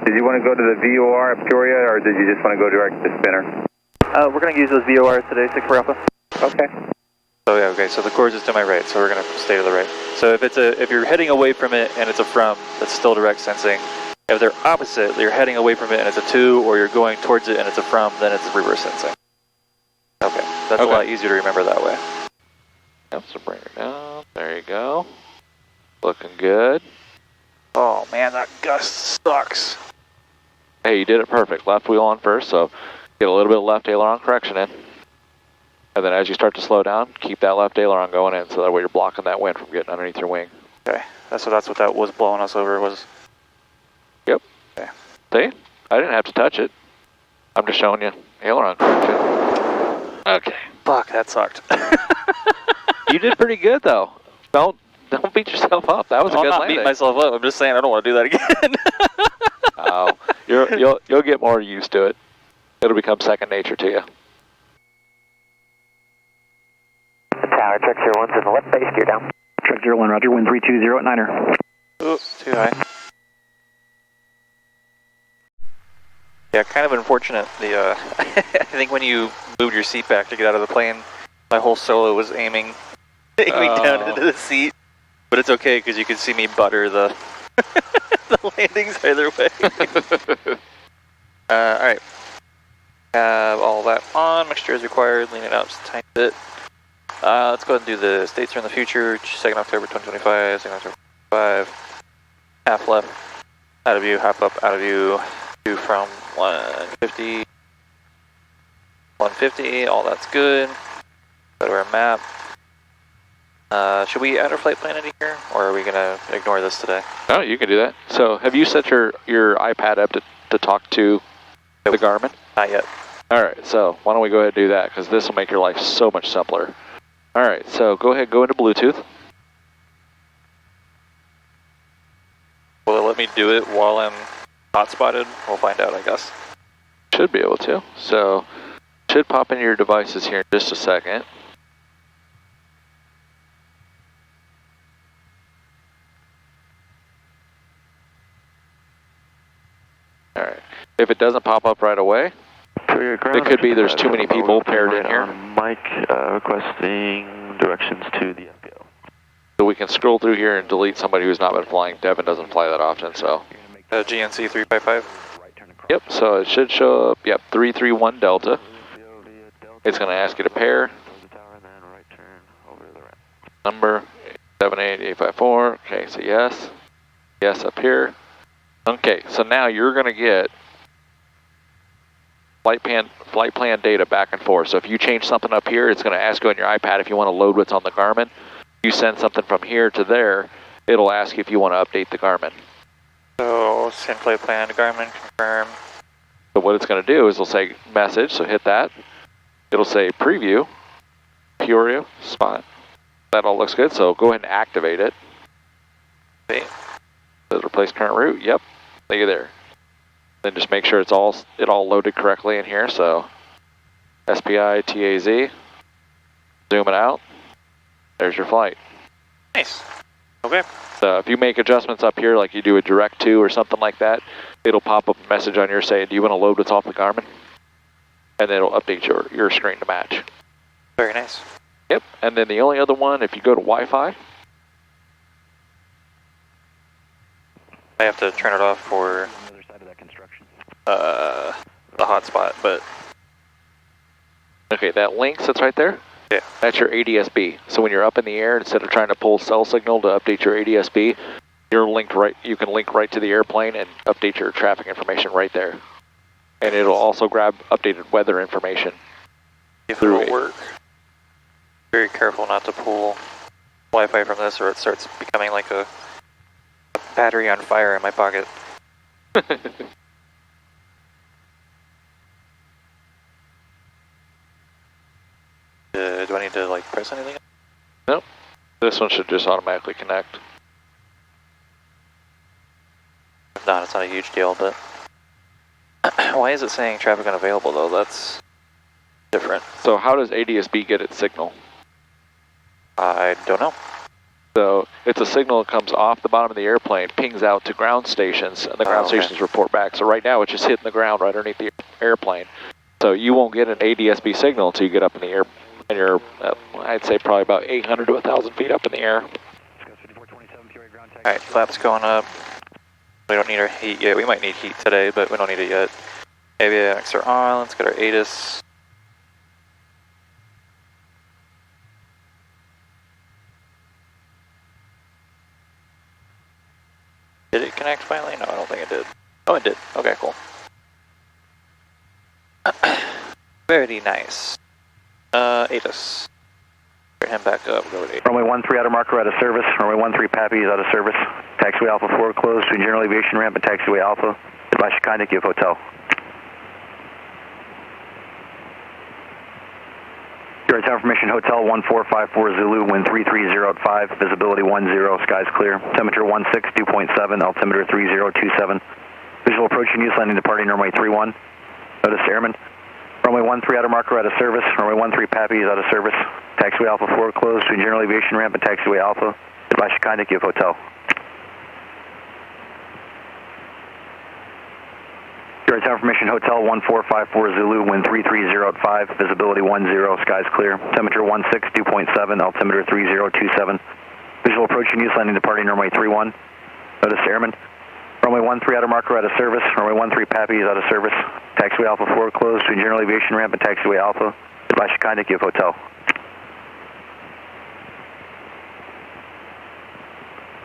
Did you want to go to the VOR at Peoria, or did you just want to go direct to spinner? We're going to use those VORs today, 6 for Alpha. Okay. Oh yeah, okay, so the course is to my right, so we're going to stay to the right. So if you're heading away from it and it's a from, that's still direct sensing. If they're opposite, you're heading away from it and it's a to, or you're going towards it and it's a from, then it's reverse sensing. Okay, that's a lot easier to remember that way. Yep, so bring her down, there you go. Looking good. Oh man, that gust sucks. Hey, you did it perfect. Left wheel on first, so get a little bit of left aileron correction in. And then as you start to slow down, keep that left aileron going in, so that way you're blocking that wind from getting underneath your wing. Okay, that's what that was blowing us over was. Yep. Okay. See? I didn't have to touch it. I'm just showing you aileron correction. Okay. Fuck, that sucked. You did pretty good though. Don't beat yourself up. That was a good landing. I'm not beating myself up. I'm just saying I don't want to do that again. Oh, you'll get more used to it. It'll become second nature to you. Tower, check 01's in the left base, gear down. Check 01, roger, wind 320 at Niner. Oops, too high. Yeah, kind of unfortunate. I think when you moved your seat back to get out of the plane, my whole solo was aiming down into the seat. But it's okay because you can see me butter the the landings either way. Alright. Have all that on. Mixture is required. Lean it out just a tiny bit. Let's go ahead and do the states are in the future. 2nd October 2025. 2nd October 2025. Half left. Out of view. Half up. Out of view. View from 150. 150. All that's good. Go to our map. Should we add our flight plan in here, or are we going to ignore this today? No, you can do that. So have you set your iPad up to talk to the Garmin? Not yet. Alright, so why don't we go ahead and do that, because this will make your life so much simpler. Alright, so go ahead, go into Bluetooth. Will it let me do it while I'm hotspotted? We'll find out, I guess. Should be able to. So, should pop into your devices here in just a second. Alright, if it doesn't pop up right away, it could be there's too many people paired in here. Mike requesting directions to the FPL. So we can scroll through here and delete somebody who's not been flying. Devin doesn't fly that often, so. GNC 355. Yep, so it should show up, yep, 331 Delta. It's going to ask you to pair. Number 78854. Okay, so yes. Yes up here. Okay, so now you're going to get flight plan data back and forth. So if you change something up here, it's going to ask you on your iPad if you want to load what's on the Garmin. You send something from here to there, it'll ask you if you want to update the Garmin. So send flight plan to Garmin, confirm. So what it's going to do is it'll say message, so hit that. It'll say preview, Peoria, spot. That all looks good, so go ahead and activate it. Okay. Does replace current route? Yep, see you there. Then just make sure it all loaded correctly in here, so SPI, TAZ, zoom it out. There's your flight. Nice. Okay. So if you make adjustments up here, like you do a direct to or something like that, it'll pop up a message on your saying, do you want to load what's off the Garmin? And then it'll update your screen to match. Very nice. Yep, and then the only other one, if you go to Wi-Fi. I have to turn it off for the hotspot, but... Okay, that link that's right there? Yeah. That's your ADS-B. So when you're up in the air, instead of trying to pull cell signal to update your ADS-B, you can link right to the airplane and update your traffic information right there. And it'll also grab updated weather information. If it will work. Very careful not to pull Wi-Fi from this, or it starts becoming like a battery on fire in my pocket. Do I need to like press anything? Nope. This one should just automatically connect. If not, it's not a huge deal, but why is it saying traffic unavailable though? That's different. So how does ADS-B get its signal? I don't know. So it's a signal that comes off the bottom of the airplane, pings out to ground stations, and the ground stations report back. So right now it's just hitting the ground right underneath the airplane. So you won't get an ADS-B signal until you get up in the air, and you're, I'd say probably about 800 to 1,000 feet up in the air. Alright, flaps going up. We don't need our heat yet. We might need heat today, but we don't need it yet. Avionics are on. Let's get our ATIS. Did it connect finally? No, I don't think it did. Oh, it did. Okay, cool. Very nice. ATIS. Get him back up. Go with ATIS. Runway 13 out of marker out of service. Runway 13 Pappy is out of service. Taxiway Alpha 4 closed between general aviation ramp and taxiway Alpha. By Shekinah, give hotel. Your time information, Hotel 1454 Zulu, wind 330 visibility 10, skies clear. Temperature 16, dew point 7, altimeter 3027. Visual approaching use, landing departing runway 31. Notice airman. Runway 13 out of marker out of service. Runway 13 Pappy is out of service. Taxiway Alpha 4 closed between general aviation ramp and taxiway Alpha. By Shekinah, give hotel. Your time information, Hotel 1454 Zulu, wind 330 visibility 10, skies clear. Temperature 16, dew point 7, altimeter 3027. Visual approaching use, landing departing runway 31. Notice airman. Runway 13 out of marker out of service. Runway 13 Pappy is out of service. Taxiway Alpha 4 closed between general aviation ramp and taxiway Alpha. By Shekinah, give hotel.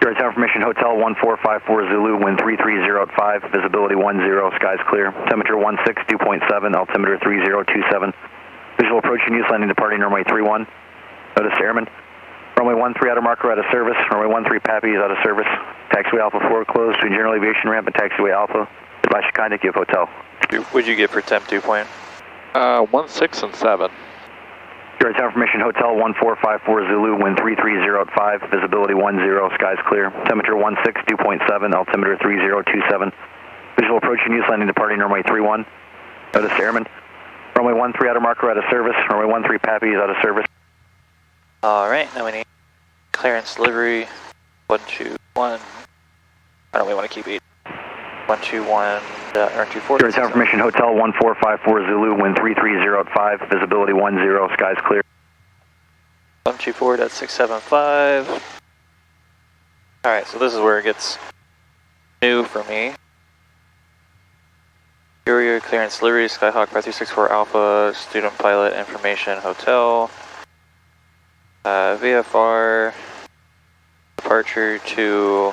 Your time information, Hotel 1454 Zulu, wind 3305, visibility 10, skies clear. Temperature 16, dew point 7, altimeter 3027. Visual approaching use, landing departing runway 31. Notice airman. Runway 13 out of marker out of service. Runway 13 Pappy is out of service. Taxiway Alpha 4 closed between general aviation ramp and taxiway Alpha. By Shekinah, give hotel. What'd you get for temp dew point? 16 and 7. Your time information, Hotel 1454 Zulu, wind 3305, visibility 10, skies clear. Temperature 16, dew point 7, altimeter 3027. Visual approaching use, landing departing runway 31. Notice airman. Runway 13 out of marker out of service. Runway 13 Pappy is out of service. Alright, now we need clearance delivery. 121. I don't really want to keep 8. 121, earn 24. Your time information, Hotel 1454 Zulu, wind 3305, visibility 10, skies clear. 124, that's 675. Alright, so this is where it gets new for me. Courier, clearance delivery, Skyhawk 5364 Alpha, student pilot information, hotel. VFR, departure to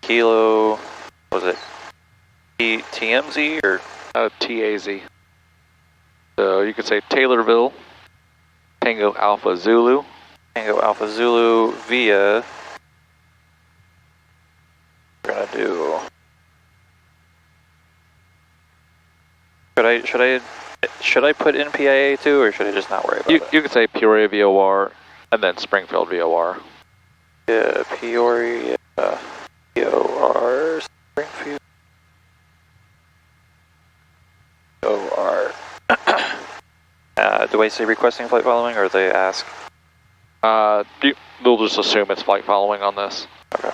Kilo, what was it? TMZ or? TAZ. So you could say Taylorville, Tango Alpha Zulu. Tango Alpha Zulu via, we're gonna do, should I put in PIA too, or should I just not worry about it? You could say Peoria VOR and then Springfield VOR. Yeah, Peoria VOR, Springfield VOR. Do I say requesting flight following, or do they ask? They'll just assume it's flight following on this. Okay.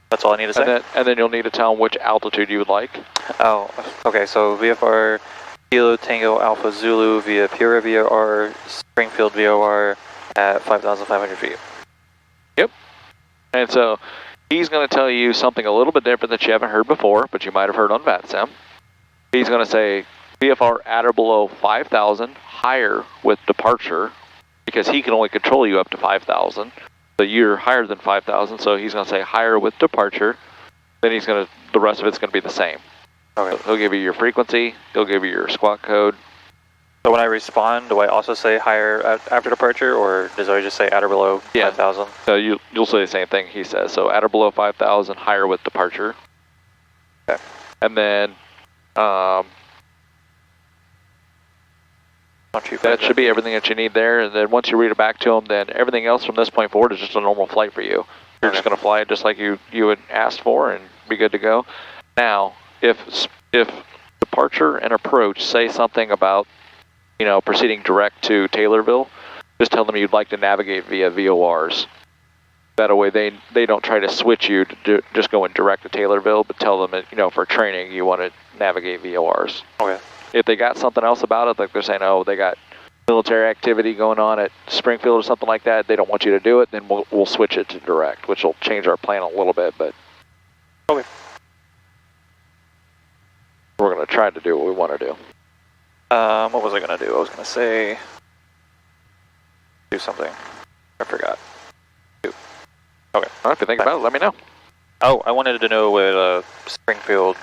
That's all I need to say? And then you'll need to tell them which altitude you would like. Oh, okay, so VFR Kilo Tango Alpha Zulu via Peoria VOR, Springfield VOR at 5,500 feet. Yep. And so he's going to tell you something a little bit different that you haven't heard before, but you might have heard on VATSIM. He's going to say VFR at or below 5,000, higher with departure, because he can only control you up to 5,000. So you're higher than 5,000, so he's going to say higher with departure. Then he's going to, the rest of it's going to be the same. Okay. So he'll give you your frequency, he'll give you your squawk code. So when I respond, do I also say higher after departure, or does I just say at or below 5,000? So you'll say the same thing he says. So at or below 5,000, higher with departure. Okay. And then that should be everything that you need there. And then once you read it back to them, then everything else from this point forward is just a normal flight for you. You're just going to fly it just like you had asked for and be good to go. Now, if departure and approach say something about, you know, proceeding direct to Taylorville, just tell them you'd like to navigate via VORs. That way they don't try to switch you to just go in direct to Taylorville, but tell them that, you know, for training you want to navigate VORs. Okay. If they got something else about it, like they're saying, oh, they got military activity going on at Springfield or something like that, they don't want you to do it, then we'll switch it to direct, which will change our plan a little bit, but okay. We're going to try to do what we want to do. What was I going to do? I was going to say do something. I forgot. Okay. Well, if you think about it, let me know. Oh, I wanted to know what Springfield,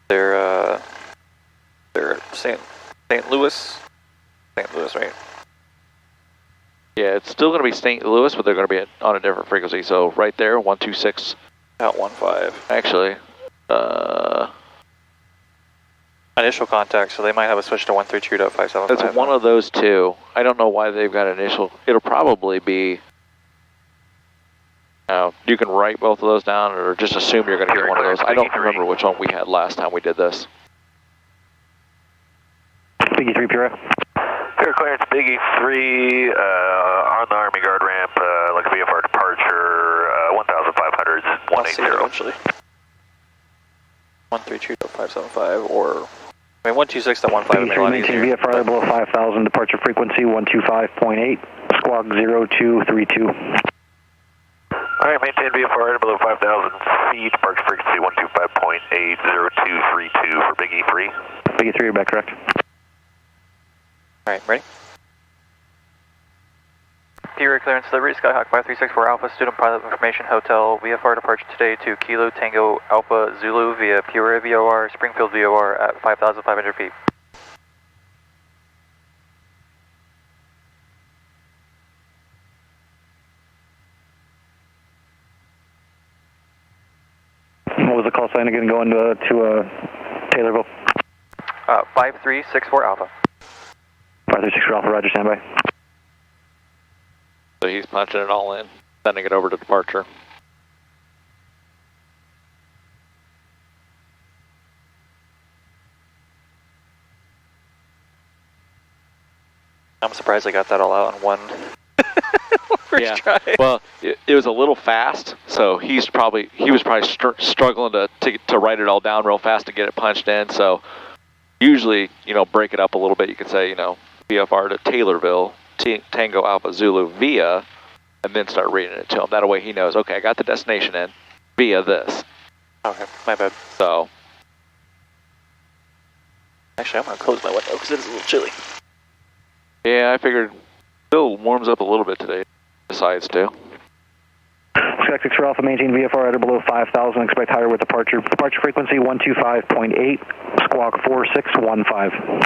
they're St. Louis, right? Yeah, it's still going to be St. Louis, but they're going to be on a different frequency. So right there, 126. Out 15. Actually, initial contact, so they might have a switch to 132.575. it's one of those two. I don't know why they've got initial. It'll probably be. You can write both of those down, or just assume you're going to get one of those. I don't remember which one we had last time we did this. Biggie 3, Pura. Pure clearance, Biggie 3, on the Army Guard ramp, looking VFR departure, 1,500, 180. Eventually. 132.575, or I mean 126 to 15 is a lot maintain easier. VFR below 5,000, departure frequency 125.8, squawk 0232. Alright, maintain VFR below 5,000 feet, departure frequency 125.8, 0232 for Biggie 3. Biggie 3, you're back correct. Alright, ready? P-Ray clearance delivery, Skyhawk 5364 Alpha, student pilot information hotel, VFR departure today to Kilo Tango Alpha Zulu via Pura VOR, Springfield VOR at 5,500 feet. What was the call sign again going to Taylorville? 5364 Alpha. 5364 Alpha, roger, standby. So he's punching it all in, sending it over to departure. I'm surprised I got that all out in one first try. Well, it was a little fast, so he was probably struggling to write it all down real fast to get it punched in. So usually, you know, break it up a little bit. You could say, you know, VFR to Taylorville, Tango Alpha Zulu via, and then start reading it to him. That way he knows, okay, I got the destination in via this. Okay, my bad. So actually, I'm going to close my window because it is a little chilly. yeah, I figured still warms up a little bit today. Decides to. Sky 6 Alpha, maintain VFR at or below 5,000, expect higher with departure. Departure frequency 125.8, squawk 4615.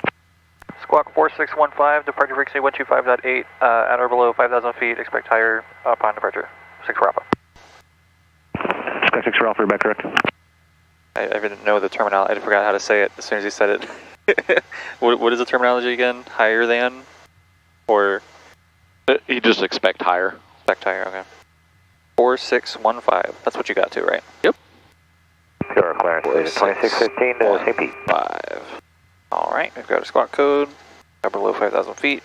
Squawk 4615, departure frequency 125.8, at or below 5,000 feet, expect higher upon departure. 6 Alpha. Sky 6 Alpha, you're back correct. I didn't know the terminology, I forgot how to say it as soon as he said it. What is the terminology again? Higher than? Or? You just expect higher. Expect higher, okay. 4615, that's what you got to, right? Yep. Pure clearance, 2615 to St. Pete. 5. Alright, we've got a squawk code, below 5,000 feet.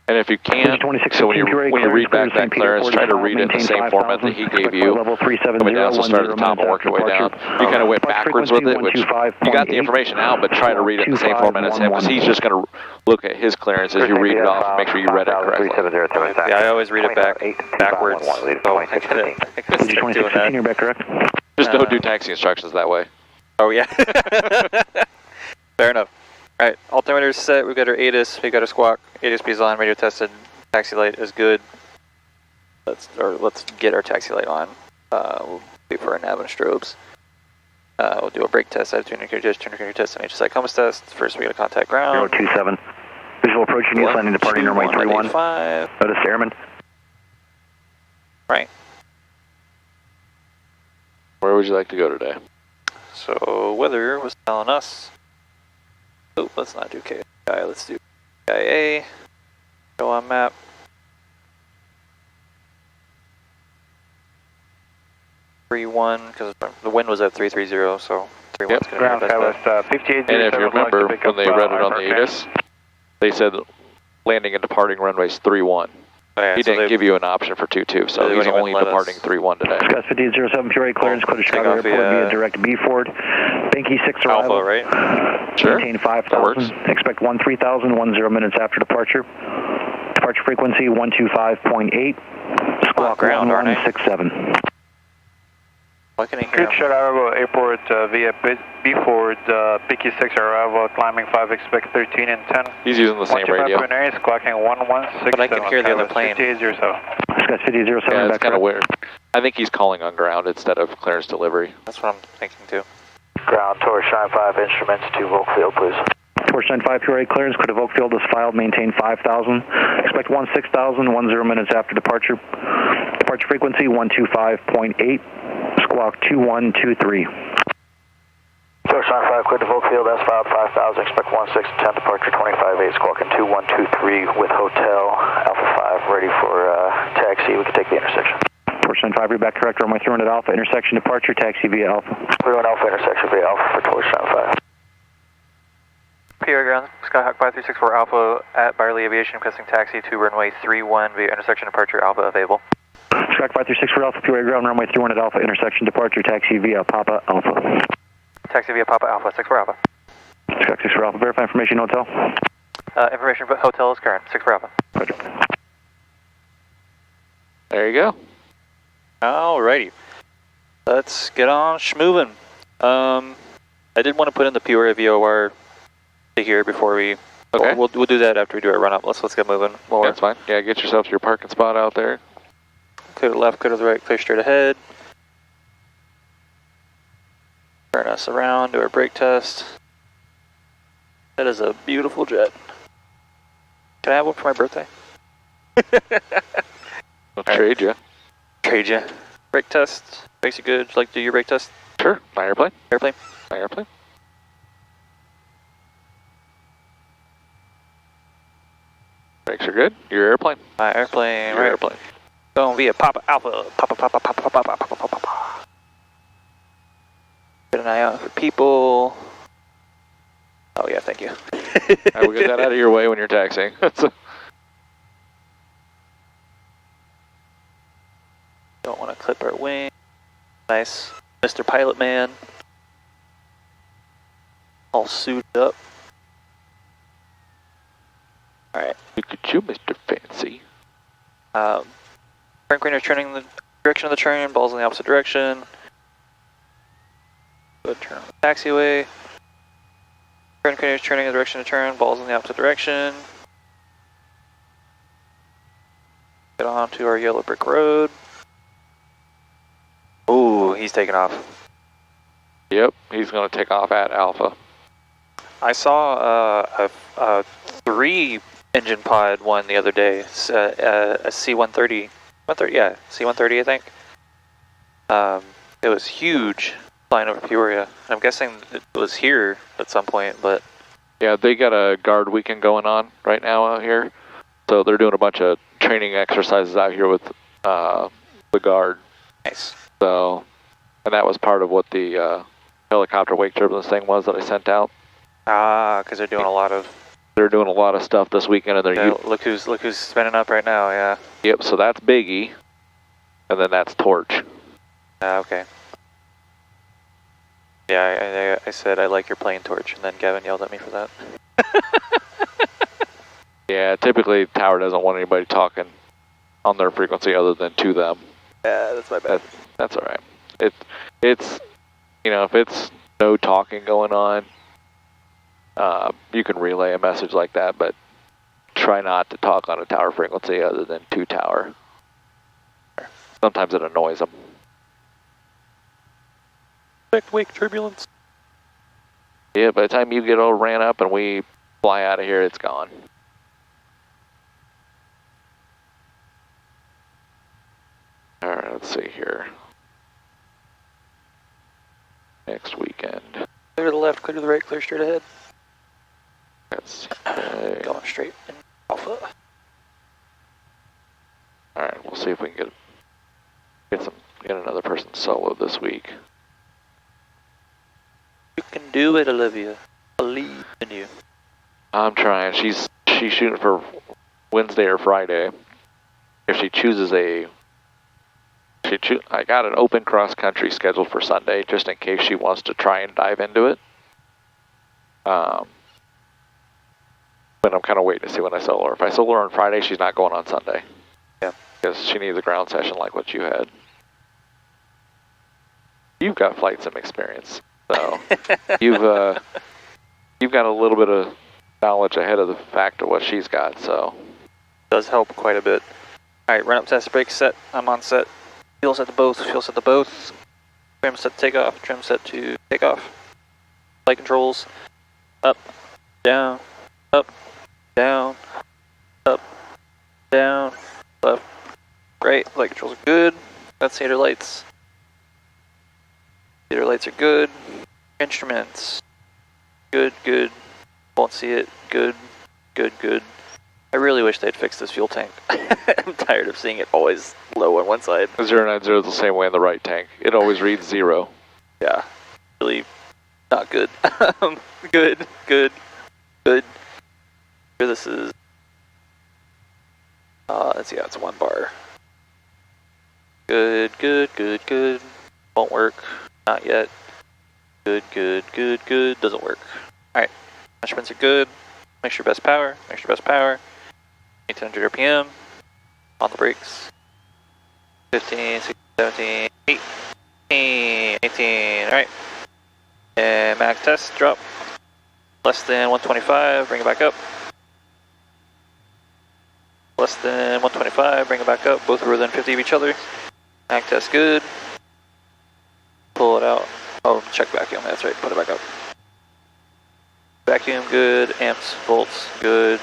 And if you can, so when you read back that clearance, try to read it in the same format that he gave you. Coming down, so start at the top and work your way down. You kind of went backwards with it, which you got the information out, but try to read it in the same format as him, because he's just going to look at his clearance as you read it off and make sure you read it correctly. Yeah, I always read it backwards, so I gotta start doing that. You're back correct. Just don't do taxi instructions that way. Oh yeah. Fair enough. Alright, altimeter's set, we've got our ATIS, we've got our squawk, ATIS is on, radio tested, taxi light is good. Let's get our taxi light on. We'll wait for our nav and strobes. We'll do a brake test, attitude indicator test, and HSI compass test. First we got to contact ground. 027. Visual approaching you, landing departing runway 31. Notice airman. Right. Where would you like to go today? So weather was telling us. Oh, let's not do KI, let's do KIA. Go on map. Because the wind was at 330, so 3-1's going to be our best bet. 58. And if you remember, when they read it on the ATIS, they said landing and departing runways 31. Oh, yeah, He so didn't give you an option for 2-2, so they he's wouldn't only even let departing us- 3-1 today. Skies 5807, Pure 8 clearance, clear to Chicago Takeoff Airport via via direct B Ford. Banky 6 arrival. Alpha, right? Sure. Maintain That works. 5,000. Expect 13,000, 10 minutes after departure. Departure frequency 125.8. Squawk ground, aren't I? 1167. Why can I hear Good him? shot arrival airport via B Ford, Picky 6 arrival, climbing 5, expect 13 and 10. He's using the same radio. Squawking 1167. But I can hear the other plane. 5807. Skies 5807, Yeah, it's back kind of correct. weird. I think he's calling on ground instead of clearance delivery. That's what I'm thinking too. Ground, Torch 95, instruments to Volkfield, please. Torch 95, Pure 8 clearance, clear to Volkfield is filed, maintain 5,000. Expect 16,000, 10 minutes after departure. Departure frequency 125.8. Squawk 2123. Torch 95, clear to Volkfield, that's filed 5,000, expect 1610, departure 25.8, squawking 2123 with Hotel Alpha 5 ready for taxi. We can take the intersection. Torch 95, read back correct, runway 31 at Alpha, intersection departure, taxi via Alpha. 31 Alpha, intersection via Alpha for Torch 95. PR ground, Skyhawk 5364 Alpha at Byerly Aviation, requesting taxi to runway 31 via intersection departure Alpha available. Skyhawk 536 for Alpha, Pure 8 ground, runway 31 at Alpha, intersection departure, taxi via Papa Alpha. Taxi via Papa Alpha, 64 Alpha. Skyhawk 6 for Alpha, verify information hotel. Information for hotel is current, 64 Alpha. Roger. There you go. Alrighty. Let's get on schmovin'. I did want to put in the Peoria VOR to here before we... Okay. We'll do that after we do our run-up. Let's get moving. Yeah, that's fine. Yeah, get yourself your parking spot out there. Clear to the left, clear to the right, clear straight ahead. Turn us around, do our brake test. That is a beautiful jet. Can I have one for my birthday? I'll trade you. Trade ya. Brake test. Makes you good. Would you like to do your brake test? Sure. My airplane. Airplane? My airplane. Brakes are good. Your airplane. My airplane, Your right. airplane. Going via Papa Alpha. Papa. Get an eye out for people. Oh yeah, thank you. I will get that out of your way when you're taxiing. Don't want to clip our wing. Nice. Mr. Pilot Man. All suited up. Alright. Look at you, Mr. Fancy. Turn craner turning the direction of the turn, balls in the opposite direction. Good turn on the taxiway. Turn craner turning the direction of turn, balls in the opposite direction. Get on to our yellow brick road. Ooh, he's taking off. Yep, he's going to take off at Alpha. I saw a 3-engine pod one the other day. It's, a C-130. Yeah, C-130, I think. It was huge, flying over Peoria. I'm guessing it was here at some point, but... Yeah, they got a guard weekend going on right now out here. So they're doing a bunch of training exercises out here with the guard. Nice. So, and that was part of what the helicopter wake turbulence thing was that I sent out. Ah, because they're doing a lot of... They're doing a lot of stuff this weekend, and they're Yeah, look who's spinning up right now, yeah. Yep, so that's Biggie, and then that's Torch. Okay. Yeah, I said I like your plane, Torch, and then Gavin yelled at me for that. Yeah, typically Tower doesn't want anybody talking on their frequency other than to them. Yeah, that's my bad. That's all right. It's you know, if it's no talking going on, you can relay a message like that, but try not to talk on a tower frequency other than to tower. Sometimes it annoys them. Expect wake turbulence. Yeah, by the time you get all ran up and we fly out of here, it's gone. Alright, let's see here. Next weekend. Clear to the left, clear to the right, clear straight ahead. Let's Going straight in Alpha. Alright, we'll see if we can get another person solo this week. You can do it, Olivia. Believe in you. I'm trying. She's shooting for Wednesday or Friday. if she chooses I got an open cross country scheduled for Sunday, just in case she wants to try and dive into it. But I'm kind of waiting to see when I solo her. If I solo her on Friday, she's not going on Sunday. Yeah. Because she needs a ground session like what you had. You've got flight sim experience, so you've got a little bit of knowledge ahead of the fact of what she's got, so. Does help quite a bit. Alright, run up test, brake set, I'm on set. Fuel set to both, fuel set to both. Trim set to takeoff, trim set to takeoff. Flight controls, up, down, up, down, up, down, left, right. Flight controls are good. That's theater lights. Theater lights are good. Instruments, good, good. Won't see it, good, good, good. I really wish they'd fix this fuel tank. I'm tired of seeing it always low on one side. 090 is the same way in the right tank. It always reads 0. Yeah, really not good. Good, good, good. Here this is, let's see, it's 1 bar. Good, good, good, good. Won't work, not yet. Good, good, good, good, doesn't work. Alright, instruments are good. Make sure best power, make sure best power. 1800 RPM, on the brakes. 15, 16, 17, 18, 18, alright. And max test, drop. Less than 125, bring it back up. Less than 125, bring it back up. Both are within 50 of each other. Max test good. Pull it out. Oh, check vacuum, that's right, put it back up. Vacuum good, amps, volts good.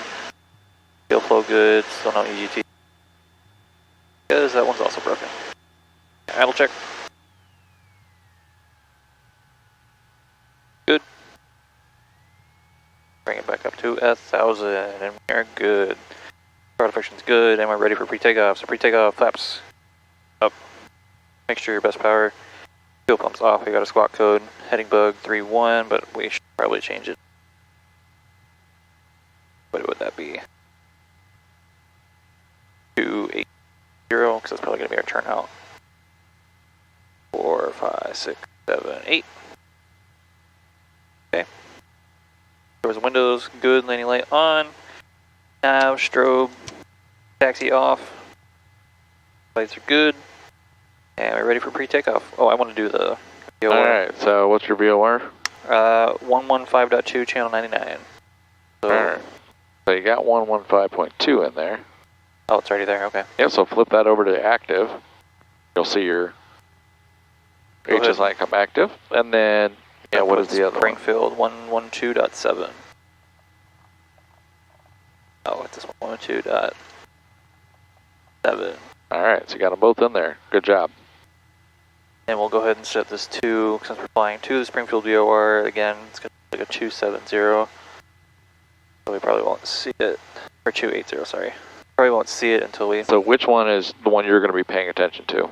Fuel flow good, still no EGT. Because that one's also broken. Idle check. Good. Bring it back up to 1,000 and we're good. Throttle friction's good and we're ready for pre-takeoff. So pre-takeoff, flaps up. Make sure your best power. Fuel pump's off, we got a squawk code. Heading bug 3-1, but we should probably change it. What would that be? 280, because that's probably going to be our turnout. 4, 5, 6, 7, 8. Okay. Doors and windows, good. Landing light on. Nav, strobe, taxi off. Lights are good. And we're ready for pre-takeoff. Oh, I want to do the VOR. Alright, so what's your VOR? 115.2, channel 99. So, Alright. So you got 115.2 in there. oh, it's already there, okay. Yeah, so flip that over to active. You'll see your HS line come active. And then, yeah, what is the other one? Springfield 112.7. Oh, it's this one, 112.7. Alright, so you got them both in there. Good job. And we'll go ahead and set this to, since we're flying to the Springfield VOR, again, it's going to be like a 270. So we probably won't see it, or 280, sorry. Probably won't see it until we... So which one is the one you're going to be paying attention to?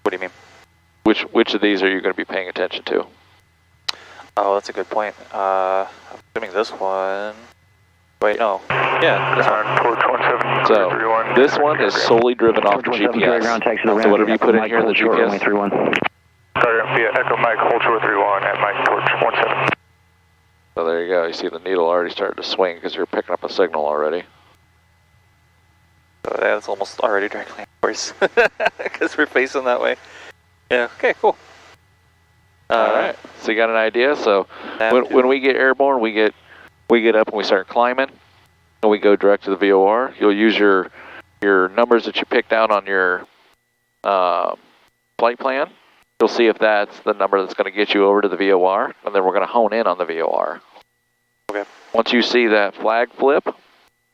What do you mean? Which of these are you going to be paying attention to? Oh, that's a good point. I'm assuming this one... Wait, no. Yeah, this one. So, this one is solely driven off the GPS. So whatever you put in here in the GPS. Target via Echo Mike, hold short 31 at Mike Torch 17. So there you go. You see the needle already started to swing because you're picking up a signal already. So that's almost already directly, of course, because we're facing that way. Yeah, okay, cool. Alright, so you got an idea? So when we get airborne, we get up and we start climbing, and we go direct to the VOR. You'll use your numbers that you picked out on your flight plan. You'll see if that's the number that's going to get you over to the VOR, and then we're going to hone in on the VOR. Okay. Once you see that flag flip,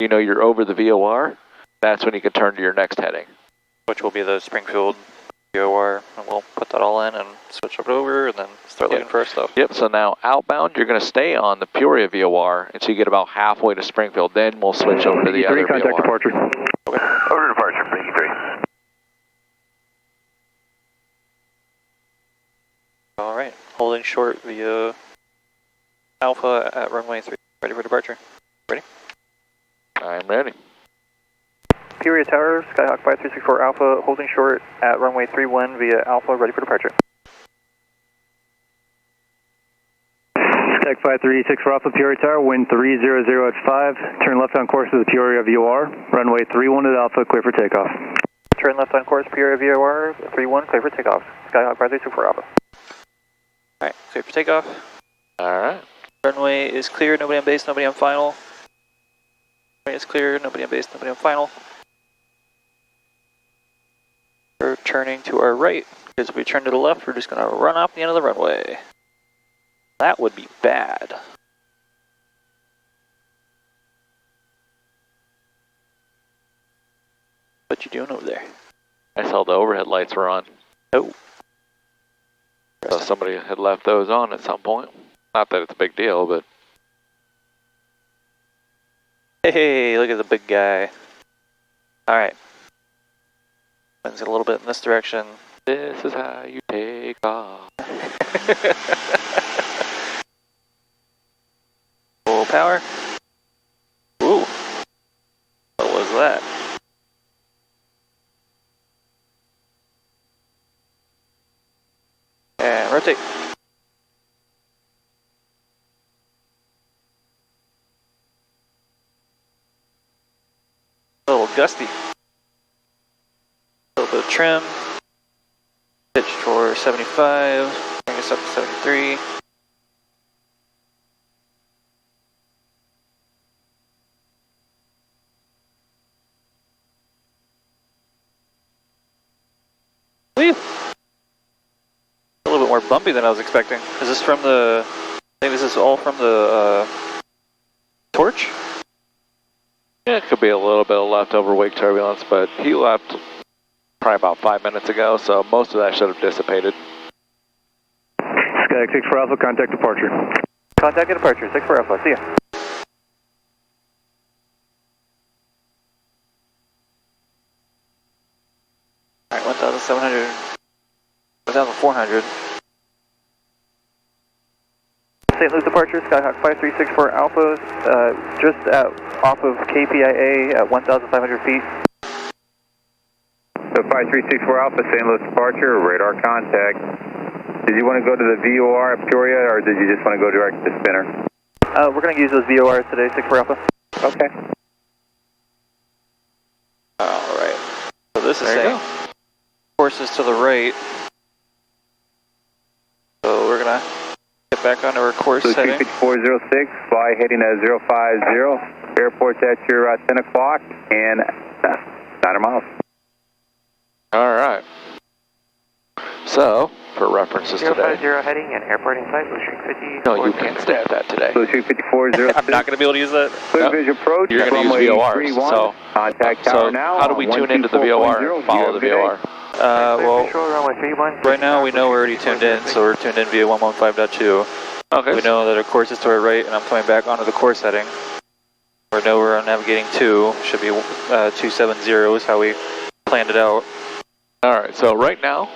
you know you're over the VOR. That's when you can turn to your next heading. Which will be the Springfield VOR, and we'll put that all in and switch it over, and then start looking for our stuff. Yep, so now outbound, you're going to stay on the Peoria VOR until you get about halfway to Springfield. Then we'll switch over to the other contact VOR. departure. Okay. Over to departure, thank you, 3. Alright, holding short via Alpha at runway 3, ready for departure. Ready? I'm ready. Peoria Tower, Skyhawk 5364 Alpha, holding short at runway 31 via Alpha, ready for departure. Skyhawk 5364 Alpha, Peoria Tower, wind 300 at 5, turn left on course to the Peoria VOR, runway 31 at Alpha, clear for takeoff. Turn left on course, Peoria VOR, 31, clear for takeoff. Skyhawk 5364 Alpha. Alright, clear for takeoff. Alright. Runway is clear, nobody on base, nobody on final. Runway is clear, nobody on base, nobody on final. We're turning to our right, because if we turn to the left, we're just going to run off the end of the runway. That would be bad. What you doing over there? I saw the overhead lights were on. Oh. So somebody had left those on at some point. Not that it's a big deal, but... Hey, look at the big guy. Alright. Wind's a little bit in this direction. This is how you take off. Full power. Ooh. What was that? And rotate. A little gusty. A little bit of trim. Pitch for 75. Bring us up to 73. Whew. A little bit more bumpy than I was expecting. Is this from the... I think this is all from the torch? Yeah, it could be a little bit of leftover wake turbulence, but he left probably about 5 minutes ago, so most of that should have dissipated. Skyhawk 64 Alpha, contact departure. Contact and departure, 64 Alpha, see ya. Alright, 1,700, 1,400. St. Louis departure, Skyhawk 5364 Alpha, just off of KPIA at 1,500 feet. So 5364 Alpha, St. Louis departure, radar contact. Did you want to go to the VOR at Peoria, or did you just want to go direct to spinner? We're going to use those VORs today, 64 Alpha. Okay. Alright, so this is saying course is to the right. So we're going to get back onto our course so setting. 25406, fly heading at 050. Airport's at your 10 o'clock, and 900 miles. Alright. So, for references today... 050 heading and airport in sight, Blue Streak 50. No, you can't stay at that today. Blue Streak 5406. I'm not going to be able to use that. Clear visual approach. You're going to use VORs, so... Contact tower now. How do we tune into the VOR and follow the VOR? Well, right now we know we're already tuned in, so we're tuned in via 115.2. Okay. We know that our course is to our right, and I'm coming back onto the course heading. We know we're navigating 2, should be 270 is how we planned it out. Alright, so right now,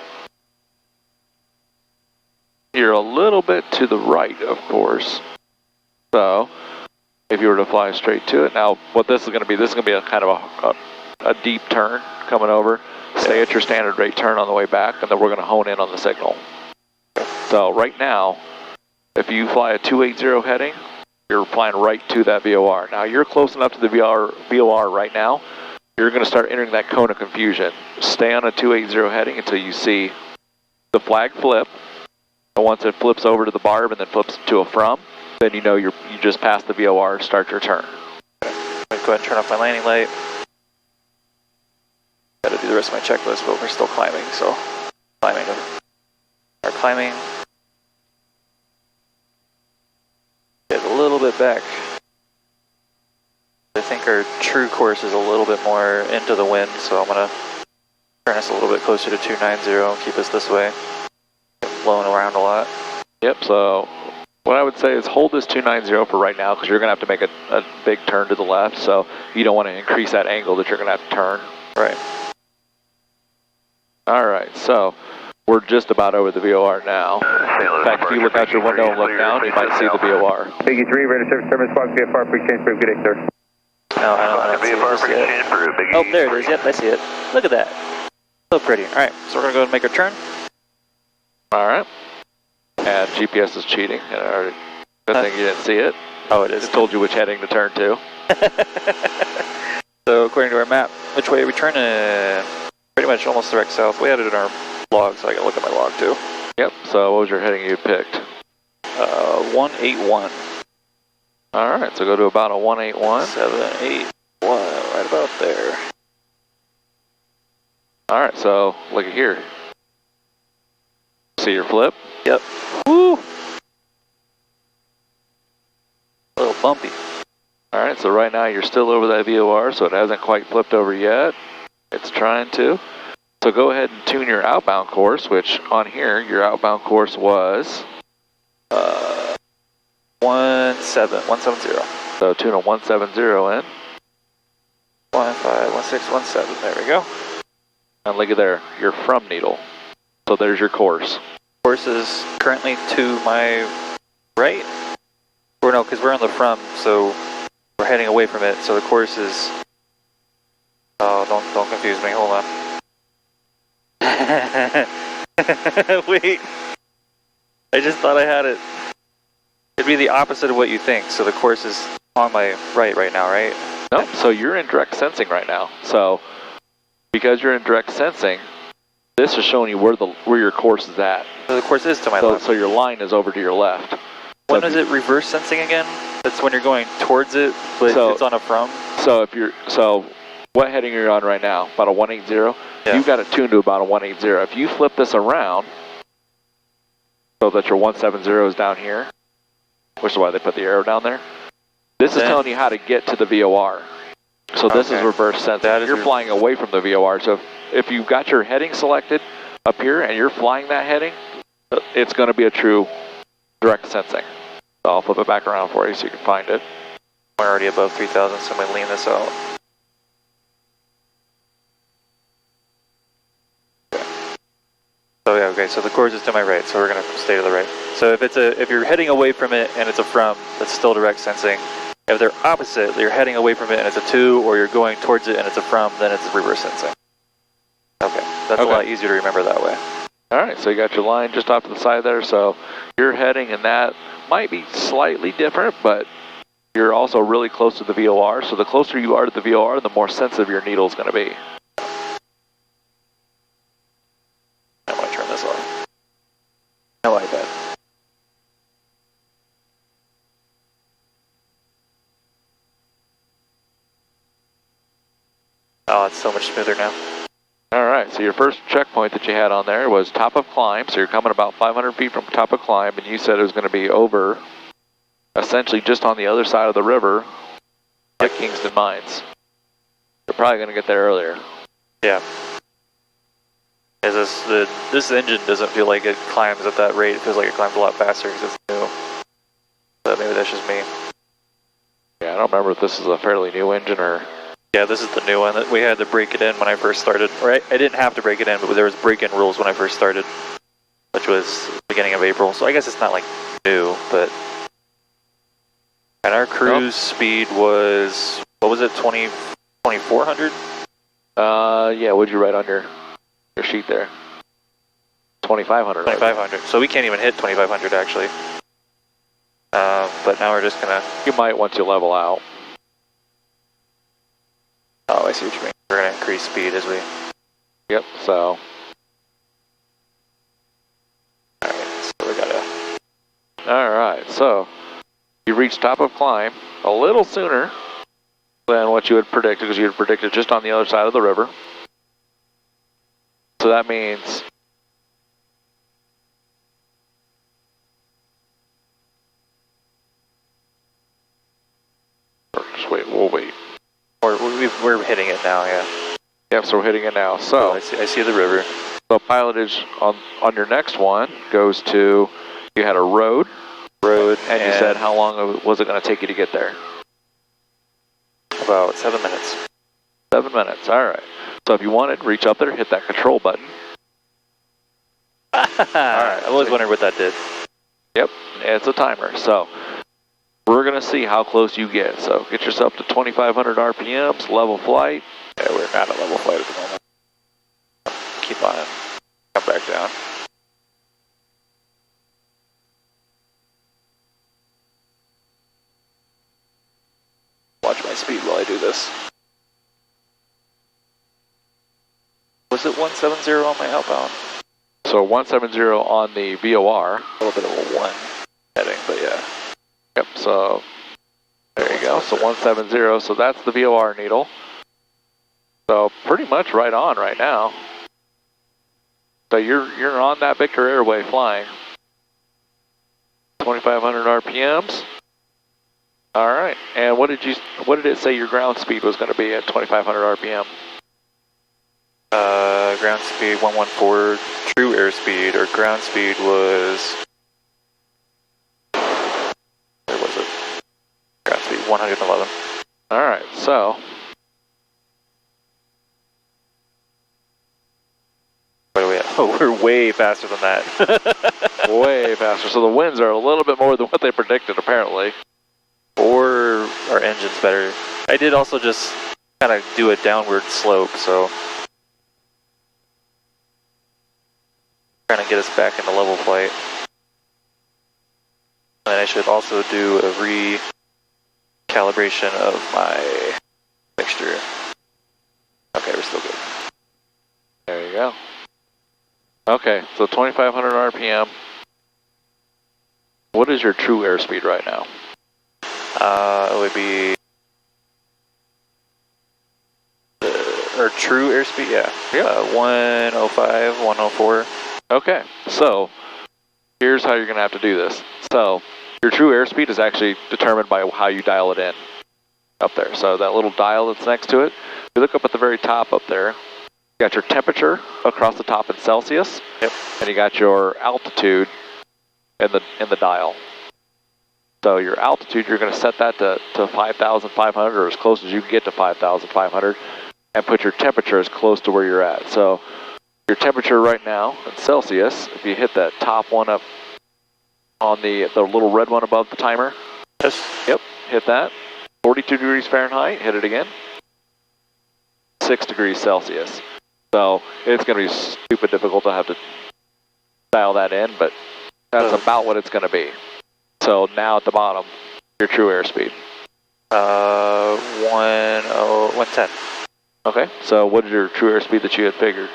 you're a little bit to the right, of course. So, if you were to fly straight to it, now what this is going to be a kind of a deep turn coming over. Stay at your standard rate turn on the way back, and then we're going to hone in on the signal. So right now, if you fly a 280 heading, you're flying right to that VOR. Now you're close enough to the VOR right now, you're going to start entering that cone of confusion. Stay on a 280 heading until you see the flag flip, and once it flips over to the barb and then flips to a from, then you know you just passed the VOR and start your turn. I'm going to go ahead and turn off my landing light. Got to do the rest of my checklist, but we're still climbing, so climbing. Get a little bit back. I think our true course is a little bit more into the wind, so I'm going to turn us a little bit closer to 290 and keep us this way. Blowing around a lot. Yep, so what I would say is hold this 290 for right now, because you're going to have to make a big turn to the left, so you don't want to increase that angle that you're going to have to turn. Right. Alright, so we're just about over the VOR now. In fact, if you look out your window and look down, you might see the VOR. Piggy 3, ready to service terminus, squawk VFR, pre-change, good day, sir. No, I don't see it yet. Oh, there it is. Yep, I see it. Look at that. So pretty. All right, so we're going to go and make our turn. All right. And GPS is cheating. Good thing you didn't see it. Oh, it is. It told you which heading to turn to. So according to our map, which way are we turning? Pretty much almost direct south. We had it in our log, so I can look at my log too. Yep, so what was your heading you picked? 181. Alright, so go to about a 181. 781, right about there. Alright, so look at here. See your flip? Yep. Woo! A little bumpy. Alright, so right now you're still over that VOR, so it hasn't quite flipped over yet. It's trying to. So go ahead and tune your outbound course, which on here, your outbound course was 170. So tune a 170 in. 151617. There we go. And look at there, you're from Needle. So there's your course. Course is currently to my right. Or no, because we're on the from, so we're heading away from it. So the course is. Oh, don't confuse me. Hold on. Wait. I just thought I had it. It'd be the opposite of what you think. So the course is on my right now, right? Nope. So you're in direct sensing right now. So because you're in direct sensing, this is showing you where your course is at. So the course is to my left. So your line is over to your left. When is it reverse sensing again? That's when you're going towards it, but it's on a from. So what heading are you on right now? About a 180? Yeah. You've got it tuned to about a 180. If you flip this around so that your 170 is down here, which is why they put the arrow down there, this is telling you how to get to the VOR. So this is reverse sensing. You're flying away from the VOR. So if you've got your heading selected up here and you're flying that heading, it's going to be a true direct sensing. So I'll flip it back around for you so you can find it. We're already above 3,000, so I'm going to lean this out. So yeah, okay, so the course is to my right, so we're going to stay to the right. So if you're heading away from it and it's a from, that's still direct sensing. If they're opposite, you're heading away from it and it's a to, or you're going towards it and it's a from, then it's reverse sensing. Okay, that's a lot easier to remember that way. Alright, so you got your line just off to the side there, so your heading and that might be slightly different, but you're also really close to the VOR, so the closer you are to the VOR, the more sensitive your needle is going to be. I want to turn this off. No iPad. Oh, it's so much smoother now. Alright, so your first checkpoint that you had on there was top of climb, so you're coming about 500 feet from top of climb, and you said it was going to be over, essentially just on the other side of the river, at Kingston Mines. You're probably going to get there earlier. Yeah. This engine doesn't feel like it climbs at that rate. It feels like it climbs a lot faster because it's new. But maybe that's just me. Yeah, I don't remember if this is a fairly new engine or... Yeah, this is the new one. We had to break it in when I first started. Or I didn't have to break it in, but there was break-in rules when I first started, which was beginning of April. So I guess it's not like new, but... And our cruise speed was, what was it, 2400? Yeah, what'd you write on your sheet there? 2500. 2500. So we can't even hit 2500 actually. But now we're just gonna... You might once you level out. Oh, I see what you mean. We're gonna increase speed as we... Yep, so... Alright, so we gotta... Alright, so... You reached top of climb a little sooner than what you had predicted, because you had predicted just on the other side of the river. So that means... Just wait, we'll wait. We're hitting it now, yeah. Yep, so we're hitting it now. So I see the river. So pilotage on your next one goes to, you had a road, and you said how long was it going to take you to get there? About 7 minutes. 7 minutes, alright. So if you wanted, reach up there, hit that control button. Alright, I always wondered what that did. Yep, it's a timer. So We're going to see how close you get. So get yourself to 2,500 RPMs, level flight. Yeah, we're not at level flight at the moment. Keep on. Come back down. Watch my speed while I do this. Was it 170 on my outbound? So 170 on the VOR. A little bit of a 1 heading, but yeah. Yep, so there you go. So 170, so that's the VOR needle. So pretty much right on right now. So you're on that Victor Airway flying. 2,500 RPMs. All right. And what did it say your ground speed was going to be at 2,500 RPM? Ground speed 114. True airspeed or ground speed was. Where was it? Ground speed 111. All right. So. What are we at? Oh, we're way faster than that. Way faster. So the winds are a little bit more than what they predicted, apparently. Or our engine's better. I did also just kind of do a downward slope, so trying to get us back into level flight. And I should also do a recalibration of my mixture. Okay, we're still good. There you go. Okay, so 2,500 RPM. What is your true airspeed right now? It would be or true airspeed, yeah. 105, 104. Okay, so here's how you're going to have to do this. So your true airspeed is actually determined by how you dial it in up there. So that little dial that's next to it, if you look up at the very top up there, you got your temperature across the top in Celsius, yep, and you got your altitude in the dial. So your altitude, you're going to set that to 5,500 or as close as you can get to 5,500 and put your temperature as close to where you're at. So your temperature right now in Celsius, if you hit that top one up on the little red one above the timer. Yes. Yep, hit that. 42 degrees Fahrenheit, hit it again. 6 degrees Celsius. So it's going to be stupid difficult to have to dial that in, but that's about what it's going to be. So now at the bottom, your true airspeed. 110. Okay, so what is your true airspeed that you had figured?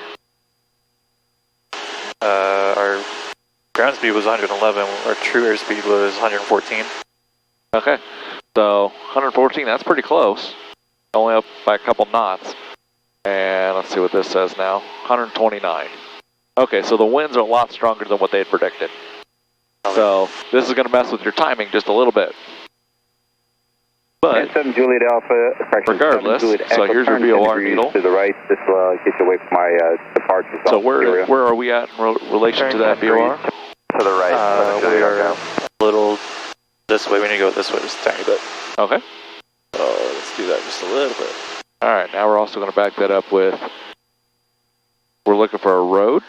Our ground speed was 111. Our true airspeed was 114. Okay, so 114, that's pretty close. Only up by a couple knots. And let's see what this says now. 129. Okay, so the winds are a lot stronger than what they had predicted. So this is going to mess with your timing just a little bit. But 7 Juliet Alpha, regardless, so here's your VOR needle. To the right, this will get you away from my departure. So where are we at in relation to that VOR? To the right. We are a little this way. We need to go this way just a tiny bit. Okay. So let's do that just a little bit. All right, now we're also going to back that up with, we're looking for a road.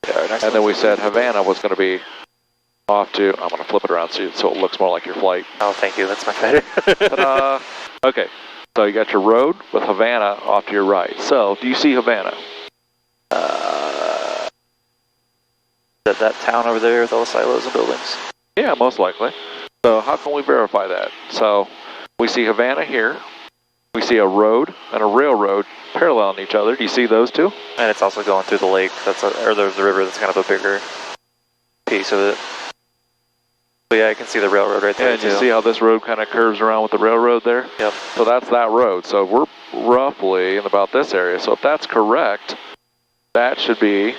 Yeah, and then we said Havana was going to be off to, I'm going to flip it around so it looks more like your flight. Oh, thank you. That's much better. Okay, so you got your road with Havana off to your right. So, do you see Havana? That town over there with all the silos and buildings? Yeah, most likely. So, how can we verify that? So, we see Havana here. We see a road and a railroad paralleling each other. Do you see those two? And it's also going through the lake. Or the river. That's kind of a bigger piece of it. But yeah, I can see the railroad right there. And you see how this road kind of curves around with the railroad there? Yep. So that's that road. So we're roughly in about this area. So if that's correct, that should be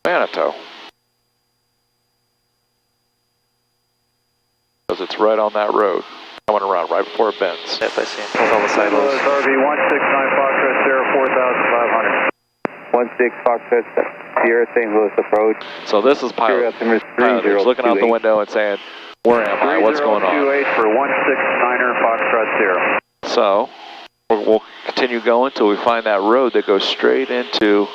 Manitou. Because it's right on that road. Coming around right before it bends. Yep, I see him. With all the silos. RV 169 Foxtrot Sierra 4,500. 16 Foxtrot Sierra St. Louis approach. So this is pilot. Pilot looking out the window and saying, where am I? What's going on? 3028 for 169er Foxtrot Sierra. So we'll continue going until we find that road that goes straight into...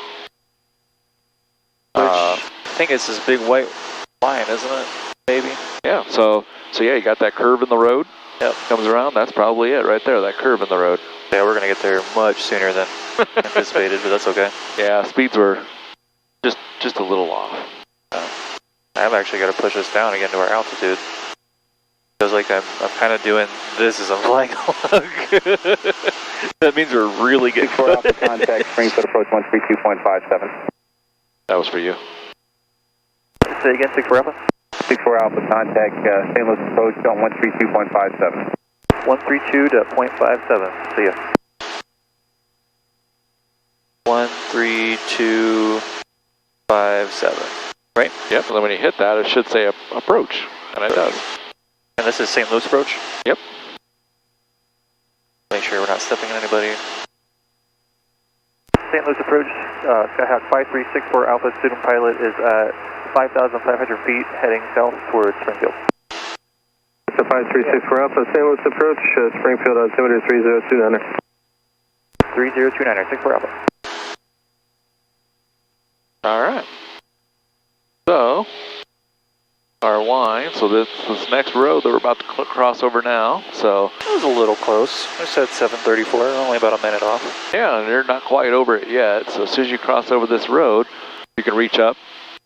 I think it's this big white line, isn't it? maybe. Yeah, so yeah, you got that curve in the road. Yep. Comes around, that's probably it right there, that curve in the road. Yeah, we're going to get there much sooner than anticipated, but that's okay. Yeah, speeds were just a little off. I've actually got to push us down again to our altitude. Feels like I'm kind of doing this as I'm flying along. That means we're really getting For Alpha contact, Springfield approach 132.57. That was for you. Say again, 64 Alpha? 64 Alpha contact, St. Louis approach on 132.57. 132.57. See ya. 132.57. Right? Yep, and then when you hit that, it should say approach, and it does. And this is St. Louis approach? Yep. Make sure we're not stepping on anybody. St. Louis approach, Skyhawk 5364 Alpha student pilot is at 5,500 feet heading south towards Springfield. So 5364 Alpha, St. Louis approach, Springfield altimeter 3029er. 3029er, 64 Alpha. Alright. So, our line, so this next road that we're about to cross over now, so... That was a little close. I said 734, only about a minute off. Yeah, and they're not quite over it yet, so as soon as you cross over this road, you can reach up,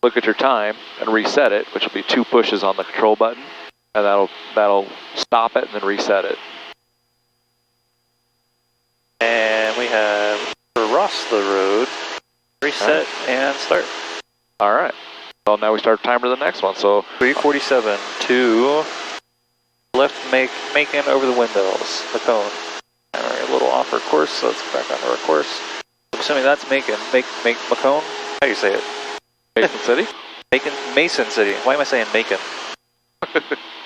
look at your time, and reset it, which will be 2 pushes on the control button, and that'll stop it and then reset it. And we have crossed the road, reset, and start. Alright. Well, now we start timer the next one, so... 347 to left Macon over the windmills, the cone. Alright, a little off our course, so let's go back onto our course. I'm assuming that's Macon. Macon? How do you say it? Mason City? Mason City. Why am I saying Macon?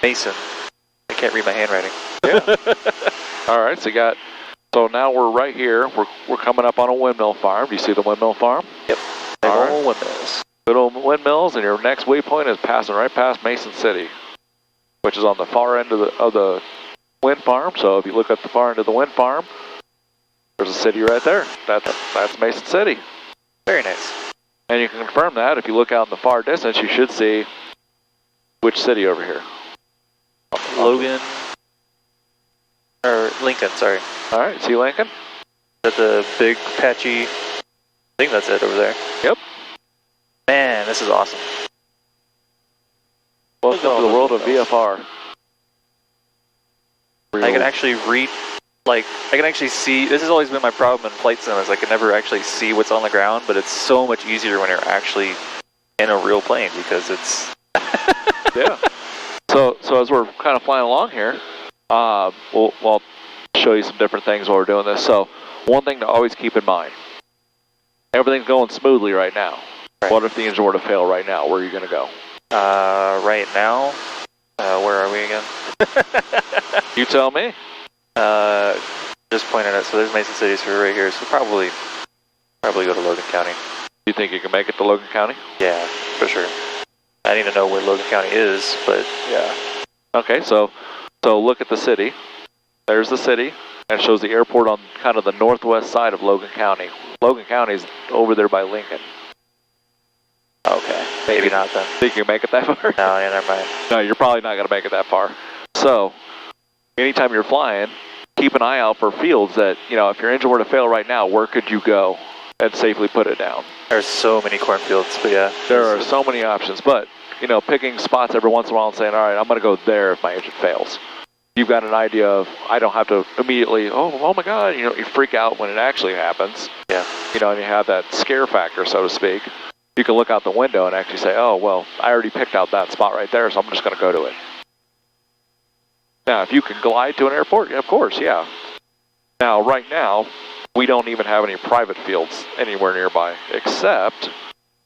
Mason. I can't read my handwriting. Yeah. Alright, so now we're right here. We're coming up on a windmill farm. Do you see the windmill farm? Yep. All right. Windmills. Good old windmills, and your next waypoint is passing right past Mason City, which is on the far end of the wind farm. So if you look at the far end of the wind farm, there's a city right there. That's Mason City. Very nice. And you can confirm that if you look out in the far distance, you should see which city over here. Logan, or Lincoln, sorry. All right, see Lincoln? That's the big patchy, I think that's it over there. Yep. Man, this is awesome. Welcome to the world of VFR. I can actually I can actually see, this has always been my problem in flight sim, is I can never actually see what's on the ground, but it's so much easier when you're actually in a real plane, because it's... Yeah. So as we're kind of flying along here, we'll show you some different things while we're doing this. So one thing to always keep in mind, everything's going smoothly right now. Right. What if the engine were to fail right now? Where are you going to go? Right now, where are we again? You tell me. Just pointed out, so there's Mason City, so we're right here, so probably go to Logan County. You think you can make it to Logan County? Yeah, for sure. I need to know where Logan County is, but yeah. Okay, so look at the city. There's the city, and it shows the airport on kind of the northwest side of Logan County. Logan County is over there by Lincoln. Okay, maybe not then. Think you can make it that far? No, yeah, never mind. No, you're probably not going to make it that far. So, anytime you're flying, keep an eye out for fields that, if your engine were to fail right now, where could you go and safely put it down? There's so many cornfields, but yeah. There are so many options, but, picking spots every once in a while and saying, all right, I'm going to go there if my engine fails. You've got an idea of, I don't have to immediately, oh my God, you freak out when it actually happens. Yeah. And you have that scare factor, so to speak. You can look out the window and actually say, oh, well, I already picked out that spot right there, so I'm just going to go to it. Now, if you can glide to an airport, of course, yeah. Now, right now, we don't even have any private fields anywhere nearby, except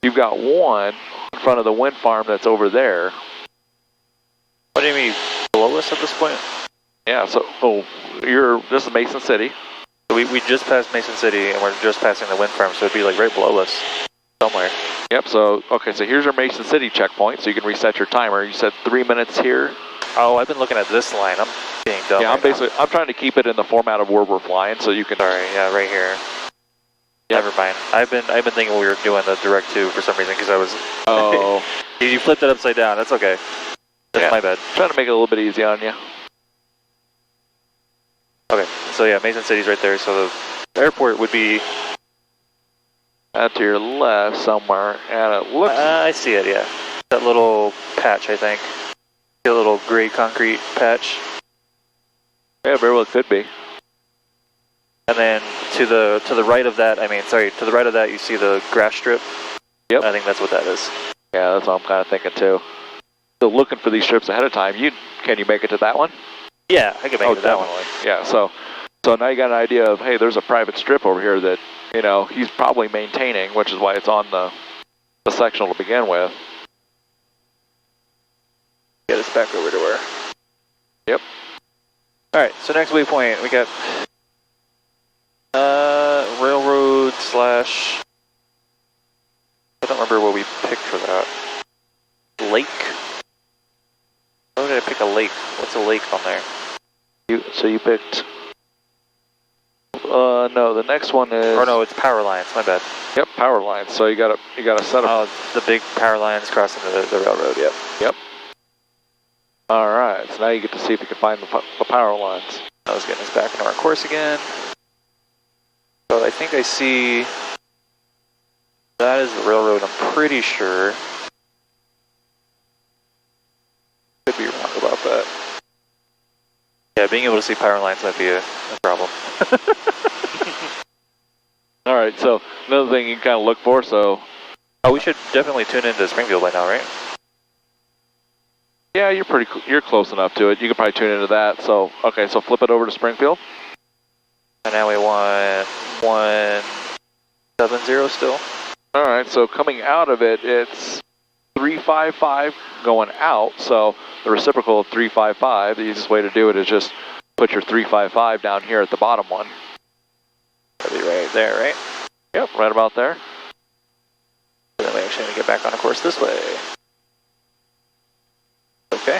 you've got one in front of the wind farm that's over there. What do you mean, below us at this point? Yeah, so this is Mason City. So we just passed Mason City, and we're just passing the wind farm, so it'd be like right below us somewhere. Yep, so here's your Mason City checkpoint, so you can reset your timer. You said 3 minutes here. Oh, I've been looking at this line. I'm being dumb. Yeah, I'm trying to keep it in the format of where we're flying, so you can... Sorry, yeah, right here. Yep. Never mind. I've been thinking we were doing the direct to for some reason, because I was... Oh. You flipped it upside down. That's okay. That's my bad. Trying to make it a little bit easy on you. Okay, so yeah, Mason City's right there, so the airport would be... Out to your left somewhere, and it looks... I see it, yeah. That little patch, I think. A little gray concrete patch. Yeah, very well could be. And then to the right of that, to the right of that, you see the grass strip. Yep. I think that's what that is. Yeah, that's what I'm kind of thinking too. So looking for these strips ahead of time, can you make it to that one? Yeah, I can make it to that one. Yeah, so now you got an idea of, hey, there's a private strip over here that, he's probably maintaining, which is why it's on the sectional to begin with. Get us back over to her. Yep. Alright, so next waypoint, we got railroad / I don't remember what we picked for that. Lake? Why did I pick a lake? What's a lake on there? So you picked... no, the next one is... Oh no, it's power lines, my bad. Yep, power lines. So you got a set of... Oh, the big power lines crossing the railroad, yep. Yep. Alright, so now you get to see if you can find the power lines. I was getting us back into our course again. So I think I see... That is the railroad, I'm pretty sure. Could be wrong about that. Yeah, being able to see power lines might be a problem. Alright, so another thing you can kind of look for, so... Oh, we should definitely tune into Springfield by now, right? Yeah, you're close enough to it. You could probably tune into that. So, okay, so flip it over to Springfield. And now we want 170 still. Alright, so coming out of it, it's 355 going out, so the reciprocal of 355, the easiest way to do it is just put your 355 down here at the bottom one. That'll be right there, right? Yep, right about there. And then we actually need to get back on a course this way. Okay.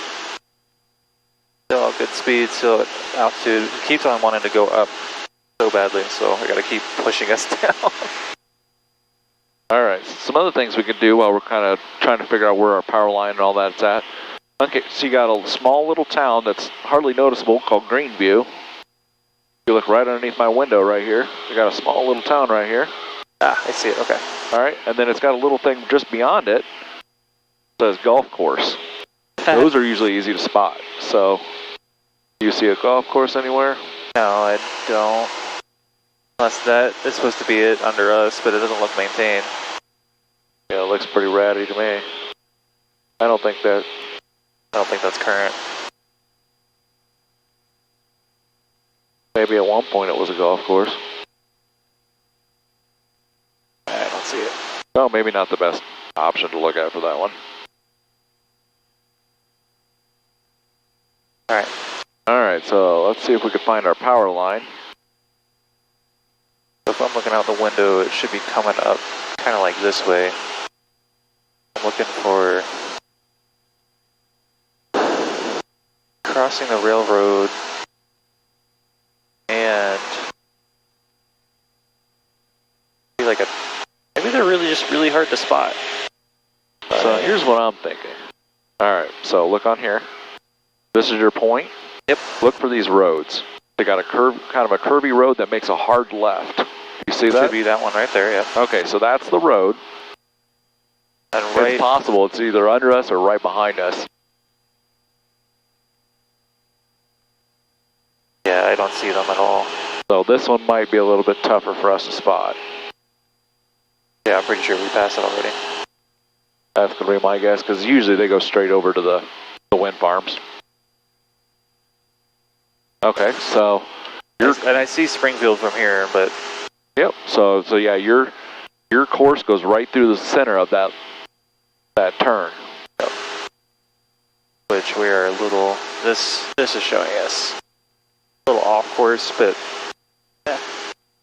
Still at good speed, still at altitude. It keeps on wanting to go up so badly, so we gotta keep pushing us down. Alright, some other things we can do while we're kind of trying to figure out where our power line and all that's at. Okay, so you got a small little town that's hardly noticeable called Greenview. If you look right underneath my window right here, you got a small little town right here. Ah, I see it, okay. Alright, and then it's got a little thing just beyond it that says golf course. Those are usually easy to spot, so do you see a golf course anywhere? No, I don't. Unless that is supposed to be it under us, but it doesn't look maintained. Yeah, it looks pretty ratty to me. I don't think that's current. Maybe at one point it was a golf course. I don't see it. No, maybe not the best option to look at for that one. Alright. Alright, so let's see if we can find our power line. If I'm looking out the window, it should be coming up kind of like this way. I'm looking for crossing the railroad and maybe they're really just really hard to spot. So here's what I'm thinking. Alright, so look on here. This is your point. Yep. Look for these roads. They got a curve, kind of a curvy road that makes a hard left. You see that? Should be that one right there, yeah. Okay, so that's the road. And right, it's possible it's either under us or right behind us. Yeah, I don't see them at all. So this one might be a little bit tougher for us to spot. Yeah, I'm pretty sure we passed it already. That's going to be my guess, because usually they go straight over to the wind farms. Okay, so... And I see Springfield from here, but... Yep, so yeah, your course goes right through the center of that turn. Yep. Which we are a little... This is showing us a little off course, but... Yeah,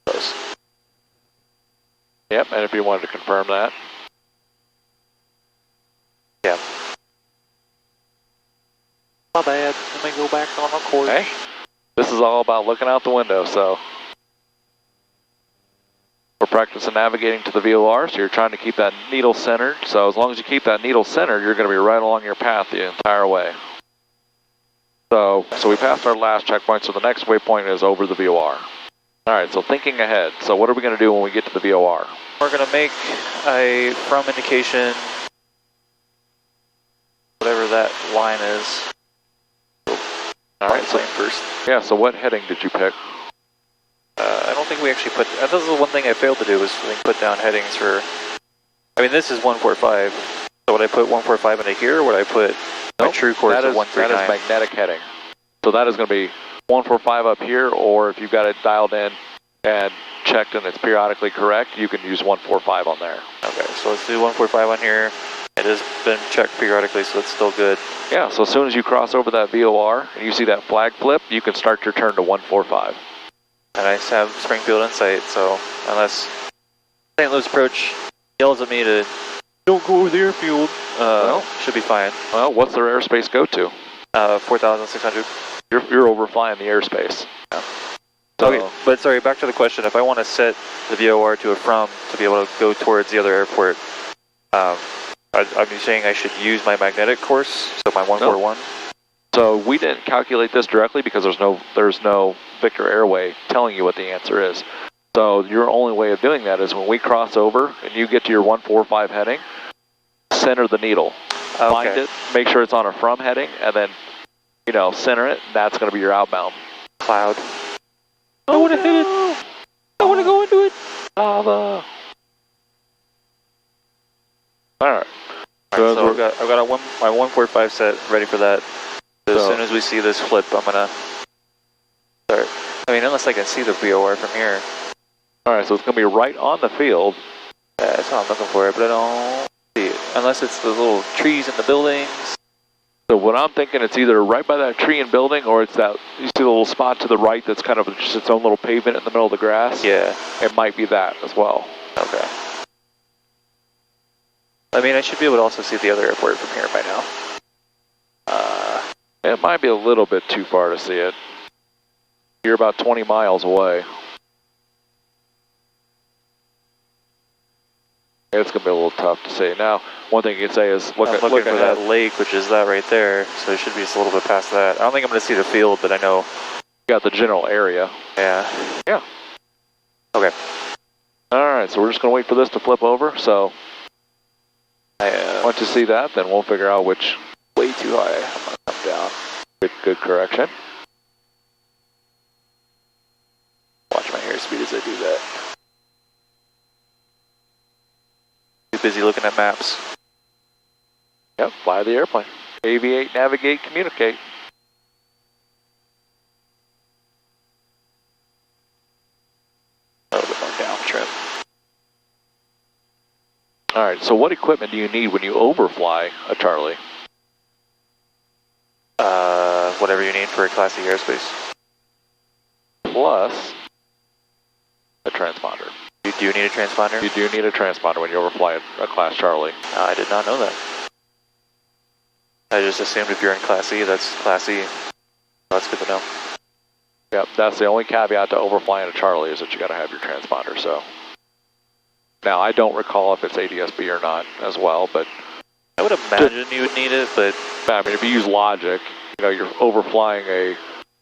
close. Yep, and if you wanted to confirm that. Yeah. My bad. Let me go back on a course. Okay. This is all about looking out the window, so we're practicing navigating to the VOR, so you're trying to keep that needle centered. So as long as you keep that needle centered, you're going to be right along your path the entire way. So we passed our last checkpoint, so the next waypoint is over the VOR. Alright, so thinking ahead. So what are we going to do when we get to the VOR? We're going to make a from indication, whatever that line is. Alright, so first. Yeah, so what heading did you pick? I don't think we actually put, that was the one thing I failed to do, was put down headings for, I mean this is 145, so would I put 145 into here, or would I put my true course at 139? That is magnetic heading. So that is going to be 145 up here, or if you've got it dialed in and checked and it's periodically correct, you can use 145 on there. Okay, so let's do 145 on here. It has been checked periodically, so it's still good. Yeah, so as soon as you cross over that VOR and you see that flag flip, you can start your turn to 145. And I have Springfield in sight, so unless St. Louis approach yells at me to don't go over the airfield, should be fine. Well, what's their airspace go to? 4,600. You're overflying the airspace. Yeah. So, okay, but sorry, back to the question. If I want to set the VOR to a from to be able to go towards the other airport, I'm saying I should use my magnetic course, so my 141? No. So we didn't calculate this directly because there's no Victor Airway telling you what the answer is. So your only way of doing that is when we cross over and you get to your 145 heading, center the needle. Okay. Find it, make sure it's on a from heading, and then, center it, and that's going to be your outbound. Cloud. I want to hit it. I want to go into it. Lava. Alright. So I've got my 145 set ready for that. So as soon as we see this flip, I'm going to start. I mean, unless I can see the VOR from here. Alright, so it's going to be right on the field. Yeah, that's how I'm looking for it, but I don't see it. Unless it's the little trees in the buildings. So what I'm thinking, it's either right by that tree and building, or it's that, you see the little spot to the right that's kind of just its own little pavement in the middle of the grass? Yeah. It might be that as well. Okay. I mean, I should be able to also see the other airport from here by now. It might be a little bit too far to see it. You're about 20 miles away. It's going to be a little tough to see. Now, one thing you can say is look for that lake, which is that right there. So it should be just a little bit past that. I don't think I'm going to see the field, but I know. You got the general area. Yeah. Yeah. Okay. Alright, so we're just going to wait for this to flip over. So, once you see that, then we'll figure out which. Way too high. I'm going to come down. Good correction. Watch my airspeed as I do that. Too busy looking at maps. Yep, fly the airplane. Aviate, navigate, communicate. A little bit more down trim. Alright, so what equipment do you need when you overfly a Charlie? Whatever you need for a Class C airspace. Plus a transponder. You do need a transponder? You do need a transponder when you overfly a Class Charlie. I did not know that. I just assumed if you're in Class C, that's Class C. That's good to know. Yep, that's the only caveat to overflying a Charlie is that you got to have your transponder. So now I don't recall if it's ADS-B or not as well, but I would imagine you would need it, but I mean, if you use logic, you're overflying a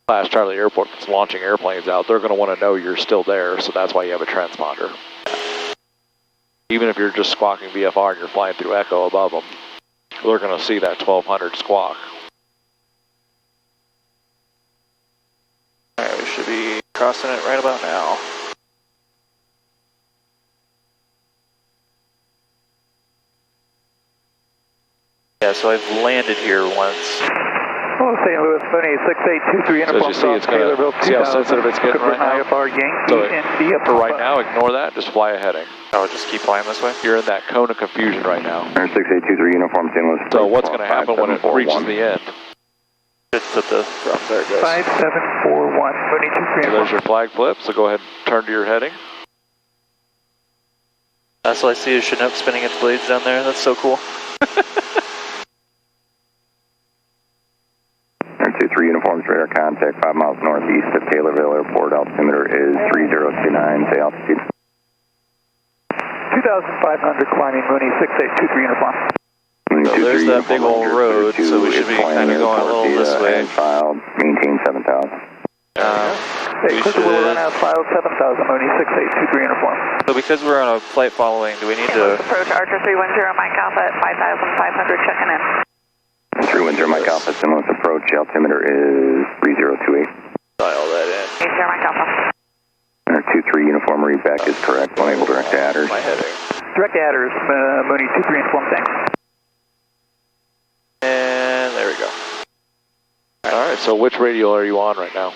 Class Charlie airport that's launching airplanes out, they're going to want to know you're still there, so that's why you have a transponder. Even if you're just squawking VFR and you're flying through echo above them, they're going to see that 1200 squawk. Alright, we should be crossing it right about now. Yeah, so I've landed here once. Hello, St. Louis, Funny 6823 Uniform South Taylorville 2000. See how sensitive it's getting right now? IFR Yankee So and for right now, ignore that, just fly a heading. Oh, just keep flying this way? You're in that cone of confusion right now. 6823 Uniform St. Louis. So what's going to happen when it reaches the end? Just put the from there, guys. 5741, Funny 23 So there's your flag flip, so go ahead and turn to your heading. So I see a Chinook spinning its blades down there. That's so cool. 23 Uniforms, radar contact 5 miles northeast of Taylorville Airport. Altimeter is 3029. Say altitude. 2,500 climbing Mooney 6823 uniform. So there's that big old road, so we should be kind of going a little this way. Maintain 7,000. Hey, Crystal, we'll run out file 7,000 Mooney 6823 uniform. So because we're on a flight following, do we need to... Approach Archer 310, Mike Alpha at 5,500, checking in. 310 Mike Alpha, St. Louis approach, altimeter is 3028. Dial that in. 80 Mike Alpha. 23 uniform readback is correct, enable direct adders. My heading. Direct adders, Mooney 23 uniform, thanks. And there we go. Alright, so which radio are you on right now?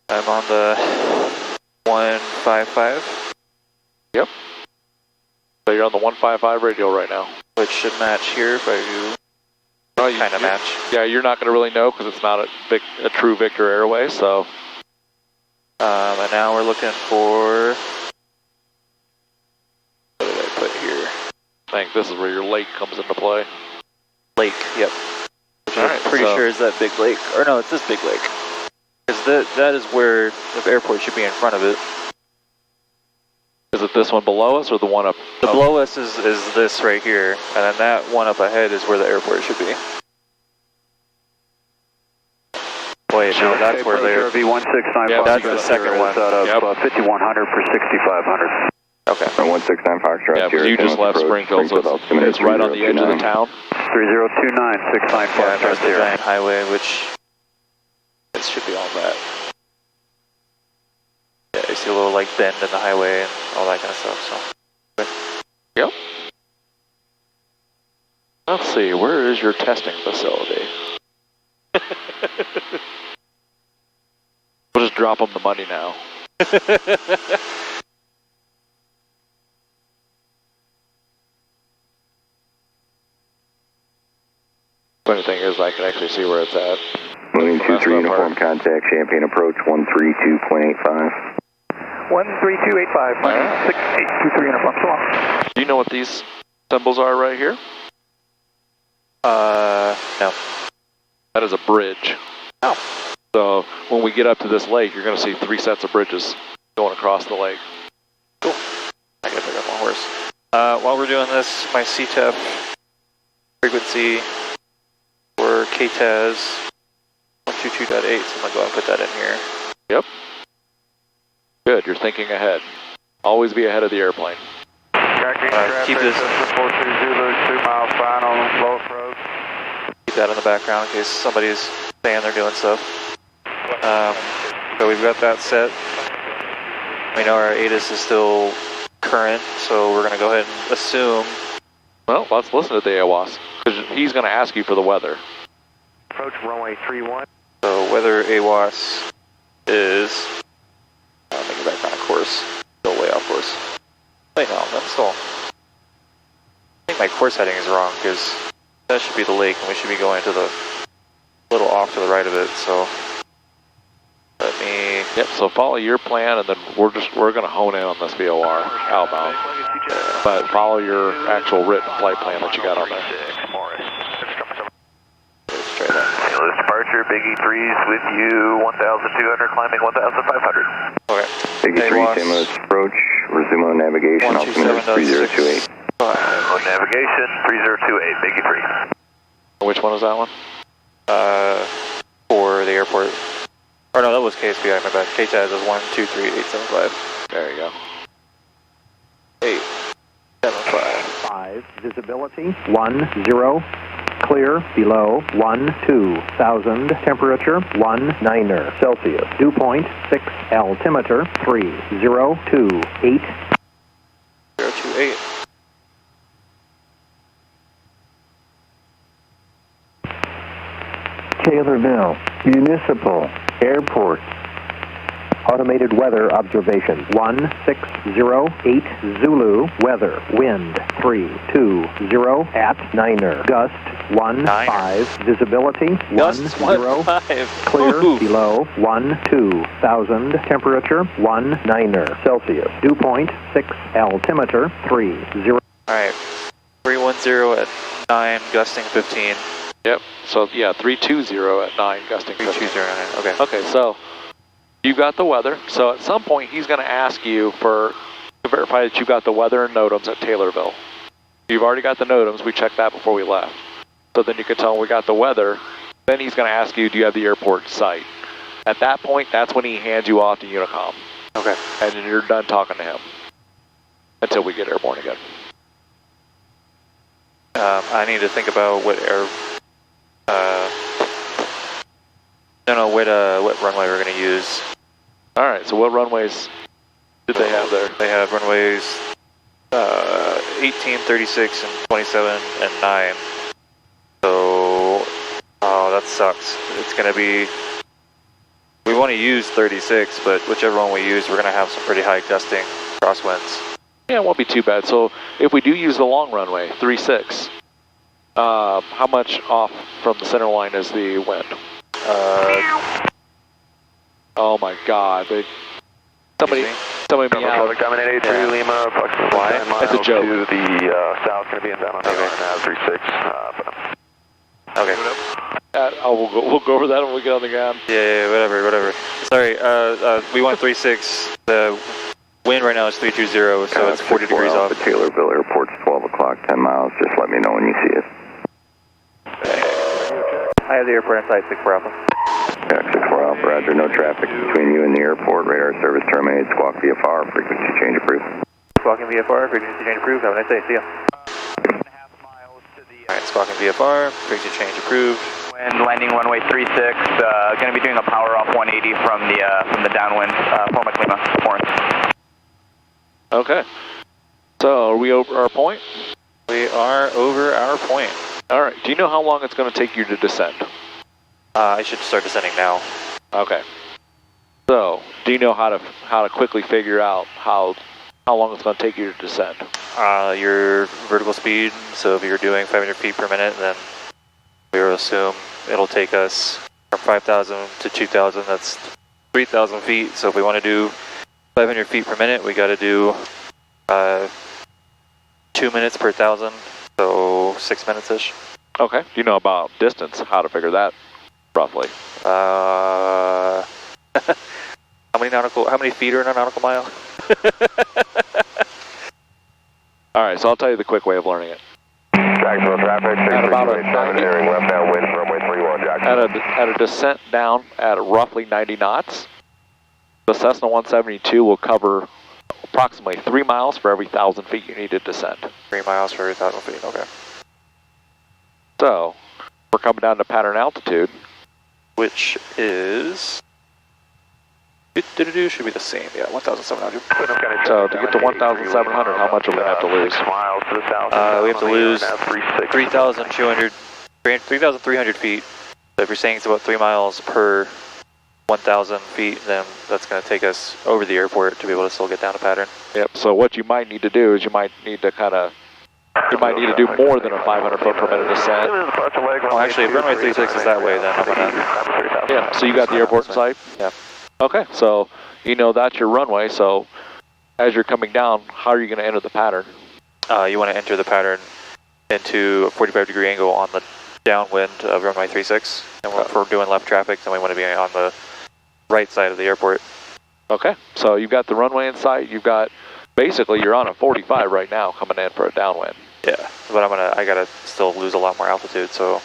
I'm on the 155. Yep. So you're on the 155 radio right now. Which should match here if I do kind of match. Yeah, you're not going to really know because it's not a true Victor Airway, so... and now we're looking for... What did I put here? I think this is where your lake comes into play. Lake, yep. Which I'm pretty sure is that big lake. Or no, it's this big lake. Because that is where the airport should be in front of it. Is it this one below us or the one up? The below us is this right here. And then that one up ahead is where the airport should be. Wait, no, that's where they're... RV1695. Yeah, that's the second one. Out of 5,100 for 6,500. Okay. 169 Foxtrot. Yeah, because you just left Springfield, so it's right on the edge of the town. 3029, 69 Yeah, there's the Foxtrot giant highway, which it should be all that. Yeah, you see a little like bend in the highway and all that kind of stuff. So. Yep. Let's see, where is your testing facility? We'll just drop them the money now. Funny thing is, I can actually see where it's at. Moving 23 uniform contact, Champaign approach 132.85. 13285, Mooney 6823 uniform, so long. Do you know what these symbols are right here? No. That is a bridge. Oh. So when we get up to this lake, you're going to see 3 sets of bridges going across the lake. Cool. I gotta pick up my horse. While we're doing this, my CTEF frequency for KTAS 122.8, so I'm going to go and put that in here. Yep. Good, you're thinking ahead. Always be ahead of the airplane. Keep this. 42 Zulu, 2 mile final, low approach. Keep that in the background in case somebody's saying they're doing stuff. So we've got that set. We know our ATIS is still current, so we're going to go ahead and assume. Well, let's listen to the AWAS, because he's going to ask you for the weather. Approach runway 31. So weather AWAS is, I'll make it back on course, still way off course. Wait, no, that's still, I think my course heading is wrong, because that should be the lake, and we should be going to the, little off to the right of it, so let me... Yep, so follow your plan, and then we're going to hone in on this VOR outbound. But follow your actual written flight plan that you got on there. Straight up. St. Louis departure, Biggie 3's with you, 1,200, climbing 1,500. Okay. Biggie 3, St. Louis approach, resume on navigation, altimeter 3028. On navigation, 3028, Biggie 3. Which one was that one? For the airport. Or no, that was KSPI, my bad. KTAS is 123.875. There you go. 875. 5, visibility, 10, clear, below, 12,000, temperature, 19 Celsius, dew point, 6, altimeter, 3028. 028. Taylorville, Municipal, Airport. Automated weather observation, 1608 Zulu, weather, wind, 320 at 9er, gust, 15, visibility, 10, clear, Ooh. below, 12,000, temperature, 19 Celsius, dew point, 6, altimeter, 30. Alright. 310 at 9, gusting 15. Yep, so yeah, 320 at 9, gusting 15. 320 at 9, okay. Okay, so you got the weather. So at some point he's going to ask you for to verify that you got the weather and NOTAMs at Taylorville. You've already got the NOTAMs. We checked that before we left. So then you can tell him we got the weather. Then he's going to ask you, do you have the airport in sight? At that point, that's when he hands you off to Unicom. Okay. And then you're done talking to him until we get airborne again. I need to think about what what runway we're going to use. All right, so what runways did they have there? They have runways 18, 36, and 27, and 9. So, oh, that sucks. It's going to be, we want to use 36, but whichever one we use, we're going to have some pretty high gusting crosswinds. Yeah, it won't be too bad. So if we do use the long runway, 36, how much off from the center line is the wind? Oh my God! Somebody meow. Coming in 83 Lima, approximately 9 miles That's a joke. to the south. Going to be in down on nav 36. Okay. We'll go over that when we get on the ground. Yeah, whatever. Sorry, we want 36. The wind right now is 320, so it's 40 degrees off. Alpha Taylorville Airport's 12 o'clock, 10 miles. Just let me know when you see it. I have the airport in sight, 64 Alpha. Yeah, 64 Alpha, roger. No traffic between you and the airport. Radar service terminated. Squawk VFR. Frequency change approved. Squawking VFR, frequency change approved. Have a nice day. See ya. Alright, squawking VFR, frequency change approved. Wind landing runway 36. Going to be doing a power off 180 from the downwind. Formic Lima, Lawrence. Okay. So are we over our point? We are over our point. All right. Do you know how long it's going to take you to descend? I should start descending now. Okay. So, do you know how to quickly figure out how long it's going to take you to descend? Your vertical speed, so if you're doing 500 feet per minute, then we will assume it'll take us from 5,000 to 2,000, that's 3,000 feet. So if we want to do 500 feet per minute, we got to do 2 minutes per 1,000, so 6 minutes-ish. Okay. Do you know about distance, how to figure that roughly? How many feet are in a nautical mile? All right, so I'll tell you the quick way of learning it. Jacksonville traffic, At about a 637, hearing left-bound wind, runway 31, Jacksonville. At a descent down at roughly 90 knots, the Cessna 172 will cover approximately 3 miles for every 1,000 feet you need to descend. 3 miles for every 1,000 feet, okay. So, we're coming down to pattern altitude. Which is... should be the same, yeah, 1,700. So, to get to 1,700, how much are we going to have to lose? 6 miles to the south. We have to lose 3,300 feet. So if you're saying it's about 3 miles per 1,000 feet, then that's going to take us over the airport to be able to still get down to pattern. Yep, so what you might need to do is you might need to do more than a 500 foot per minute descent. Well, actually, if runway 36 is that way, then I'm going to... Yeah, so you got the airport in sight? Yeah. Okay, so you know that's your runway, so as you're coming down, how are you going to enter the pattern? You want to enter the pattern into a 45-degree angle on the downwind of runway 36. And if we're doing left traffic, then we want to be on the right side of the airport. Okay, so you've got the runway in sight. You've got, basically, you're on a 45 right now coming in for a downwind. Yeah, but I got to still lose a lot more altitude, so...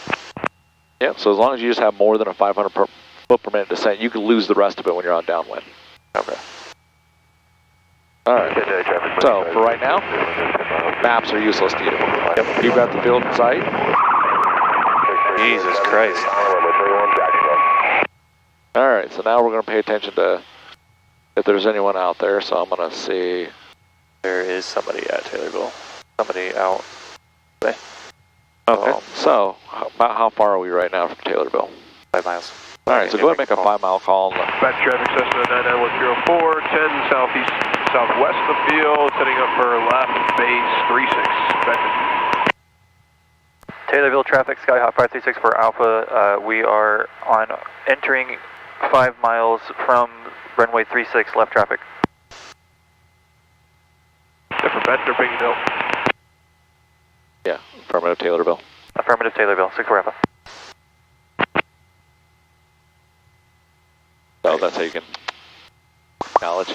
Yeah, so as long as you just have more than a 500 foot per minute descent, you can lose the rest of it when you're on downwind. Okay. All right. So for right now, maps are useless to you. Yep. You've got the field in sight. Jesus Christ. All right. So now we're going to pay attention to if there's anyone out there. So I'm going to see. There is somebody at Taylorville. Somebody out. Okay. So how far are we right now from Taylorville? 5 miles. All right, so go ahead and make a 5-mile call. Back traffic, Cessna 99104, 10 southeast, southwest of the field, setting up for left base 36. Back to Taylorville traffic, Skyhawk 536 for Alpha. We are entering 5 miles from runway 36, left traffic. Different bed, they're being built. Yeah, affirmative Taylorville. Affirmative Taylorville, 64 Alpha. So that's how you can acknowledge.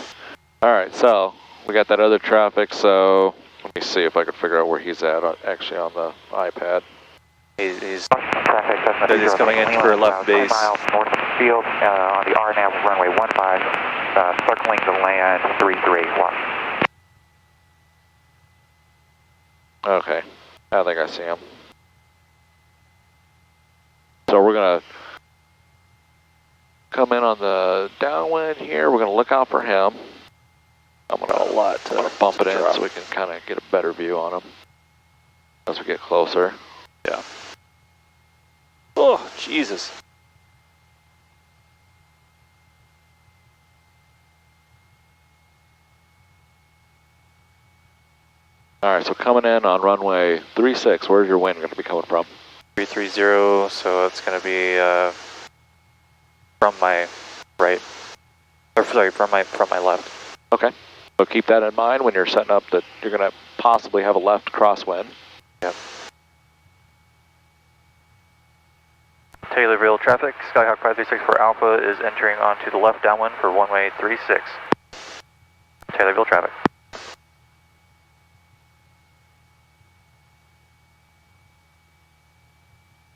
All right, so we got that other traffic, so let me see if I can figure out where he's at, actually on the iPad. He's coming in for a left base. 20 miles north of the field on the RNAV runway 15, circling to land 331. Okay, I think I see him. So we're going to come in on the downwind here. We're going to look out for him. I'm going to bump it in so we can kind of get a better view on him as we get closer. Yeah. Oh, Jesus. All right, so coming in on runway 36, where's your wind going to be coming from? 330, so it's going to be from my right. Or sorry, from my left. Okay. So keep that in mind when you're setting up that you're going to possibly have a left crosswind. Yep. Taylorville traffic, Skyhawk 5364 Alpha is entering onto the left downwind for runway 36. Taylorville traffic.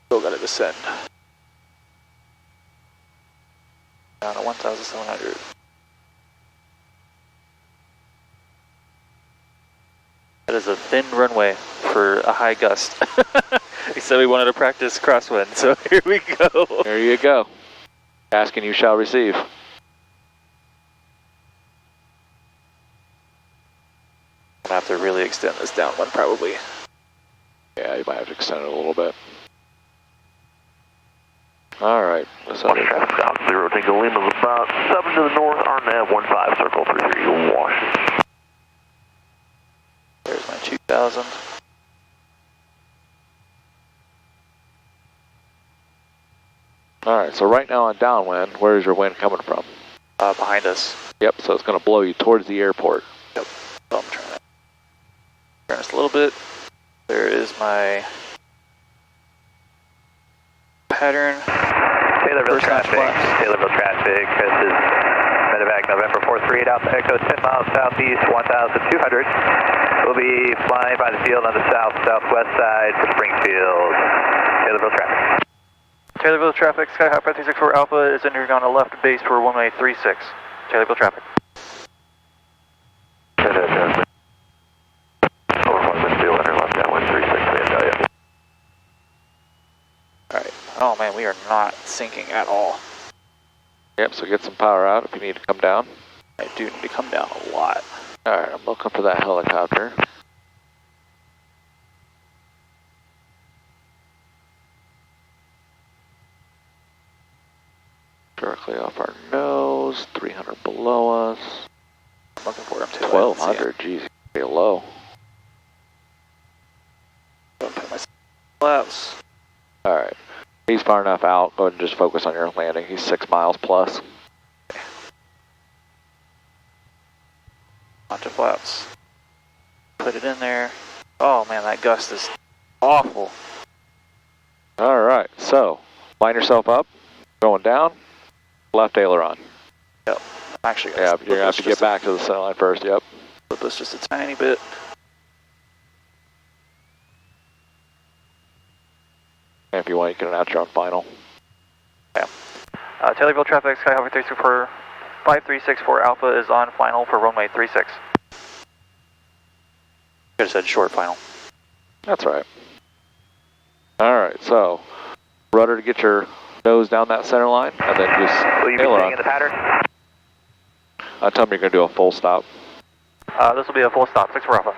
Still got to descend. Down to 1,700. That is a thin runway for a high gust. He said we wanted to practice crosswind, so here we go. There you go. Ask and you shall receive. I'm gonna have to really extend this downwind, probably. Yeah, you might have to extend it a little bit. All right. Traffic south 0 Tango Lima is about 7 to the north, RNAV 15, circle 33, Washington. There's my 2,000. All right, so right now on downwind, where is your wind coming from? Behind us. Yep, so it's going to blow you towards the airport. Yep. So I'm trying to turn this a little bit. There is my pattern. Taylorville traffic, Chris is medevac November 438 Alpha Echo, 10 miles southeast, 1,200. We'll be flying by the field on the southwest side for Springfield. Taylorville traffic. Taylorville traffic, Skyhawk 5364 Alpha is entering on a left base for runway 36. Taylorville traffic. Alright. Oh man, we are not sinking at all. Yep, so get some power out if you need to come down. I do need to come down a lot. Alright, I'm looking for that helicopter. Directly off our nose, 300 below us. I'm looking for him too. 1,200, geez, pretty low. Don't put my flaps. Alright, he's far enough out. Go ahead and just focus on your landing. He's 6 miles plus. Onto flaps. Put it in there. Oh man, that gust is awful. Alright, so line yourself up, going down, left aileron. Yep. I'm actually yeah, you're going to have to get back to the center line first, yep. Flip this just a tiny bit. And if you want, you can announce your own final. Yeah. Taylorville traffic, Skyhawk 5364 Alpha is on final for runway 36. Could have said short final. That's right. Alright, so rudder to get your nose down that center line, and then just will you be staying in the pattern? Tell me you're going to do a full stop. This will be a full stop, 6 for Alpha.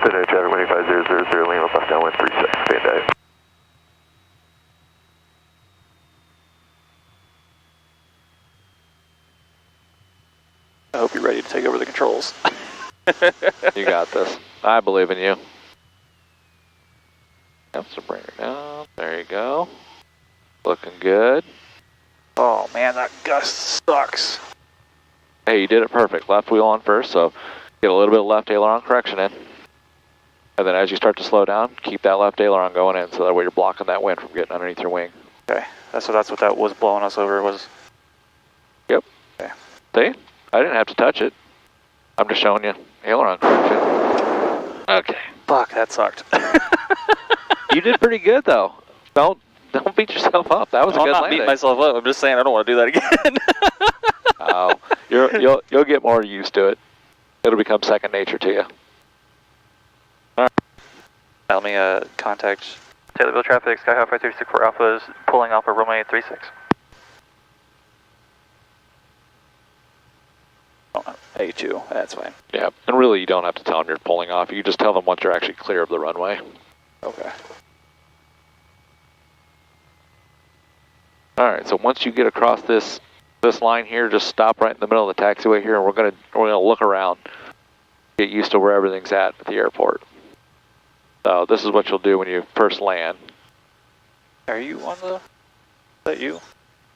Today, Chatter 25000 Lima, left downwind 36, stand out. I hope you're ready to take over the controls. You got this. I believe in you. Yep, so bring her down. There you go. Looking good. Oh man, that gust sucks. Hey, you did it perfect. Left wheel on first, so get a little bit of left aileron correction in. And then as you start to slow down, keep that left aileron going in so that way you're blocking that wind from getting underneath your wing. Okay, that's what that was blowing us over was. Yep. Okay. See? I didn't have to touch it. I'm just showing you aileron correction. Okay. Fuck, that sucked. You did pretty good though. Don't beat yourself up. That was a good landing. I'm not beating myself up. I'm just saying I don't want to do that again. Oh, you'll get more used to it. It'll become second nature to you. All right. Let me contact Taylorville traffic. Skyhawk 5364 Alpha is pulling off of runway 36. Oh, A2. That's fine. Yeah, and really you don't have to tell them you're pulling off. You just tell them once you're actually clear of the runway. Okay. All right. So once you get across this line here, just stop right in the middle of the taxiway here, and we're gonna look around, get used to where everything's at the airport. So this is what you'll do when you first land. Are you on the? Is that you?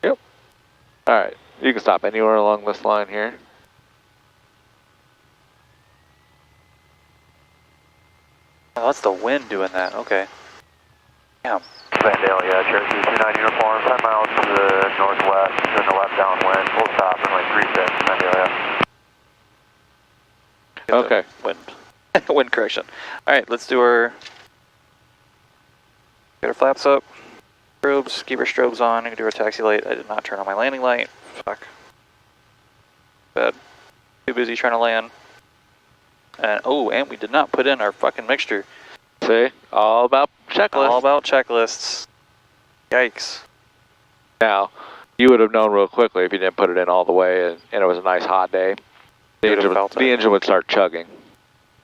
Yep. All right. You can stop anywhere along this line here. Oh, that's the wind doing that. Okay. Damn. Vandale, yeah, Cherokee 29 uniform, 10 miles to the northwest, in the left downwind, full stop, runway 36, Vandale, yeah. Okay. Wind. Wind correction. Alright, let's do our... Get our flaps up. Strobes, keep our strobes on. I can do our taxi light. I did not turn on my landing light. Fuck. Bad. Too busy trying to land. And, oh, and we did not put in our fucking mixture. See? All about checklists. All about checklists. Yikes. Now, you would have known real quickly if you didn't put it in all the way and it was a nice hot day. The engine would start chugging.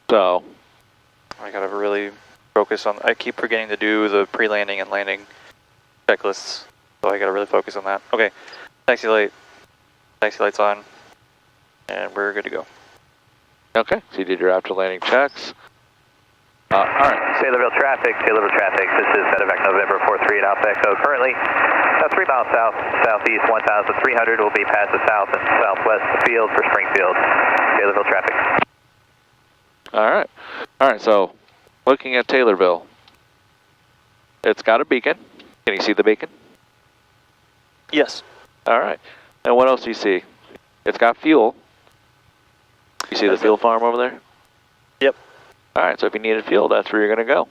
So, I gotta really focus on... I keep forgetting to do the pre-landing and landing checklists. So I gotta really focus on that. Okay. Taxi light. Taxi light's on. And we're good to go. Okay. So you did your after landing checks. Alright. Taylorville traffic, this is medevac November 43 at Alpha Echo. Currently, about 3 miles southeast, 1,300. We'll be past the south and southwest field for Springfield. Taylorville traffic. Alright. Alright, so looking at Taylorville, it's got a beacon. Can you see the beacon? Yes. Alright. And what else do you see? It's got fuel. You see the fuel farm over there? Yep. Alright, so if you needed fuel, that's where you're going to go.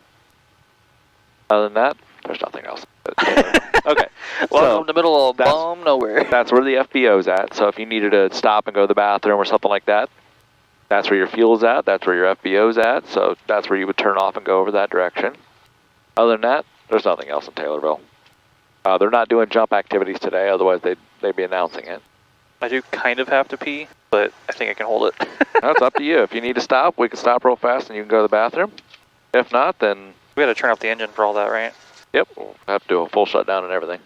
Other than that, there's nothing else. Okay. Welcome to the middle of bomb nowhere. That's where the FBO's at. So if you needed to stop and go to the bathroom or something like that, that's where your fuel's at. That's where your FBO's at. So that's where you would turn off and go over that direction. Other than that, there's nothing else in Taylorville. They're not doing jump activities today, otherwise they'd be announcing it. I do kind of have to pee, but I think I can hold it. That's up to you. If you need to stop, we can stop real fast and you can go to the bathroom. If not, then... We gotta turn off the engine for all that, right? Yep, we'll have to do a full shutdown and everything.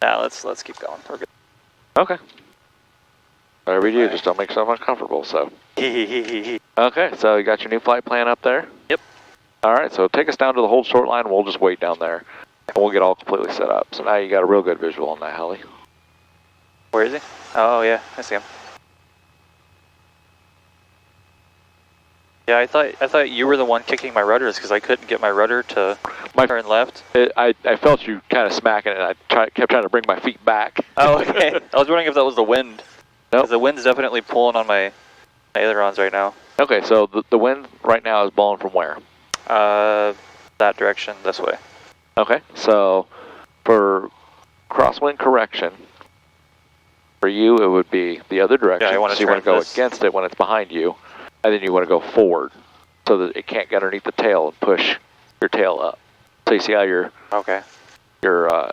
Nah, let's keep going. We're good. Okay. Whatever you do, just don't make yourself uncomfortable, so... Okay, so you got your new flight plan up there? Yep. Alright, so take us down to the hold short line and we'll just wait down there. And we'll get all completely set up. So now you got a real good visual on that heli. Where is he? Oh yeah, I see him. Yeah, I thought you were the one kicking my rudders because I couldn't get my rudder to turn left. I felt you kind of smacking it, and I kept trying to bring my feet back. Oh, okay. I was wondering if that was the wind. Nope. The wind's definitely pulling on my ailerons right now. Okay, so the wind right now is blowing from where? That direction, this way. Okay, so for crosswind correction, for you it would be the other direction. Yeah, so you want to go against it when it's behind you. And then you want to go forward so that it can't get underneath the tail and push your tail up. So you see how your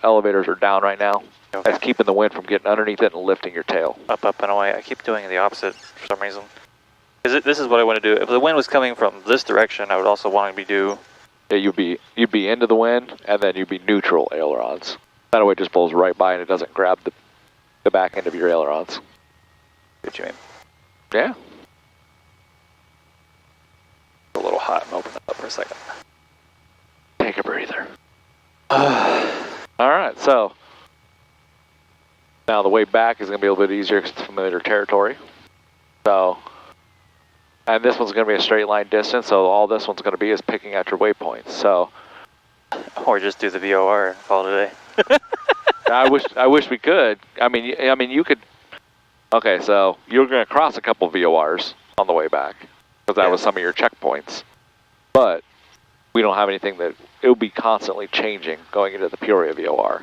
elevators are down right now? Okay. That's keeping the wind from getting underneath it and lifting your tail. Up, and away. I keep doing the opposite for some reason. This is what I want to do. If the wind was coming from this direction, I would also want to do... Yeah, you'd be into the wind, and then you'd be neutral ailerons. That way it just blows right by and it doesn't grab the back end of your ailerons. What you mean? Yeah. A little hot and open it up for a second. Take a breather. Alright, so now the way back is going to be a little bit easier because it's familiar territory. So, and this one's going to be a straight line distance, so all this one's going to be is picking out your waypoints. So, or just do the VOR and call it a day. I wish we could. I mean, you could. Okay, so you're going to cross a couple VORs on the way back because that was some of your checkpoints, but we don't have anything that it will be constantly changing going into the Peoria VOR.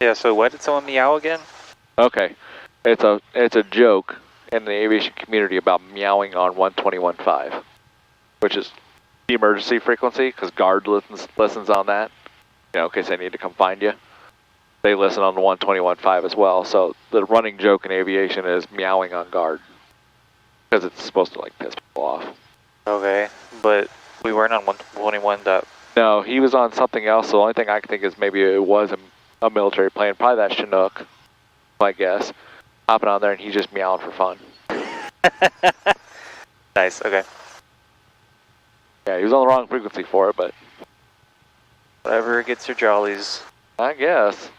Yeah. So why did someone meow again? Okay, it's a joke in the aviation community about meowing on 121.5, which is the emergency frequency, because guard listens on that, you know, in case they need to come find you. They listen on the 121.5 as well, so the running joke in aviation is meowing on guard, because it's supposed to like piss people off. Okay, but we weren't on 121. No, he was on something else. The only thing I can think is maybe it was a military plane, probably that Chinook, I guess, hopping on there and he's just meowing for fun. Nice, okay. Yeah, he was on the wrong frequency for it, but... Whatever gets your jollies. I guess.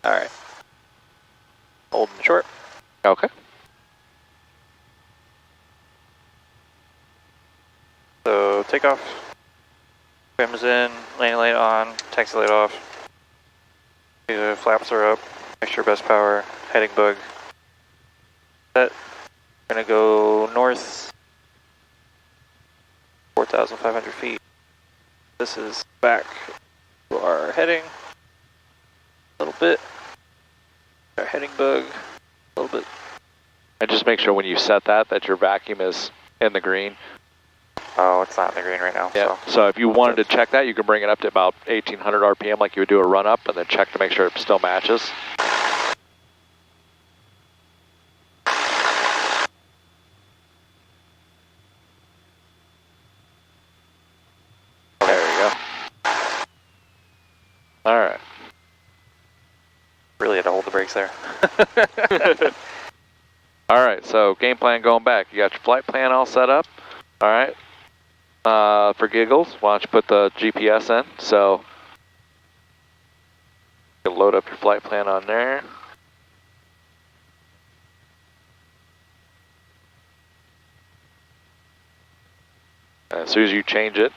Alright. Hold and short. Okay. So, takeoff. Trims in, landing light on, taxi light off. The flaps are up, extra best power, heading bug. Set. Gonna go north. 4,500 feet. This is back to our heading. A little bit. Our heading bug. A little bit. And just make sure when you set that your vacuum is in the green. Oh, it's not in the green right now. Yeah. So if you wanted to check that, you can bring it up to about 1,800 RPM like you would do a run up, and then check to make sure it still matches. Alright. Really had to hold the brakes there. Alright, so game plan going back. You got your flight plan all set up. Alright. For giggles, why don't you put the GPS in? So you can load up your flight plan on there. And as soon as you change it,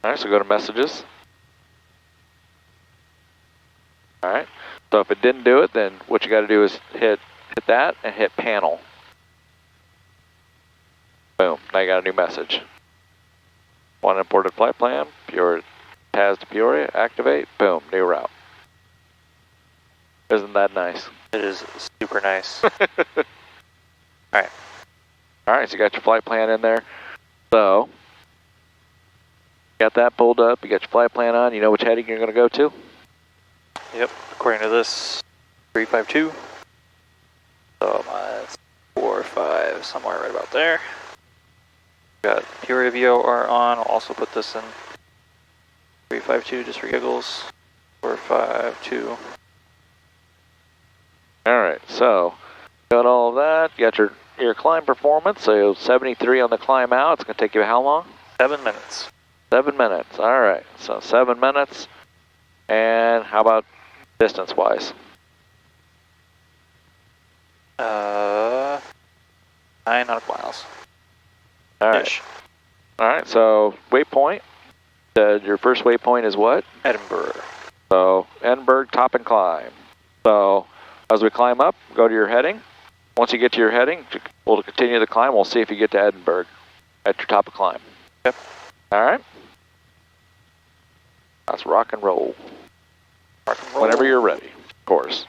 alright, so go to messages. Alright, so if it didn't do it, then what you got to do is hit that and hit panel. Boom, now you got a new message. One imported flight plan, Peoria, TAS to Peoria, activate, boom, new route. Isn't that nice? It is super nice. Alright. Alright, so you got your flight plan in there. So, got that pulled up, you got your flight plan on, you know which heading you're going to go to? Yep, according to this, 352. So it's 4 or 5, somewhere right about there. Got Peoria VOR on, I'll also put this in 352 just for giggles. 452. Alright, so got all of that, you got your climb performance, so 73 on the climb out. It's going to take you how long? 7 minutes. 7 minutes, alright, so 7 minutes. And how about distance wise? 900 miles. Alright. Alright, so waypoint. Your first waypoint is what? Edinburgh. So Edinburgh, top and climb. So as we climb up, go to your heading. Once you get to your heading, we'll continue the climb. We'll see if you get to Edinburgh at your top of climb. Yep. Alright. That's rock and roll. Rock and roll. Whenever you're ready, of course.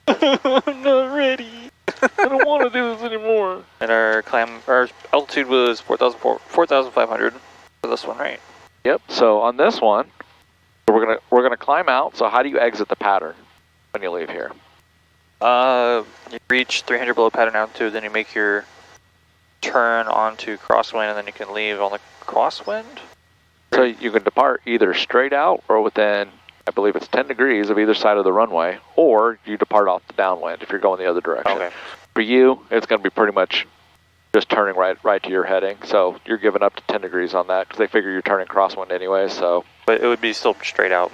I'm not ready. I don't want to do this anymore. And our altitude was 4,500 for this one, right? Yep. So on this one, we're gonna climb out. So how do you exit the pattern when you leave here? You reach 300 below pattern altitude, then you make your turn onto crosswind, and then you can leave on the crosswind. So you can depart either straight out or within, I believe it's 10 degrees of either side of the runway, or you depart off the downwind if you're going the other direction. Okay. For you, it's going to be pretty much just turning right to your heading. So you're giving up to 10 degrees on that because they figure you're turning crosswind anyway. So, but it would be still straight out.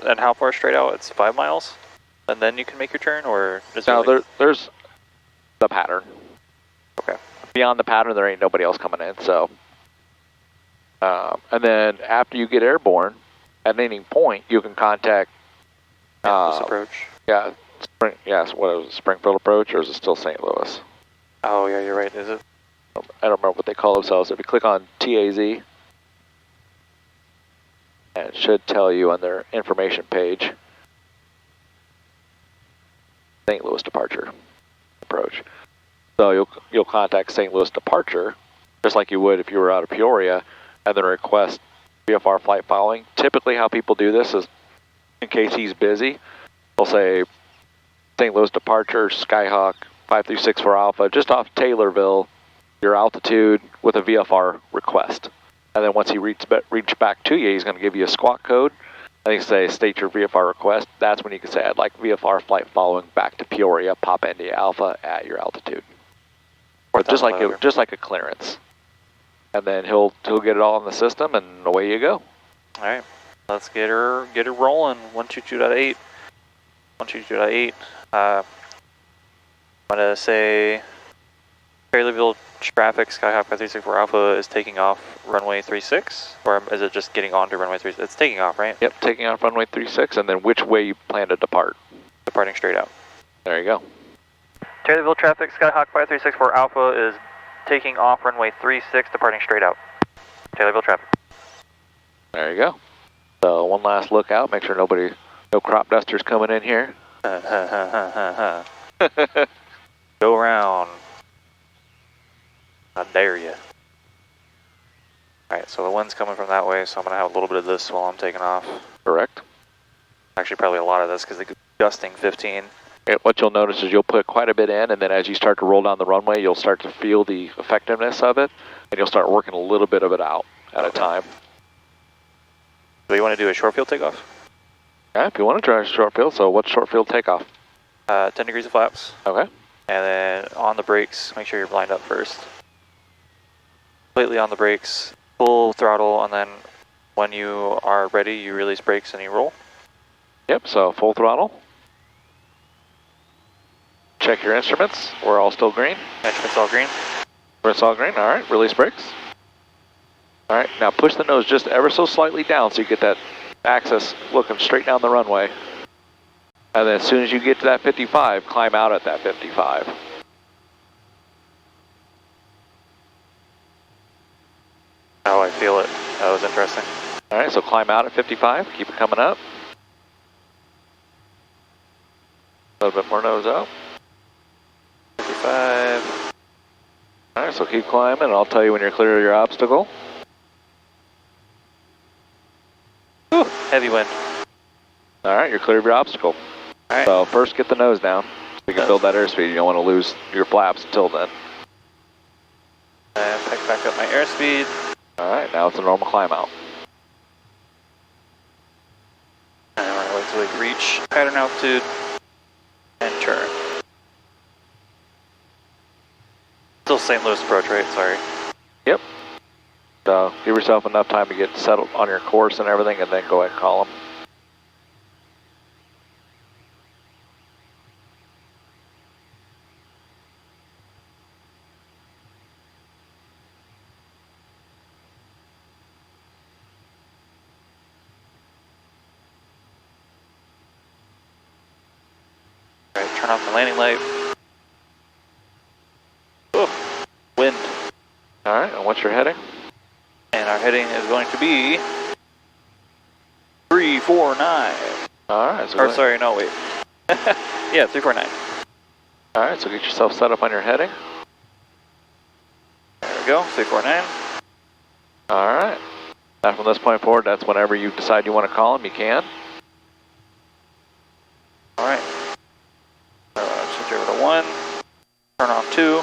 And how far straight out? It's 5 miles, and then you can make your turn, or is no, like... there's the pattern. Okay. Beyond the pattern, there ain't nobody else coming in. So, and then after you get airborne, at any point you can contact. This approach. Yeah, what was it, Springfield approach, or is it still St. Louis? Oh yeah, you're right. Is it? I don't remember what they call themselves. If you click on TAZ, and it should tell you on their information page, St. Louis departure approach. So you'll contact St. Louis departure, just like you would if you were out of Peoria, and then request VFR flight following. Typically how people do this is, in case he's busy, they'll say St. Louis departure, Skyhawk 536 for Alpha, just off Taylorville, your altitude with a VFR request. And then once he reaches back to you, he's going to give you a squawk code. I think say state your VFR request. That's when you can say I'd like VFR flight following back to Peoria, Papa India Alpha at your altitude. Or just like a clearance. And then he'll get it all in the system, and away you go. All right, let's get her rolling. 122.8. 122.8. I'm gonna say Fairleyville traffic Skyhawk 5364 Alpha is taking off runway 36, or is it just getting onto runway 36? It's taking off, right? Yep, taking off runway 36, and then which way you plan to depart? Departing straight out. There you go. Taylorville traffic Skyhawk 5364 Alpha is taking off runway 36, departing straight out. Taylorville traffic. There you go. So one last look out, make sure no crop dusters coming in here. Go around. I dare you. Alright, so the wind's coming from that way, so I'm going to have a little bit of this while I'm taking off. Correct. Actually, probably a lot of this because it's gusting 15. What you'll notice is you'll put quite a bit in, and then as you start to roll down the runway, you'll start to feel the effectiveness of it, and you'll start working a little bit of it out at a time. Do you want to do a short field takeoff? Yeah, if you want to try a short field, so what's short field takeoff? 10 degrees of flaps. Okay. And then on the brakes, make sure you're lined up first. Completely on the brakes, full throttle, and then when you are ready, you release brakes and you roll. Yep, so full throttle. Check your instruments. We're all still green. Instruments all green. It's all green. All right, release brakes. All right, now push the nose just ever so slightly down so you get that axis looking straight down the runway. And then as soon as you get to that 55, climb out at that 55. Oh, I feel it. That was interesting. All right, so climb out at 55. Keep it coming up. A little bit more nose up. 55. All right, so keep climbing, and I'll tell you when you're clear of your obstacle. Whew, heavy wind. All right, you're clear of your obstacle. All right. So first get the nose down so you can build that airspeed. You don't want to lose your flaps until then. And pick back up my airspeed. All right, now it's a normal climb out. And we're going to wait till we reach pattern altitude and turn. Still St. Louis approach, right? Sorry. Yep. So give yourself enough time to get settled on your course and everything, and then go ahead and call them. Alright, turn off the landing light. Oh, wind. Alright, and what's your heading? And our heading is going to be 349. Alright, so or sorry, no, wait. Yeah, 349. Alright, so get yourself set up on your heading. There we go, 349. Alright. Now from this point forward, that's whenever you decide you want to call them, you can. Alright. Switch over to 1. Turn off 2.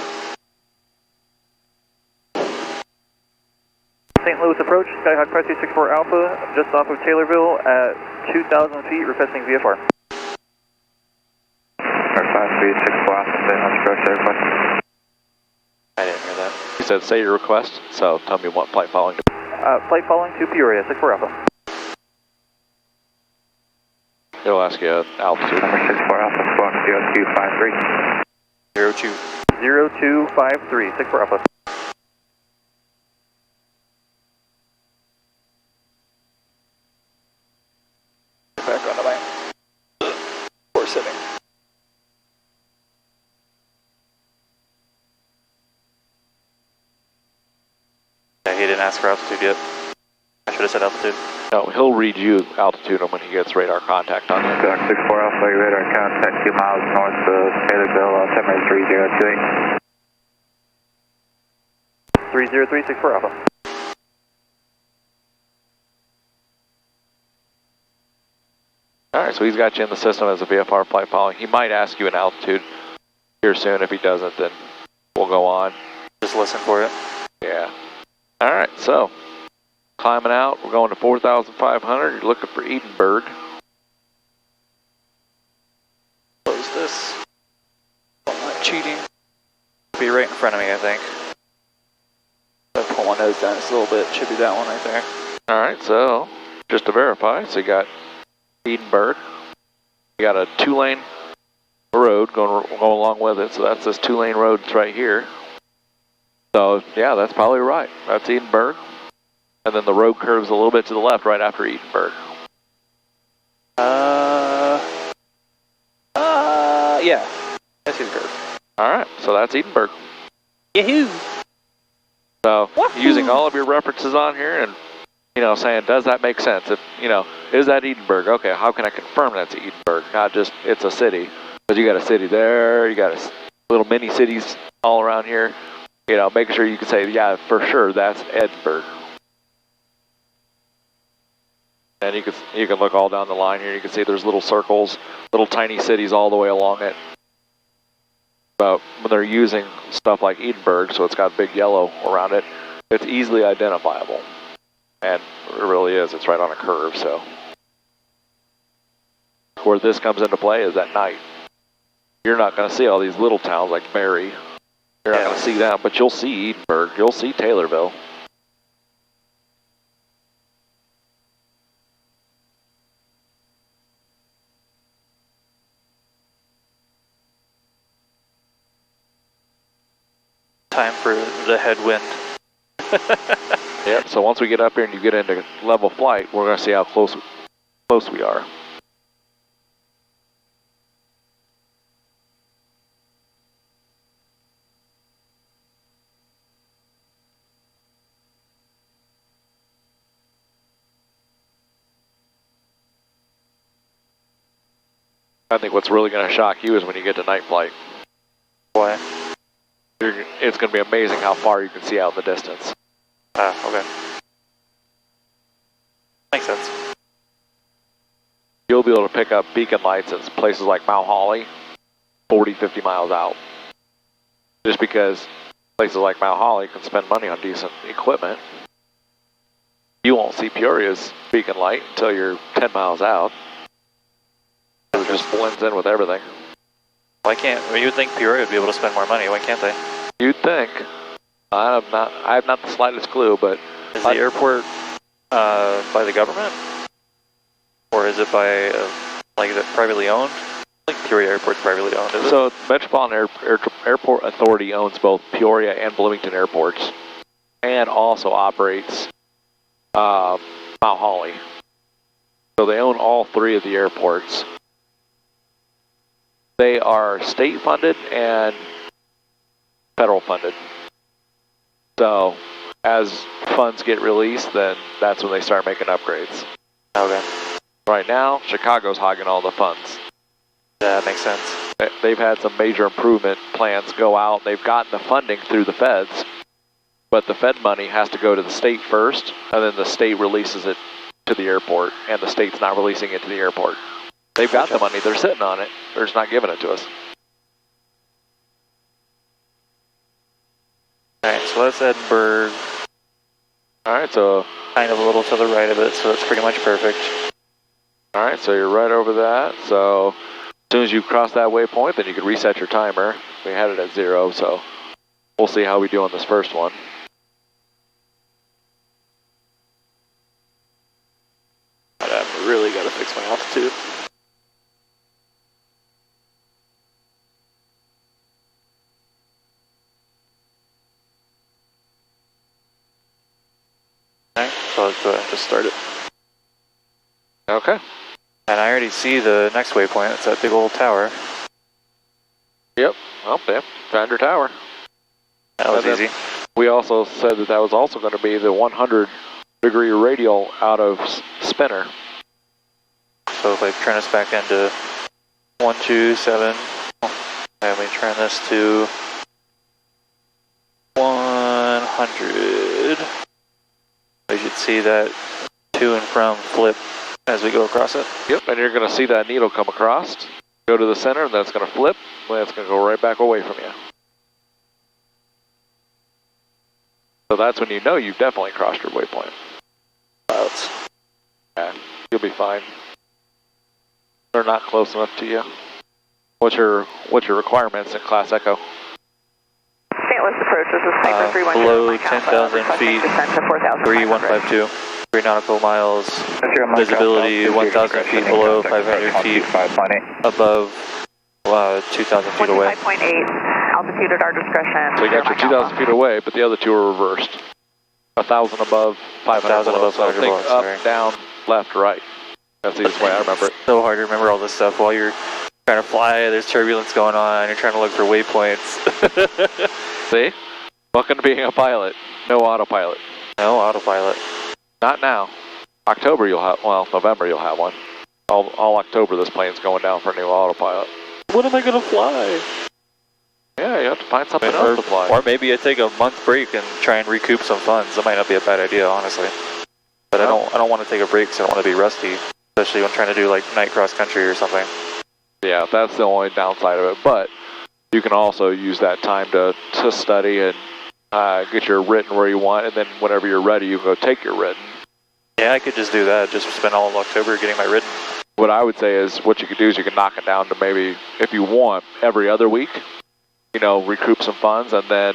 St. Louis approach, Skyhawk 5364 Alpha, just off of Taylorville at 2,000 feet, requesting VFR. Our 536 blast, on approach there, I didn't hear that. said say your request, so tell me what flight following. Flight following to Peoria, 64 Alpha. It'll ask you altitude. Number 64 Alpha, squawk 0253. 0253, 64 Alpha. Back on the line. Poor setting. Yeah, he didn't ask for altitude yet. I should have said altitude. No, he'll read you altitude when he gets radar contact on you. Squawk 64 Alpha, your radar contact 2 miles north of Taylorville, altimeter 3028. 303, 64 Alpha. Alright, so he's got you in the system as a VFR flight following. He might ask you an altitude here soon. If he doesn't, then we'll go on. Just listen for it. Yeah. Alright, so climbing out, we're going to 4,500. You're looking for Edinburgh. Close this. Don't mind cheating. Be right in front of me, I think. If I pull my nose down just a little bit, it should be that one right there. Alright, so just to verify, so you got Edinburgh. You got a 2-lane road going along with it, so that's this 2-lane road that's right here. So yeah, that's probably right. That's Edinburgh. And then the road curves a little bit to the left right after Edinburgh. Yeah. That's Edinburgh. Alright, so that's Edinburgh. Yahoo! So, Wahoo! using all of your references on here and, saying, does that make sense? If, is that Edinburgh? Okay, how can I confirm that's Edinburgh? Not just, it's a city. Because you got a city there, you got little mini cities all around here. Making sure you can say, yeah, for sure, that's Edinburgh. And you can look all down the line here. You can see there's little circles, little tiny cities all the way along it. But when they're using stuff like Edinburgh, so it's got big yellow around it, it's easily identifiable. And it really is. It's right on a curve, so. Where this comes into play is at night. You're not going to see all these little towns like Barry. You're not going to see them, but you'll see Edinburgh. You'll see Taylorville. Time for the headwind. Yep, so once we get up here and you get into level flight, we're going to see how close we are. I think what's really going to shock you is when you get to night flight. Why? It's going to be amazing how far you can see out in the distance. Okay. Makes sense. You'll be able to pick up beacon lights in places like Mount Holly, 40, 50 miles out. Just because places like Mount Holly can spend money on decent equipment. You won't see Peoria's beacon light until you're 10 miles out. It just blends in with everything. Why can't? You would think Peoria would be able to spend more money. Why can't they? You'd think. I have not the slightest clue, but is the airport by the government, or is it by is it privately owned? I think Peoria Airport's privately owned. Is it? So Metropolitan Airport Authority owns both Peoria and Bloomington airports, and also operates Mount Holly. So they own all three of the airports. They are state funded and federal funded. So as funds get released, then that's when they start making upgrades. Okay. Right now, Chicago's hogging all the funds. Yeah, that makes sense. They've had some major improvement plans go out. They've gotten the funding through the feds, but the Fed money has to go to the state first, and then the state releases it to the airport, and the state's not releasing it to the airport. They've got the money. They're sitting on it. They're just not giving it to us. Alright, so that's Edinburgh. Alright, so kind of a little to the right of it, so it's pretty much perfect. Alright, so you're right over that. So as soon as you cross that waypoint, then you can reset your timer. We had it at 0, so We'll see how we do on this first one. I've really got to fix my altitude. Alright, so let's go ahead and just start it. Okay. And I already see the next waypoint. It's that big old tower. Yep. Well, there. Found your tower. That was easy. We also said that was also going to be the 100-degree radial out of spinner. So if I turn this back into 127, and we turn this to 100, we should see that to and from flip as we go across it. Yep, and you're going to see that needle come across, go to the center, and then it's going to flip, and then it's going to go right back away from you. So that's when you know you've definitely crossed your waypoint. Clouds. Yeah, you'll be fine. They're not close enough to you. What's your requirements in Class Echo? St. Louis approach, this is Piper 310. Below 10,000 feet, 3152. 3 nautical miles, visibility 1,000 feet below, 500 feet above, 2,000 feet away. 25.8, altitude at our discretion. So you got your 2,000 feet away, but the other two are reversed. 1,000 above, 500 below. above, So 500 think below, up, sorry. down, left, right. That's the easiest way I remember it. So hard to remember all this stuff while you're trying to fly, there's turbulence going on, you're trying to look for waypoints. See? Welcome to being a pilot. No autopilot. No autopilot. Not now. October you'll have, well, November you'll have one. All October this plane's going down for a new autopilot. When am I going to fly? Yeah, you have to find something else to fly. Or maybe I take a month break and try and recoup some funds. That might not be a bad idea, honestly. But I don't want to take a break because I don't want to be rusty, especially when trying to do like night cross country or something. Yeah, that's the only downside of it. But you can also use that time to study and get your written where you want, and then whenever you're ready, you can go take your written. Yeah, I could just do that. Just spend all of October getting my written. What I would say is what you could do is you can knock it down to maybe, if you want, every other week, you know, recoup some funds and then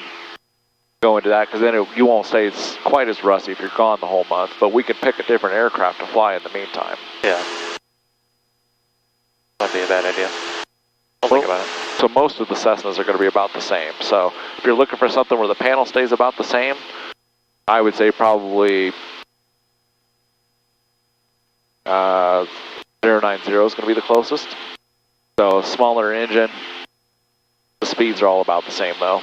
go into that, because then you won't stay quite as rusty if you're gone the whole month, but we can pick a different aircraft to fly in the meantime. Yeah. That'd be a bad idea. I'll think about it. So most of the Cessnas are going to be about the same. So if you're looking for something where the panel stays about the same, I would say probably 090 is going to be the closest. So smaller engine. The speeds are all about the same though.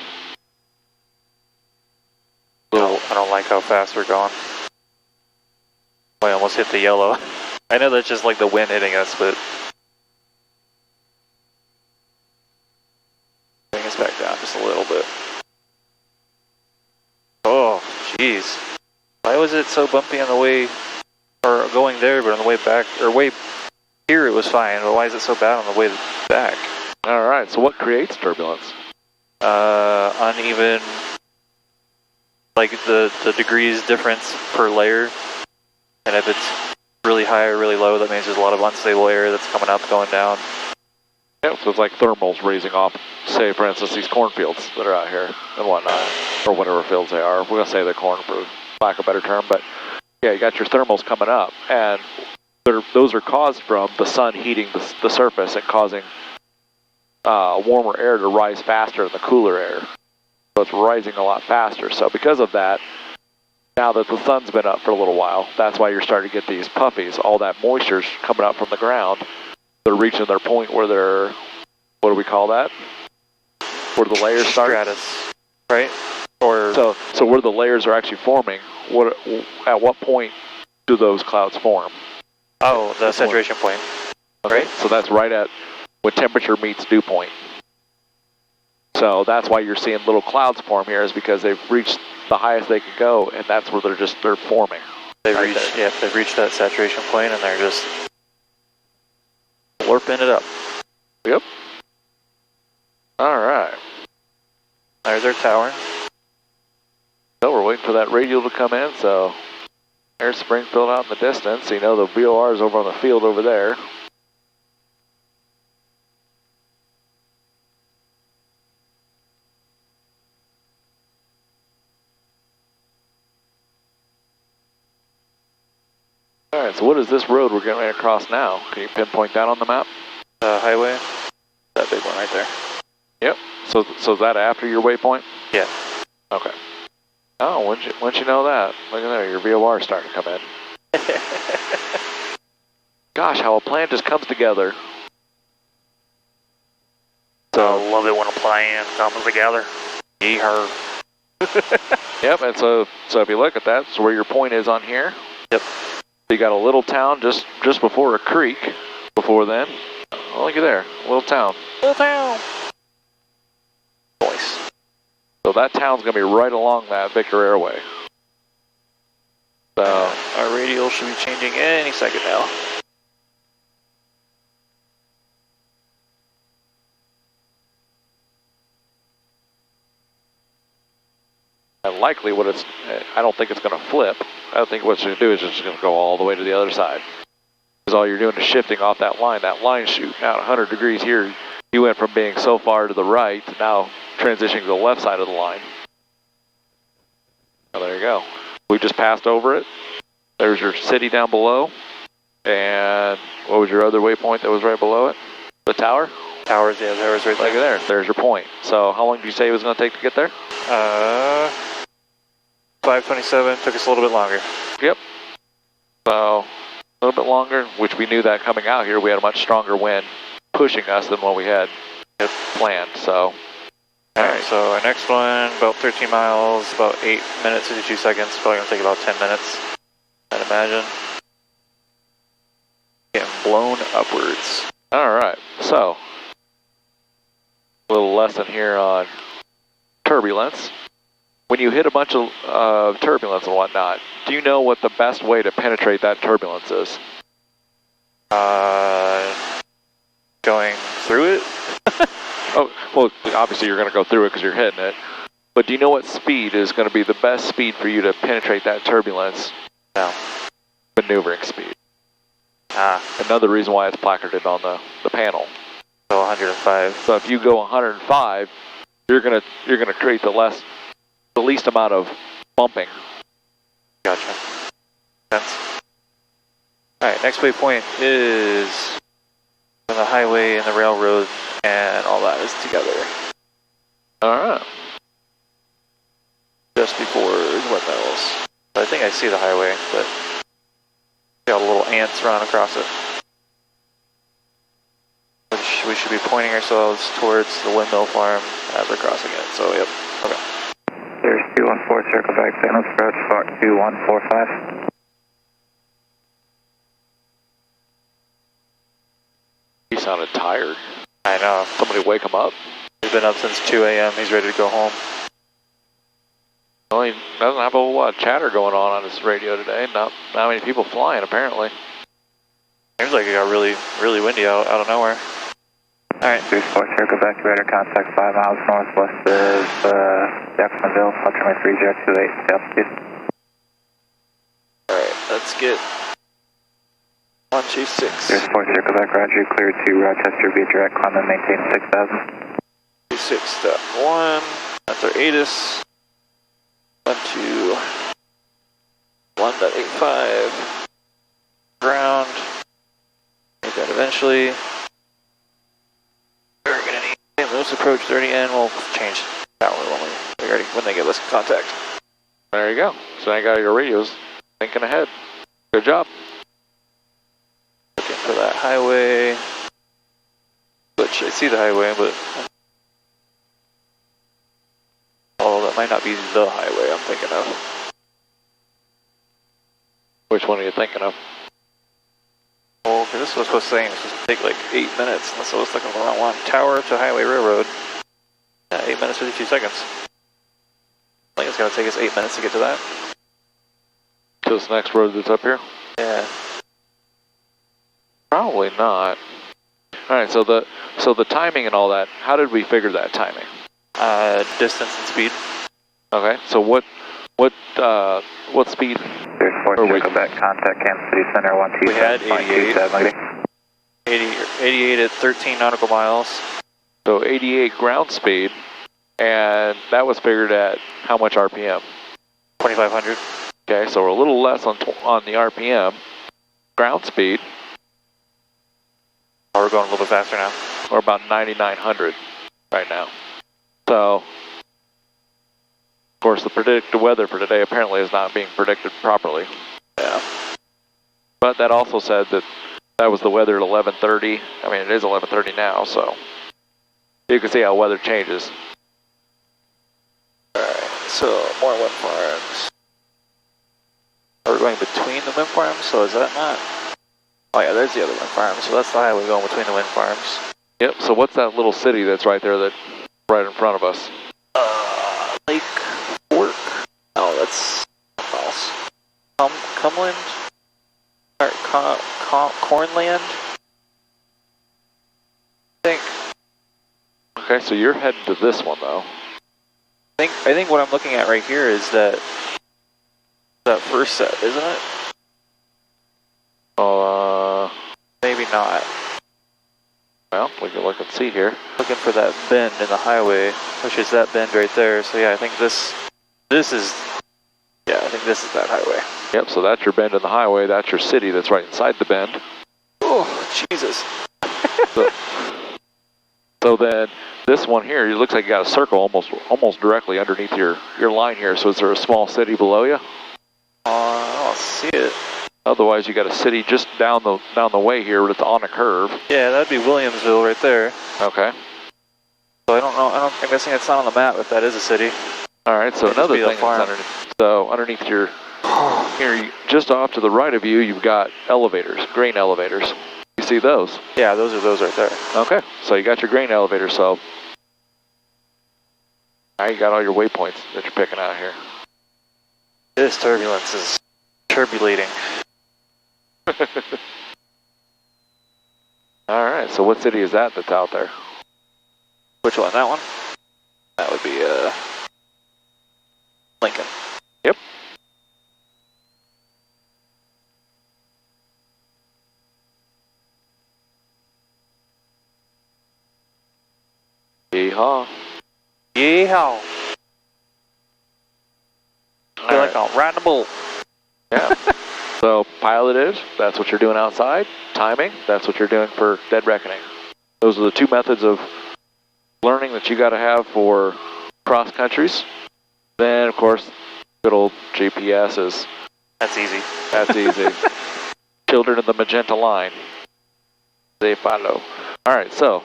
I don't like how fast we're going. I almost hit the yellow. I know that's just like the wind hitting us, but bring us back down just a little bit. Oh, jeez. Why was it so bumpy on the way, or going there, but on the way back, or way here it was fine, but why is it so bad on the way back? Alright, so what creates turbulence? Uneven, like the degrees difference per layer, and if it's really high or really low, that means there's a lot of unstable air that's coming up, going down. Yeah, so it's like thermals raising off, say for instance, these cornfields that are out here and whatnot, or whatever fields they are. We're going to say they're corn for lack of a better term, but yeah, you got your thermals coming up, and those are caused from the sun heating the surface and causing warmer air to rise faster than the cooler air. So it's rising a lot faster. So because of that, now that the sun's been up for a little while, that's why you're starting to get these puffies. All that moisture's coming up from the ground. They're reaching their point where they're, what do we call that? Where the layers start? Stratus, right? Or so where the layers are actually forming, at what point do those clouds form? Oh, the saturation point. Okay. Right? So that's right at when temperature meets dew point. So that's why you're seeing little clouds form here, is because they've reached the highest they can go, and that's where they're forming. They've reached that saturation point, and they're just warping it up. Yep. All right. There's our tower. So we're waiting for that radial to come in, so there's Springfield out in the distance. You know the VOR is over on the field over there. Alright, so what is this road we're getting across now? Can you pinpoint that on the map? Highway. That big one right there. Yep. So is that after your waypoint? Yeah. Okay. Oh, once you know that, look at there, your VOR is starting to come in. Gosh, how a plan just comes together. So love it when a plan comes together. Yeehaw. Yep, and so if you look at that, so where your point is on here. Yep. You got a little town just before a creek. Before then, oh, look at there, little town. Little town. Nice. So that town's gonna be right along that Victor Airway. So our radial should be changing any second now. And likely I don't think it's going to flip. I think what it's going to do is just going to go all the way to the other side. Because all you're doing is shifting off that line shooting out 100 degrees here. You went from being so far to the right to now transitioning to the left side of the line. Oh, there you go. We just passed over it. There's your city down below. And what was your other waypoint that was right below it? The tower? Towers, yeah, towers right there. Look at there. There's your point. So how long did you say it was going to take to get there? 5:27, took us a little bit longer. Yep. So a little bit longer, which we knew that coming out here, we had a much stronger wind pushing us than what we had planned. So, Alright, so our next one, about 13 miles, about 8 minutes, 52 seconds, probably going to take about 10 minutes, I'd imagine. Getting blown upwards. Alright, so a little lesson here on turbulence. When you hit a bunch of turbulence and whatnot, do you know what the best way to penetrate that turbulence is? Going through it? Oh, well, obviously you're going to go through it because you're hitting it. But do you know what speed is going to be the best speed for you to penetrate that turbulence? No. Maneuvering speed. Another reason why it's placarded on the panel. So 105. So if you go 105, you're gonna create the least amount of bumping. Gotcha. Sense. Alright, next waypoint is when the highway and the railroad and all that is together. Alright. Just before windmills. I think I see the highway, but got a little ants run across it. Which we should be pointing ourselves towards the windmill farm as we're crossing it. So yep. Okay. There's 214, circle back, Thanos approach, Fox 2145. He sounded tired. I know. Somebody wake him up. He's been up since 2 a.m. He's ready to go home. Well, he doesn't have a whole lot of chatter going on his radio today. Not many people flying, apparently. Seems like it got really, really windy out of nowhere. Alright. 34, circle back, radar contact 5 miles northwest of Jacksonville, ultimate 3028, altitude. Alright, let's get 126. 34, circle back, roger, clear to Rochester via direct, climb and maintain 6,000. 26.1, that's our ATIS. 1.85. Ground. Make that eventually. We're gonna need St. Louis approach 30N. We'll change power when they give us contact. There you go. So I got your radios thinking ahead. Good job. Looking for that highway. Which I see the highway, but that might not be the highway I'm thinking of. Which one are you thinking of? Well, because this was supposed to say it's supposed to take like 8 minutes, and so I was looking for that one. Tower to highway railroad. Yeah, 8 minutes, 52 seconds. I think it's going to take us 8 minutes to get to that. To this next road that's up here? Yeah. Probably not. Alright, so the timing and all that, how did we figure that timing? Distance and speed. Okay, so what speed? There's 4, circle back, contact Kansas City Center, 127. We had 88 at 13 nautical miles. So 88 ground speed, and that was figured at how much RPM? 2,500. Okay, so we're a little less on the RPM. ground speed. Oh, we're going a little bit faster now. We're about 9,900 right now. So, of course, the predicted weather for today apparently is not being predicted properly. Yeah. But that also said that that was the weather at 11:30. I mean, it is 11:30 now, so you can see how weather changes. Alright, so more wind farms. We're going between the wind farms, so is that not? Oh yeah, there's the other wind farm, so that's the highway going between the wind farms. Yep, so what's that little city that's right there, that right in front of us? Lake Fork? Oh, that's false. Cumland? Or Cornland? I think. Okay, so you're heading to this one though. I think what I'm looking at right here is that first set, isn't it? Maybe not. Well, we can look and see here. Looking for that bend in the highway, which is that bend right there. So yeah, I think this is that highway. Yep, so that's your bend in the highway. That's your city that's right inside the bend. Oh, Jesus. So then this one here, it looks like you got a circle almost directly underneath your line here. So is there a small city below you? I don't see it. Otherwise, you got a city just down the way here, but it's on a curve. Yeah, that'd be Williamsville right there. Okay. So I don't know. I'm guessing it's not on the map if that is a city. All right. So another thing that's underneath. So underneath your here, just off to the right of you, you've got elevators, grain elevators. You see those? Yeah, those are those right there. Okay. So you got your grain elevators. So now you got all your waypoints that you're picking out here. This turbulence is turbulating. Alright, so what city is that that's out there? Which one? That one? That would be Lincoln. Yep. Yeehaw. Yeehaw. I feel like I'm riding a bull. Yeah. So pilotage, that's what you're doing outside. Timing, that's what you're doing for dead reckoning. Those are the two methods of learning that you got to have for cross countries. Then, of course, good old GPS is... That's easy. That's easy. Children of the magenta line. They follow. All right, so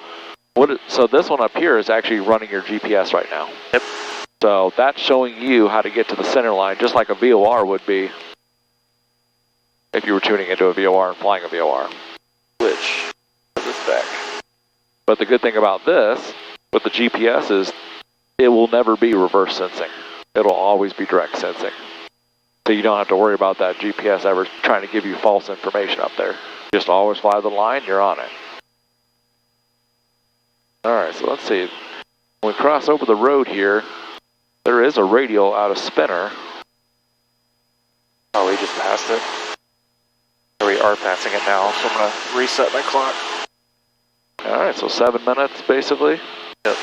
this one up here is actually running your GPS right now. Yep. So that's showing you how to get to the center line, just like a VOR would be if you were tuning into a VOR and flying a VOR. Which, put this back. But the good thing about this, with the GPS, is it will never be reverse sensing. It'll always be direct sensing. So you don't have to worry about that GPS ever trying to give you false information up there. Just always fly the line, you're on it. Alright, so let's see. When we cross over the road here, there is a radial out of spinner. Oh, we just passed it. We are passing it now, so I'm going to reset my clock. Alright, so 7 minutes basically. Yep.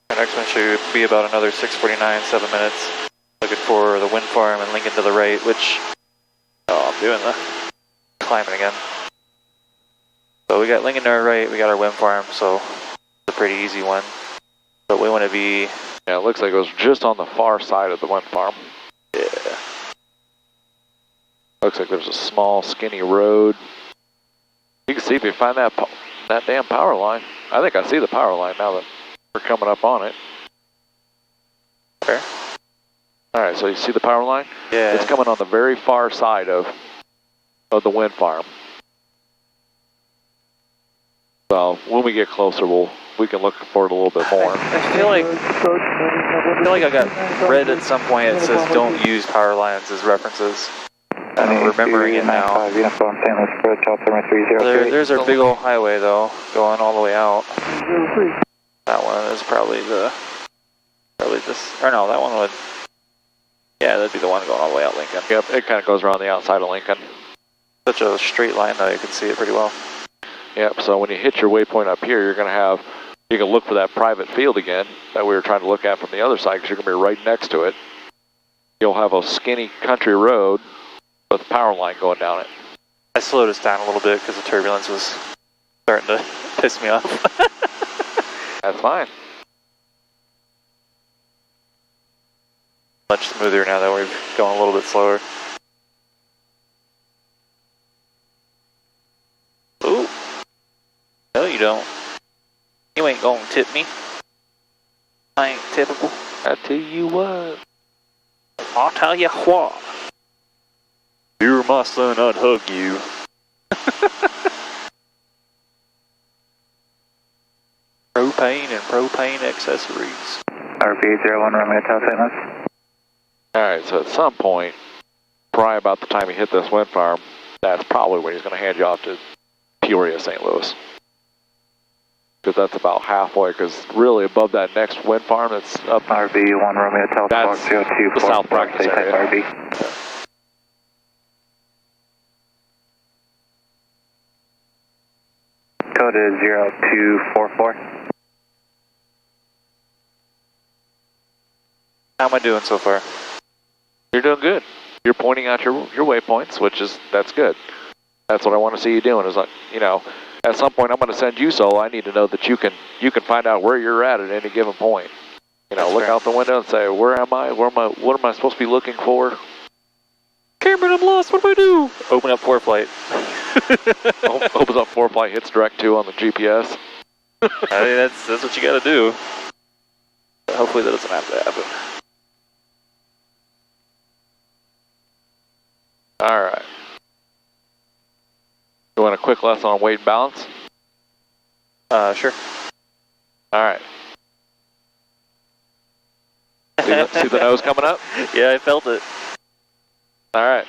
Our next one should be about another 6:49, 7 minutes. Looking for the wind farm and Lincoln to the right, which, I'm doing the climbing again. So we got Lincoln to our right, we got our wind farm, so it's a pretty easy one. But we want to be... Yeah, it looks like it was just on the far side of the wind farm. Yeah. Looks like there's a small, skinny road. You can see if you find that damn power line. I think I see the power line now that we're coming up on it. Okay. Alright, so you see the power line? Yeah. It's coming on the very far side of the wind farm. So when we get closer, we can look for it a little bit more. I feel like I got read at some point it says don't use power lines as references. I'm remembering it now. There's our big old highway though, going all the way out. That one is probably this, or no, that one would, yeah, that'd be the one going all the way out Lincoln. Yep, it kind of goes around the outside of Lincoln. Such a straight line though, you can see it pretty well. Yep, so when you hit your waypoint up here, you can look for that private field again that we were trying to look at from the other side because you're going to be right next to it. You'll have a skinny country road with a power line going down it. I slowed us down a little bit because the turbulence was starting to piss me off. That's fine. Much smoother now that we're going a little bit slower. Ooh. No, you don't. You ain't gonna tip me. I ain't tippable. I tell you what. I'll tell you what. If you were my son, I'd hug you. Propane and propane accessories. RP01 Romeo Hotel St. Louis. Alright, so at some point, probably about the time you hit this wind farm, that's probably when he's going to hand you off to Peoria, St. Louis. Because that's about halfway, because really above that next wind farm that's up... RV1 Romeo Hotel, that's the south practice area. RV. Code is 0244. How am I doing so far? You're doing good. You're pointing out your waypoints, that's good. That's what I want to see you doing, is like, you know, at some point I'm going to send you solo. I need to know that you can find out where you're at any given point. You know, look out the window and say, where am I? What am I supposed to be looking for? Cameron, I'm lost. What do I do? Open up ForeFlight. Opens up ForeFlight, hits direct 2 on the GPS. I mean, that's what you got to do. But hopefully that doesn't have to happen. All right. You want a quick lesson on weight and balance? Sure. All right. See the nose coming up? Yeah, I felt it. All right.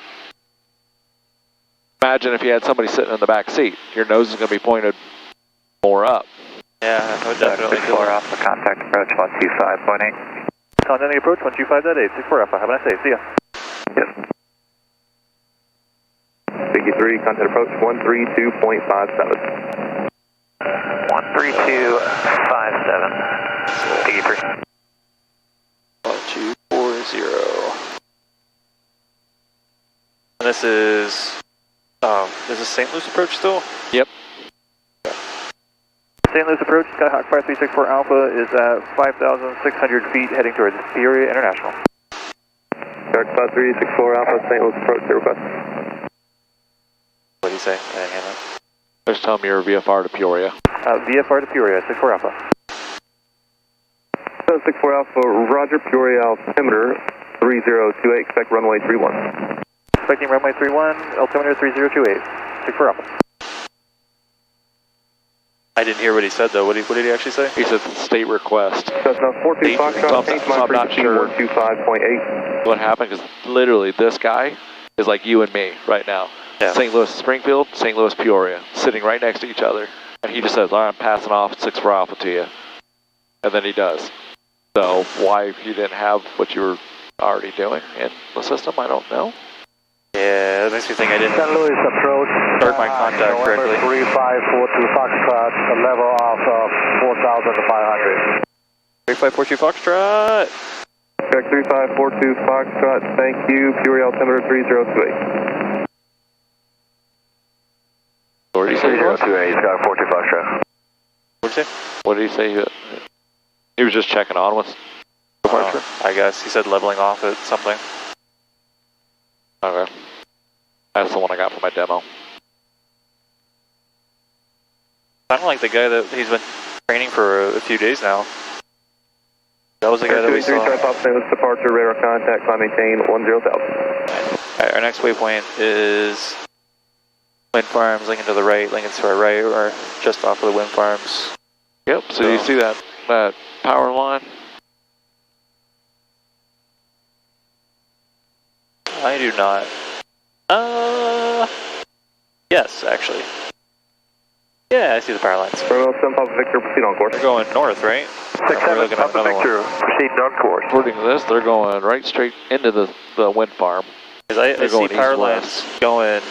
Imagine if you had somebody sitting in the back seat. Your nose is going to be pointed more up. Yeah, I would definitely do Alpha, it. Alpha, contact approach 125.8. Contact approach 125.8, 64 Alpha. Have a nice day. See ya. Yes. Biggie 3, contact approach 132.57. 132.57. Biggie 3. 1240. And this is St. Louis approach still? Yep. St. Louis approach, Skyhawk 5364 Alpha is at 5,600 feet heading towards Peoria International. Shark 5364 Alpha, St. Louis approach, request. What did he say? I didn't hear that. Just tell me your VFR to Peoria. VFR to Peoria, 64 Alpha. 64 Alpha, Roger, Peoria altimeter 3028, expect runway 31. Expecting runway 31, altimeter 3028, 64 Alpha. I didn't hear what he said though. What did he actually say? He said state request. Cessna 42 Foxtrot, change my frequency 125.8. What happened is literally this guy is like you and me right now. Yeah. St. Louis Springfield, St. Louis Peoria, sitting right next to each other. And he just says, all right, I'm passing off 64 Alpha to you. And then he does. So why you didn't have what you were already doing in the system, I don't know. Yeah, that makes me think I didn't St. Louis approach. start my contact correctly. 3542 Foxtrot, a level of 4,500. 3542 Foxtrot. Check 3542 Foxtrot, thank you, Peoria altimeter 3028. What did he say? 3028, Sky 42 Foxtrot. What did he say? What did he say? He was just checking on with departure. I guess he said leveling off at something. Okay. That's the one I got for my demo. Sounded like the guy that he's been training for a few days now. That was the guy that we saw. Departure, radar contact, climb maintain 10,000. Alright, our next waypoint is wind farms, Lincoln to the right, Lincoln to our right, or just off of the wind farms. Yep, so you see that power line? I do not. Yes, actually. Yeah, I see the power lines. Romeo 7 Papa Victor, proceed on course. They're going north, right? 6-7 Papa Victor, proceed on course. According to this, they're going right straight into the wind farm. Because I see power lines going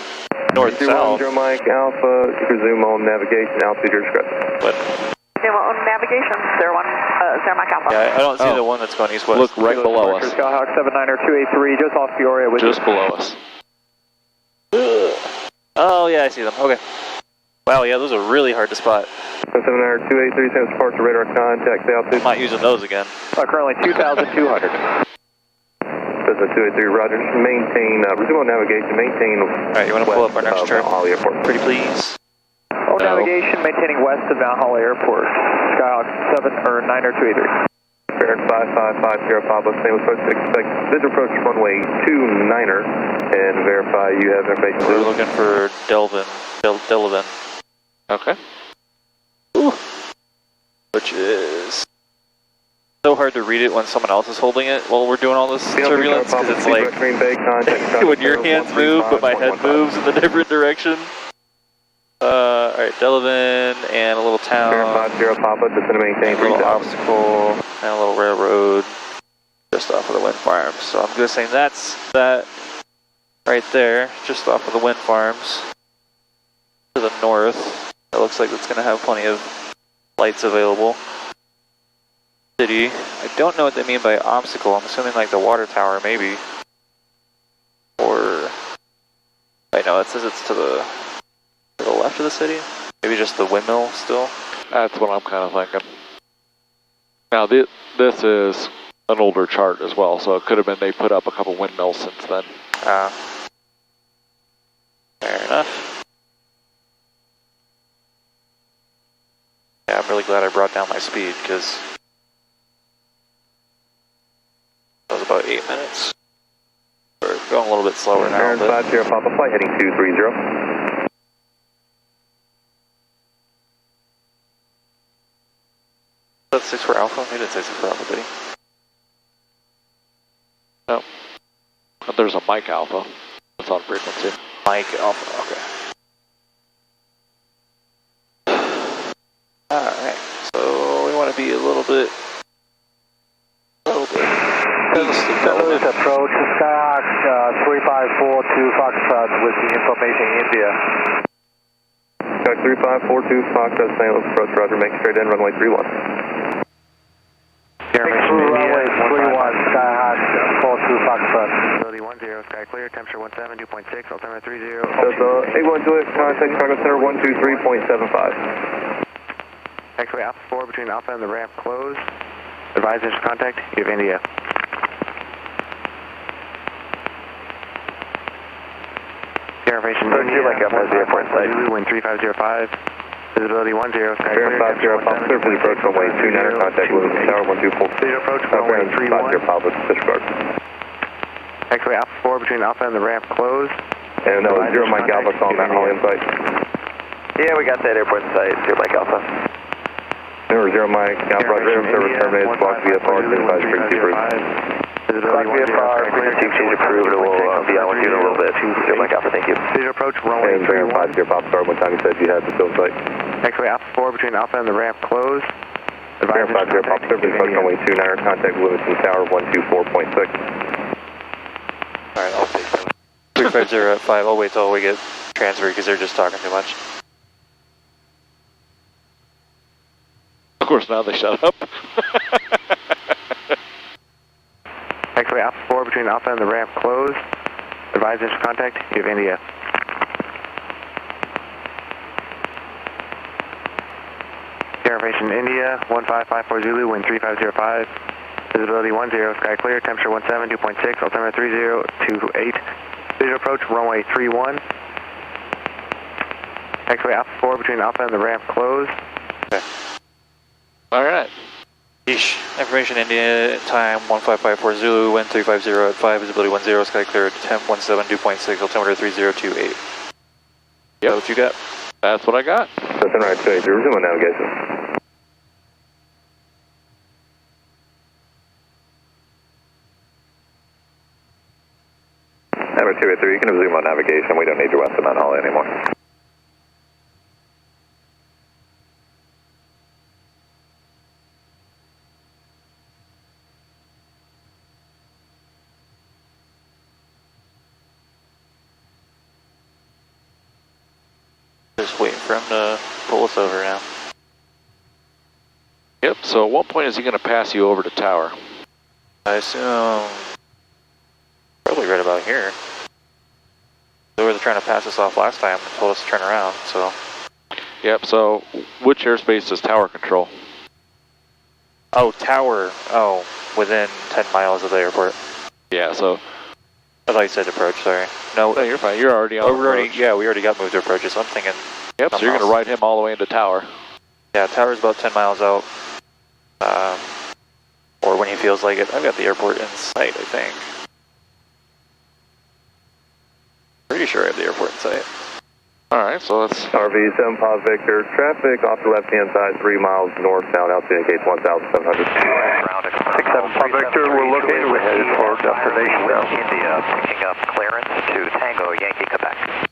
north-south. Mike Alpha, resume on navigation, altitude your discretion. But On navigation, 01, 0 Mike Alpha. yeah, I don't see the one that's going east-west. Look right below us. Skyhawk 790 283, just off Peoria. Just below us. Oh yeah, I see them. Okay. Wow, yeah, those are really hard to spot. 79283, San departure radar contact altitude. I'm not using those again. Currently 2,200. Cessna 283, Roger. Maintain, resume on navigation, maintain. Alright, you want to pull up our next chart? Holly Airport. Pretty please. All navigation maintaining west of Mount Holly Airport. Skyhawk 9er 283. Baron 5550 Papa, same approach, expect visual approach runway 29er, and verify you have information. We're looking for Delvin. Okay. Ooh. Which is so hard to read it when someone else is holding it while we're doing all this turbulence, because it's like when your hands move but my head moves in the different direction. Alright, Delavan and a little town, Baron 50 Papa, just going to maintain a little obstacle, and a little railroad just off of the wind farms. So I'm guessing that's that right there, just off of the wind farms. To the north, it looks like it's going to have plenty of lights available. City, I don't know what they mean by obstacle. I'm assuming like the water tower, maybe. Or, I know it says it's to the left of the city. Maybe just the windmill still. That's what I'm kind of thinking. Now this is an older chart as well, so it could have been they put up a couple windmills since then. Fair enough. Yeah, I'm really glad I brought down my speed, because that was about 8 minutes. We're going a little bit slower now. Baron 50 Papa, flight heading 230. That's 6 for Alpha? He didn't say 6 for Alpha, did he? No. But there's a Mike Alpha. That's on frequency. Mike Alpha, okay. Alright, so we want to be a little bit east of Delaware. Approach Skyhawk 3542 Foxtrot with the information India. Skyhawk 3542 Foxtrot, St. Louis approach, Roger, make straight in, runway 31. Runway 31, Skyhawk 42 Foxtrot. Visibility 10, sky clear, temperature 17, 2.6, altimeter 30. So, 812, contact cargo center 123.75. X-ray Alpha 4 between Alpha and the ramp closed. Advise initial contact, you have India. Airfation India, like up at the airport site. Wind 3505. Visibility 10, sky Baron clear. 50 Papa, surface approach runway 29er, contact Williams Tower 124. Visual approach runway 31. 50 Papa, disregard. X-ray Alpha 4 between Alpha and the ramp closed. And 0 Mike Alpha on that Holly site. Yeah, we got that airport site, 0 Mike Alpha. 0 Mike Alpha, Roger, service terminated, block VFR, advise frequency approved. Visibility 10, frequency change approved, it will be on with you in a little bit. 0 Mike Alpha, thank you. Visual approach runway And Baron 50 Papa, sorry, one time you said you had the field site. X-ray Alpha 4 between Alpha and the ramp closed. Baron 50 Papa, surface approach runway 29er, contact Livingston Tower 124.6. Alright, I'll take that. 350 at 5, I'll wait till we get transferred because they're just talking too much. Of course, now they shut up. X-ray Alpha 4 between Alpha and the ramp closed. Advise initial contact, you have India. Airfation India, 1554 Zulu, wind 3505. Visibility 10, sky clear, temperature 17, 2.6, altimeter 3028. Visual approach, runway 31. X-ray Alpha 4 between Alpha and the ramp closed. Okay. Alright. Yeesh. Information India, time 1554 Zulu, wind 350 at 5, visibility 10, sky clear, temp 17, 2.6, altimeter 3028. Yeah, what you got? That's what I got. That's Enroute 283, resume on navigation. Number 283, you can resume on navigation. We don't need you west of Mount Holly anymore. Just waiting for him to pull us over now. Yep, so at what point is he going to pass you over to tower? I assume probably right about here. Where was trying to pass us off last time and told us to turn around, so. Yep, so which airspace does tower control? Oh, tower. Oh, within 10 miles of the airport. Yeah, so. I thought you said approach, sorry. No, you're fine. You're already on approach. Yeah, we already got moved to approaches, so I'm thinking. Yep, so you're going to ride him all the way into tower. Yeah, tower's about 10 miles out. Or when he feels like it. I've got the airport in sight, I think. Pretty sure I have the airport in sight. Alright, so let's... RV 7 Pop Victor, traffic off the left-hand side, 3 miles northbound, altitude indicates 1,700. 6-7 Pop Victor, we're located, we're headed for destination now. India, picking up clearance to Tango, Yankee, Quebec.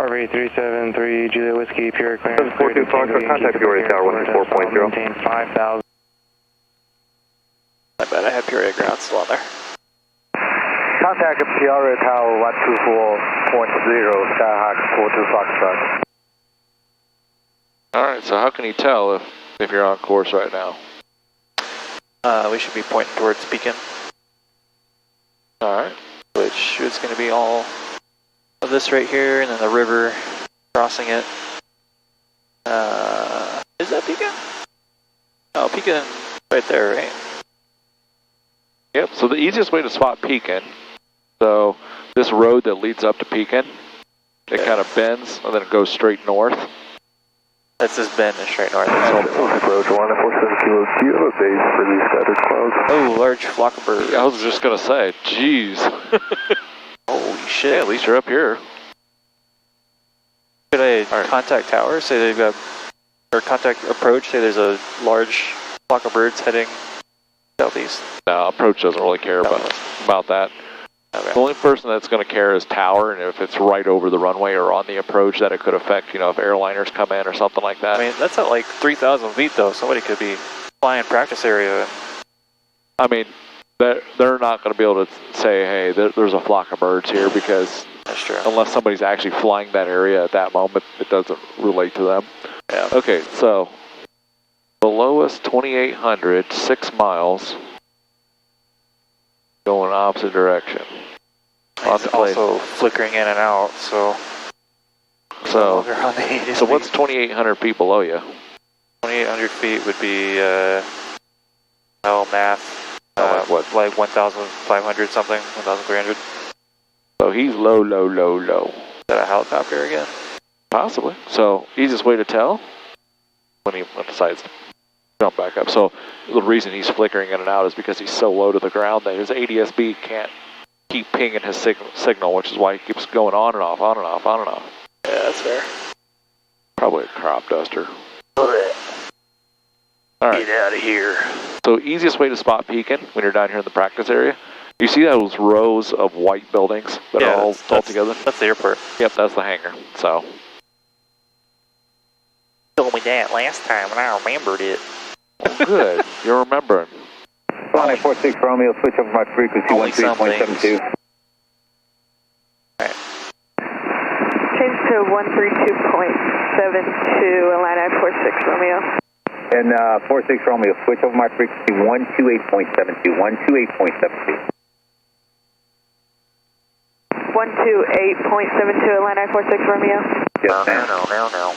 RV 373, Julia Whiskey, Pure clearance. 742 Foxtrot, contact Peoria Tower 124.0. Maintain 5,000. I bet I had Peoria ground still on there. Contact Peoria Tower 124.0, Skyhawk 42 Foxtrot. Alright, so how can you tell if you're on course right now? We should be pointing towards Pekin. Alright. Which is going to be all of this right here, and then the river crossing it. Is that Pekin? Oh, Pekin right there, right? Yep, so the easiest way to spot Pekin, so this road that leads up to Pekin, it kind of bends and then it goes straight north. That's this bend and straight north. Approach 147 Kilo, do you have a base for these scattered clouds? Oh, large flock of birds. I was just going to say, jeez. Holy shit. Yeah, at least you're up here. Could I contact tower, say they've got, or contact approach, say there's a large flock of birds heading southeast? No, approach doesn't really care about that. Okay. The only person that's going to care is tower, and if it's right over the runway or on the approach, that it could affect, you know, if airliners come in or something like that. I mean, that's at like 3,000 feet though. Somebody could be flying practice area. I mean, they're not going to be able to say, hey, there's a flock of birds here, because that's true. Unless somebody's actually flying that area at that moment, it doesn't relate to them. Yeah. Okay, so below us 2,800, 6 miles. Going opposite direction. It's also flickering in and out, so what's 2,800 feet below you? 2,800 feet would be math. What? Like 1,500 something, 1,300. So he's low, low, low, low. Is that a helicopter again? Possibly. So easiest way to tell when he decides to jump back up. So the reason he's flickering in and out is because he's so low to the ground that his ADS-B can't keep pinging his signal, which is why he keeps going on and off, on and off, on and off. Yeah, that's fair. Probably a crop duster. Alright. Get out of here. So easiest way to spot Pekin when you're down here in the practice area, you see those rows of white buildings that are all together? That's the airport. Yep, that's the hangar. So. Told me that last time and I remembered it. Good, you're remembering. 946 Romeo, switch over my frequency 13.72. Change to 132.72, Atlanta 46 Romeo. And 46 Romeo, switch over my frequency 128.72, 128.72. 128.72, Atlanta 46 Romeo. Yes, ma'am. No.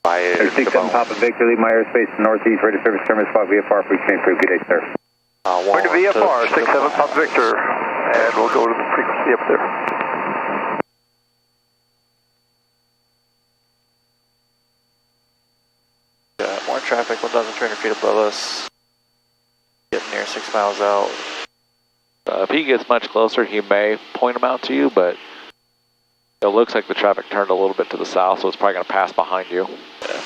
37 Papa Victor, leave my airspace northeast, ready service terminus 5 VFR, free change for a good day, sir. Going to VFR, 67 Papa Victor, and we'll go to the frequency up there. Yeah, more traffic, 1,300 feet above us. Getting near 6 miles out. If he gets much closer, he may point him out to you, but it looks like the traffic turned a little bit to the south, so it's probably going to pass behind you. Yeah.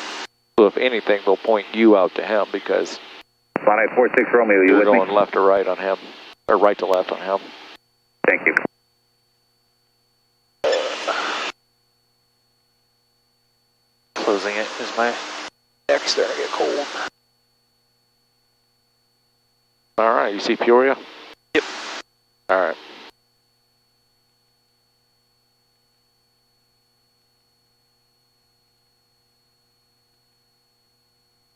So if anything, they'll point you out to him, because 946 Romeo, you you're with going me? left to right on him, or right to left on him. Thank you. Closing it is my neck starting to get cold. Alright, you see Peoria? Yep. Alright.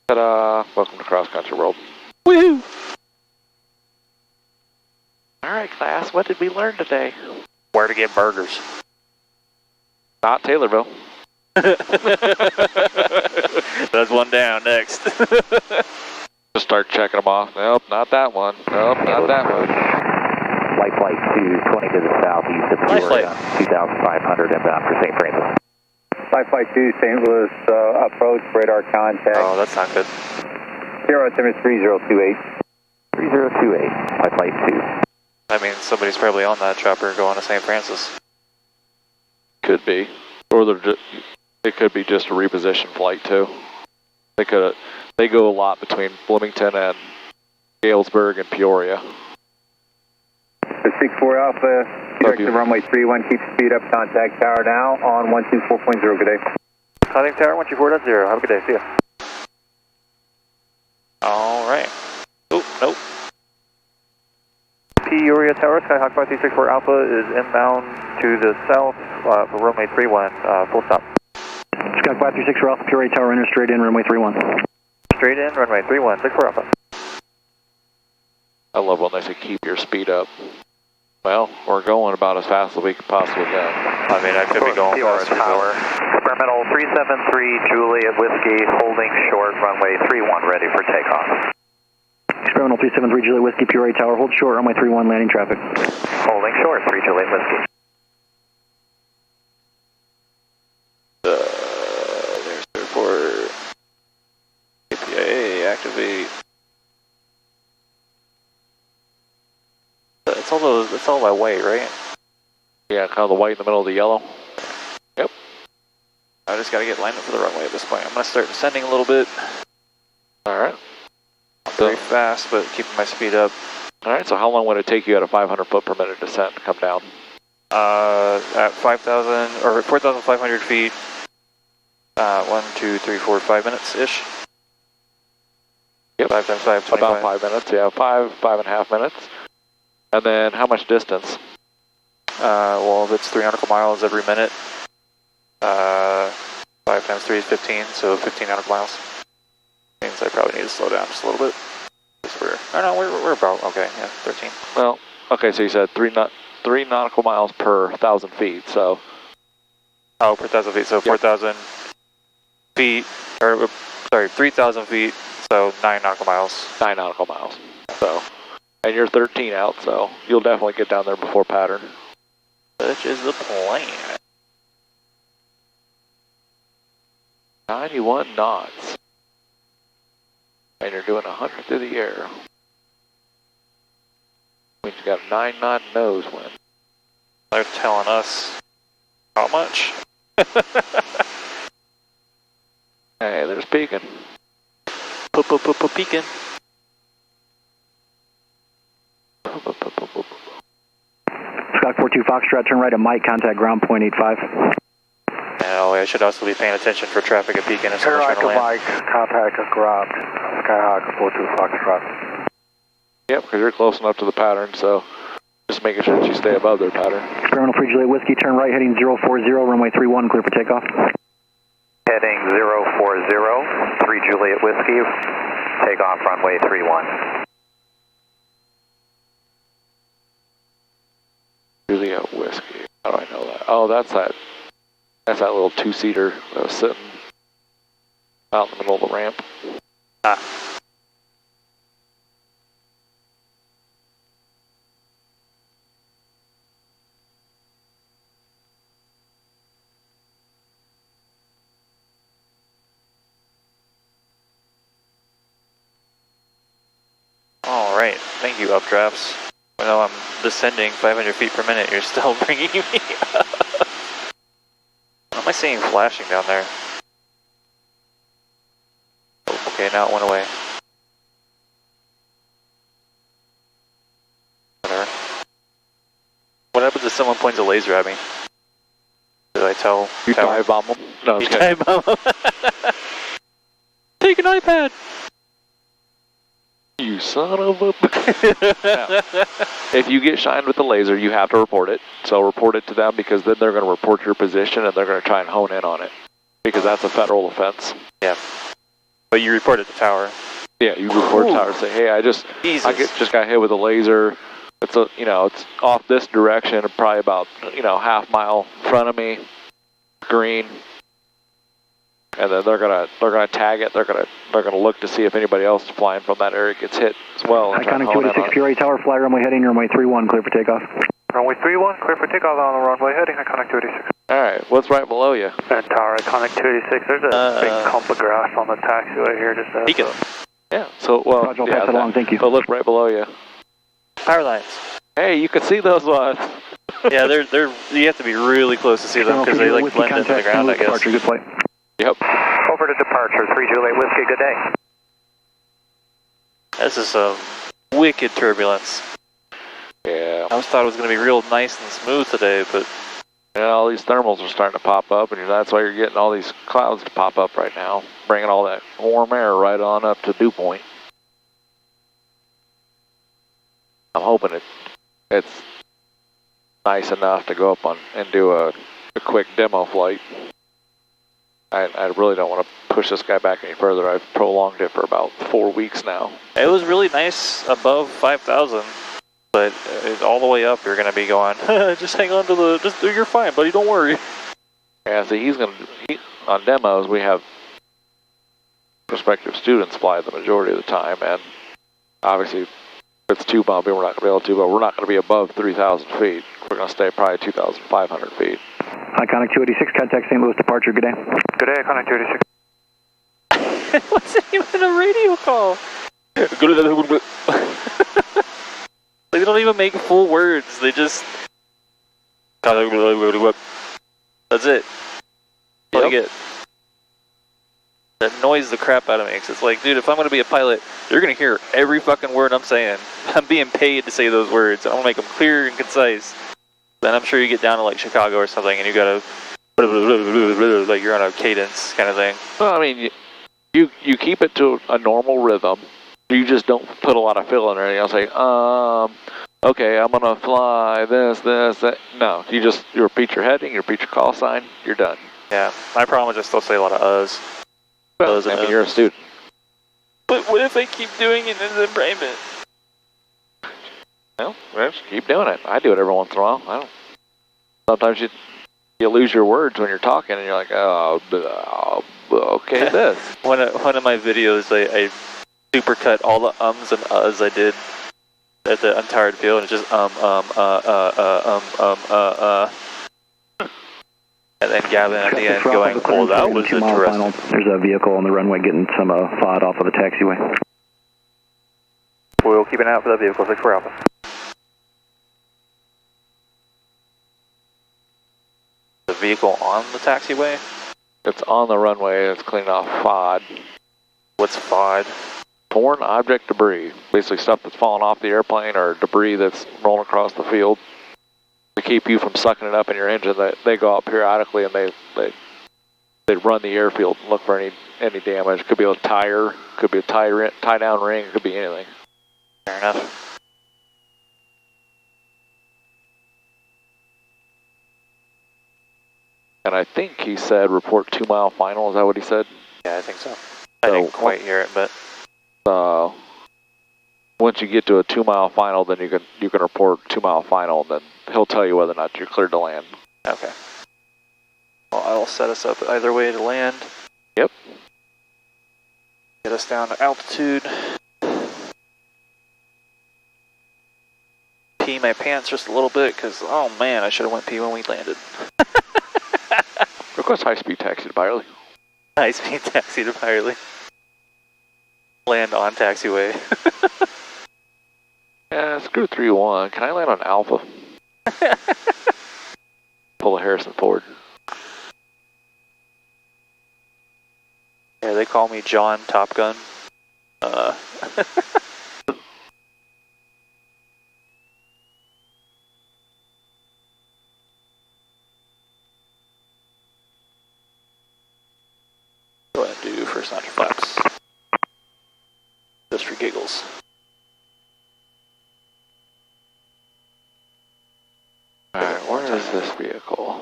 Ta-da! Welcome to Cross Country World. Woohoo! All right, class, what did we learn today? Where to get burgers. Not Taylorville. That's one down. Next. Just start checking them off. Nope, not that one. Nope, not that one. Light flight 220 to the southeast of Peoria, 2,500 inbound for St. Francis. Light flight 2, St. Louis, approach, radar contact. Oh, that's not good. 0 altimeter 3028. 3028, light flight 2. I mean, somebody's probably on that chopper going to St. Francis. Could be. Or it could be just a reposition flight, too. They go a lot between Bloomington and Galesburg and Peoria. 64 Alpha, direct to runway 31, keep speed up, contact tower now on 124.0, good day. Contact tower 124.0, have a good day, see ya. Alright. Oh, nope. Peoria Tower, Skyhawk 5364 Alpha is inbound to the south for runway 31, full stop. Skyhawk 5364 Alpha, Peoria Tower, enter straight in, runway 31. Straight in, runway 31, 64 Alpha. I love when they say keep your speed up. Well, we're going about as fast as we could possibly go. I mean, I could be going faster. Tower. Experimental 373 Juliet Whiskey, holding short, runway 31, ready for takeoff. Experimental 373 Juliet Whiskey, Peoria Tower, hold short, runway 31, landing traffic. Holding short, 3 Juliet Whiskey. There's the report. APA, activate. It's all by white, right? Yeah, kind of the white in the middle of the yellow. Yep. I just got to get lined up for the runway at this point. I'm going to start descending a little bit. Alright. Very fast, but keeping my speed up. Alright, so how long would it take you at a 500 foot per minute descent to come down? At 5,000 or 4,500 feet, 1, 2, 3, 4, 5 minutes-ish. Yep. 5 times 5, 25. About 5 minutes, yeah, 5.5 minutes. And then how much distance? Well, if it's 3 nautical miles every minute, 5 times 3 is 15, so 15 nautical miles. Means I probably need to slow down just a little bit. We're about, okay, yeah, 13. Well, okay, so you said 3 nautical miles per 1,000 feet, so. Oh, per 1,000 feet, so 4,000 feet, or, sorry, 3,000 feet, so 9 nautical miles. 9 nautical miles, so. And you're 13 out, so you'll definitely get down there before pattern. Such is the plan. 91 knots. And you're doing 100 through the air. Means you got a 9 knot nose wind. They're telling us how much? Hey, there's peaking. Peaking. Skyhawk 42 Foxtrot, turn right at Mike, contact ground point 85. Oh, I should also be paying attention for traffic at Pekin if Turn someone's right trying to to land. Mike, contact ground, Skyhawk 42 Foxtrot. Yep, because you're close enough to the pattern, so just making sure that you stay above their pattern. Experimental 3 Juliet Whiskey, turn right, heading 040, runway 31, clear for takeoff. Heading 040, 3 Juliet Whiskey, takeoff runway 31. Juliet Whiskey, how do I know that? Oh, that's that little 2-seater that was sitting out in the middle of the ramp. Ah. All right, thank you, updrafts. Even though I'm descending 500 feet per minute, you're still bringing me up. What am I seeing flashing down there? Oh, okay, now it went away. Whatever. What happens if someone points a laser at me? Did I tell? You dive bomb them? No, you dive bomb them? Take an iPad! You son of a... Now, if you get shined with a laser, you have to report it. So report it to them, because then they're going to report your position and they're going to try and hone in on it. Because that's a federal offense. Yeah. But you report at the tower. Yeah, you report to the tower and say, hey, I just got hit with a laser. It's it's off this direction, probably about half mile in front of me, green. And then they're gonna tag it. They're gonna look to see if anybody else is flying from that area gets hit as well. Iconic 286 Peoria Tower, fly runway heading, runway 31, clear for takeoff. Runway 31, clear for takeoff on the runway heading, Iconic 286. All right, what's right below you? Tower, Iconic 286. There's a big clump of grass on the taxiway here. Just yeah. So Roger, I'll pass it along. Thank you. So look right below you. Power lines. Hey, you can see those ones. Yeah, they're you have to be really close to see them because they like blend into the ground, I guess. Departure, good flight. Yep. Over to departure, 3 Juliet Whiskey, good day. This is some wicked turbulence. Yeah. I always thought it was going to be real nice and smooth today, but all these thermals are starting to pop up, and that's why you're getting all these clouds to pop up right now, bringing all that warm air right on up to dew point. I'm hoping it's nice enough to go up on and do a quick demo flight. I really don't want to push this guy back any further. I've prolonged it for about 4 weeks now. It was really nice above 5,000, but all the way up you're going to be going, just hang on to you're fine, buddy, don't worry. Yeah, see, on demos, we have prospective students fly the majority of the time, and obviously if it's too bumpy, we're not going to be able to, but we're not going to be above 3,000 feet. We're going to stay probably 2,500 feet. Iconic 286, contact St. Louis departure, good day. Good day, Iconic 286. It wasn't even a radio call. They don't even make full words, they just... That's it. That's all you get. That annoys the crap out of me, because it's like, dude, if I'm going to be a pilot, you're going to hear every fucking word I'm saying. I'm being paid to say those words. I want to make them clear and concise. Then I'm sure you get down to like Chicago or something and you gotta like you're on a cadence kind of thing. Well, I mean, you keep it to a normal rhythm. You just don't put a lot of fill in there. I'll say, okay, I'm gonna fly this, that. No, you repeat your heading, you repeat your call sign, you're done. Yeah, my problem is I still say a lot of uhs. Well, I mean, you're a student. But what if I keep doing it in the private? Well, just keep doing it. I do it every once in a while. Sometimes you lose your words when you're talking, and you're like, okay, this. One of my videos, I supercut all the ums and uhs I did at the untowered field, and it's just and then Gavin at the end going, well, that was interesting. There's a vehicle on the runway getting some FOD off of the taxiway. We'll keep an eye out for that vehicle, 64 Alpha. The vehicle on the taxiway? It's on the runway, it's cleaning off FOD. What's FOD? Foreign object debris. Basically stuff that's fallen off the airplane or debris that's rolling across the field. To keep you from sucking it up in your engine, they go out periodically and they run the airfield and look for any damage. Could be a tire, could be a tie down ring, could be anything. Fair enough. And I think he said report 2 mile final, is that what he said? Yeah, I think so. I didn't quite hear it, but... once you get to a 2 mile final, then you can report 2 mile final, and then he'll tell you whether or not you're cleared to land. Okay. Well, I'll set us up either way to land. Yep. Get us down to altitude. Pee my pants just a little bit, because, oh man, I should have went pee when we landed. Request high-speed taxi to Byerly. High-speed taxi to Byerly. Land on taxiway. Yeah, screw 3-1. Can I land on Alpha? Pull a Harrison Ford. Yeah, they call me John Top Gun. Go ahead and do first notch flaps. Just for giggles. Alright, where is this vehicle?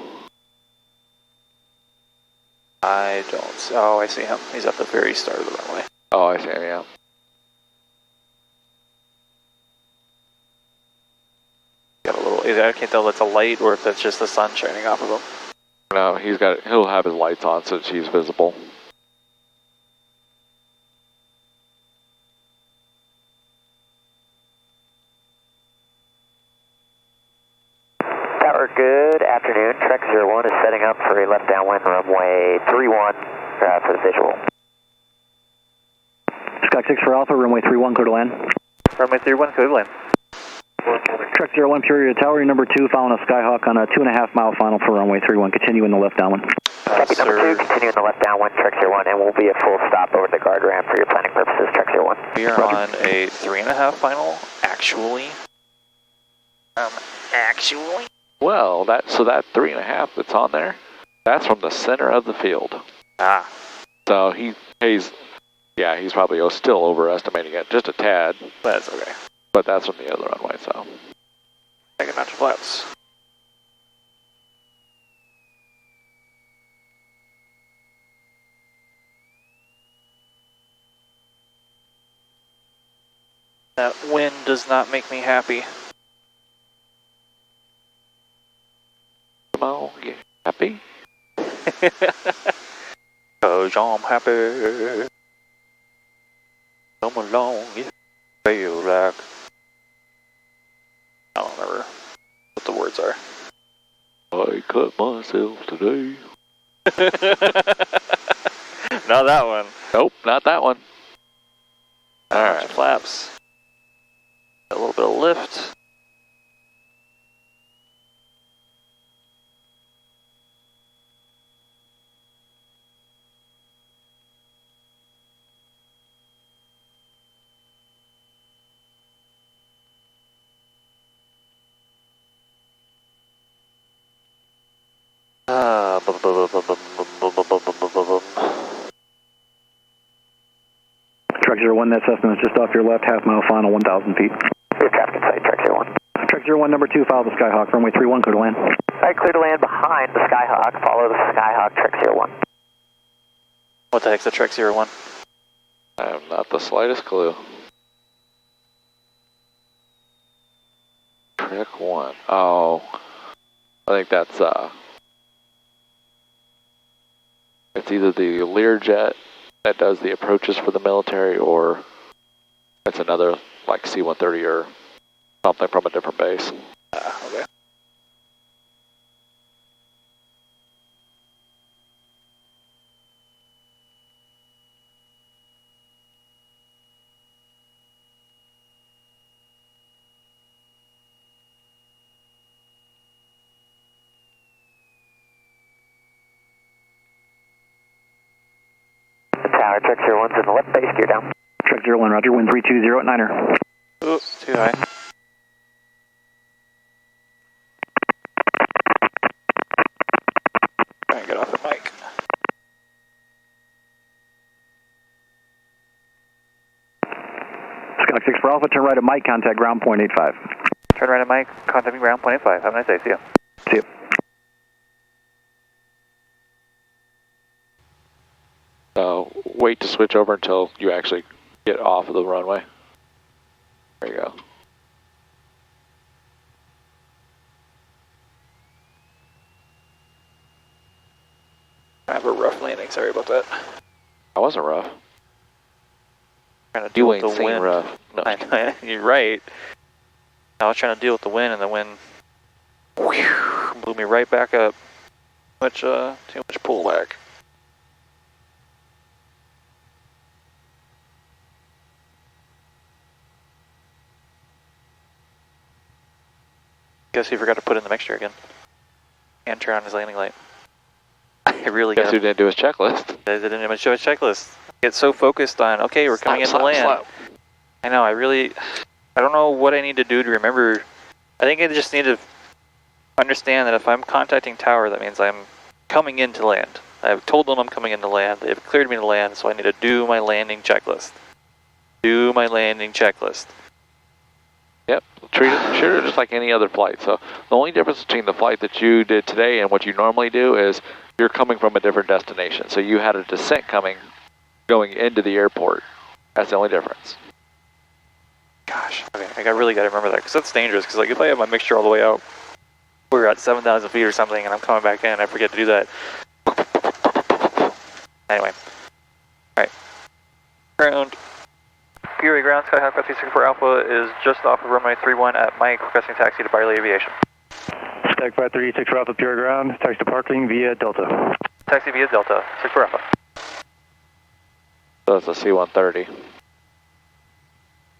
I don't... Oh, I see him. He's at the very start of the runway. Oh, I see him, yeah. I can't tell if that's a light or if that's just the sun shining off of him. No, he'll have his lights on so she's visible. Tower, good afternoon. Trek 01 is setting up for a left downwind runway 31 for the visual. Sky 6 for Alpha, runway 31, clear to land. Runway 31, clear to land. Trek 01, Purity Tower, number 2, following a Skyhawk on a 2.5 mile final for runway 31. Continue in the left downwind. Copy number 2, continue in the left downwind, Trek 01, and we'll be a full stop over the guard ramp for your planning purposes, Trek 01. We are on a 3.5 final, actually. Actually? Well, that 3.5 that's on there, that's from the center of the field. Ah. So he's probably still overestimating it just a tad. That's okay. But that's from the other runway, so. Taking out to flaps. That wind does not make me happy. Come on, get happy? Cause I'm happy. Come along, you feel like. I don't remember what the words are. I cut myself today. Not that one. Nope, not that one. Alright, flaps. A little bit of lift. Trek 01, that Cessna is just off your left, half mile final, 1,000 feet. Your traffic in sight, Trek 01. Trek 01, number 2, follow the Skyhawk, runway 31, clear to land. Alright, clear to land behind the Skyhawk, follow the Skyhawk, Trek 01. What the heck's the Trek 01? I have not the slightest clue. Trek 1. Oh. I think that's, it's either the Learjet that does the approaches for the military, or it's another, like C-130 or something from a different base. Okay. Tower, Trek 01's in the left base, gear down. Trek 01, roger, wind 320 at 9er. Ooh, too high. Try and get off the mic. Sky 6 for Alpha, turn right at Mike, contact ground point 85. Turn right at Mike, contact me ground point 85. Have a nice day, see ya. See you. Wait to switch over until you actually get off of the runway. There you go. I have a rough landing, sorry about that. That wasn't rough. Trying to deal with You the ain't seen wind. rough. No. You're right. I was trying to deal with the wind, and the wind blew me right back up. Too much pullback. Guess he forgot to put in the mixture again. And turn on his landing light. I really Guess who didn't do his checklist? I didn't even show his checklist. Get so focused on, okay, we're coming in to land. I know, I don't know what I need to do to remember. I think I just need to understand that if I'm contacting tower, that means I'm coming in to land. I've told them I'm coming in to land. They've cleared me to land, so I need to do my landing checklist. Do my landing checklist. Yep, treat it just like any other flight. So the only difference between the flight that you did today and what you normally do is you're coming from a different destination. So you had a descent going into the airport. That's the only difference. Gosh, okay, I really got to remember that, because that's dangerous, because like if I have my mixture all the way out, we're at 7,000 feet or something, and I'm coming back in. I forget to do that. Anyway. Alright. Ground. Fury ground, Skyhawk 5364 Alpha is just off of runway 31 at Mike, requesting taxi to Barley Aviation. Stack 536 Alpha, pure ground, taxi to parking via Delta. Taxi via Delta, 64 Alpha. So it's a C-130.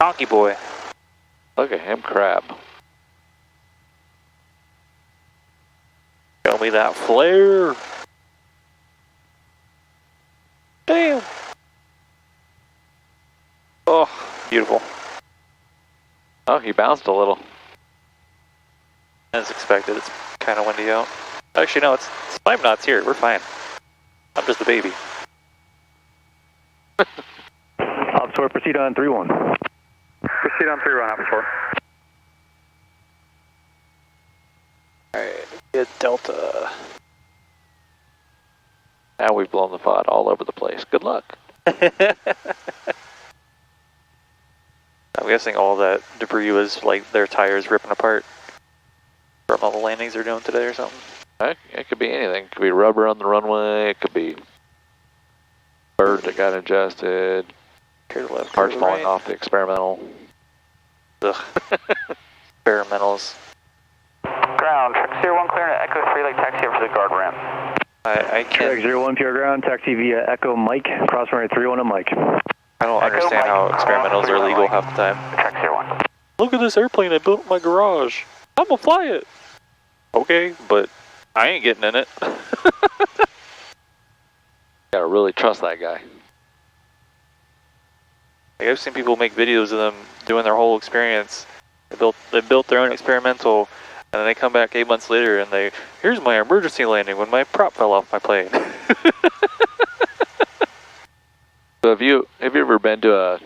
Donkey boy. Look at him crab. Show me that flare. Damn. Oh, beautiful. Oh, he bounced a little. As expected, it's kind of windy out. Actually, no, it's 5 knots here. We're fine. I'm just a baby. Observer, proceed on 3-1. Proceed on 3-1, Observer. Alright, good Delta. Now we've blown the FOD all over the place. Good luck. I'm guessing all that debris was like their tires ripping apart from all the landings they're doing today or something. It could be anything. It could be rubber on the runway. It could be bird that got ingested. Parts falling off the experimental. Ugh. Experimentals. Ground, track 01 clear to Echo 3 Lake taxi over to the guard ramp. I can't. Track 01 pure ground, taxi via Echo Mike, cross runway 31 on Mike. I don't understand how experimentals are legal half the time. Track 01. Look at this airplane I built in my garage. I'm gonna fly it. Okay, but I ain't getting in it. Gotta really trust that guy. Like, I've seen people make videos of them doing their whole experience. They built their own experimental, and then they come back 8 months later and here's my emergency landing when my prop fell off my plane. So have you ever been to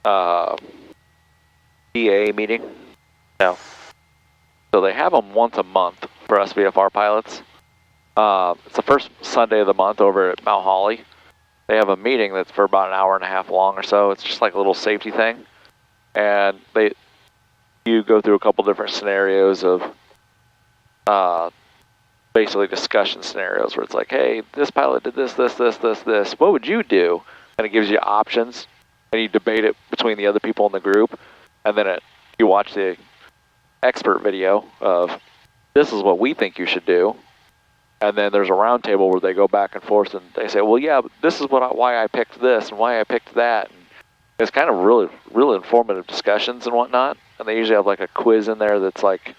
a DA meeting? No. So they have them once a month for us VFR pilots. It's the first Sunday of the month over at Mount Holly. They have a meeting that's for about an hour and a half long or so. It's just like a little safety thing. And you go through a couple different scenarios of basically discussion scenarios where it's like, hey, this pilot did this. What would you do? And it gives you options, and you debate it between the other people in the group, and then you watch the expert video of this is what we think you should do, and then there's a round table where they go back and forth and they say, well, yeah, but this is why I picked this and why I picked that. And it's kind of really informative discussions and whatnot, and they usually have like a quiz in there that's like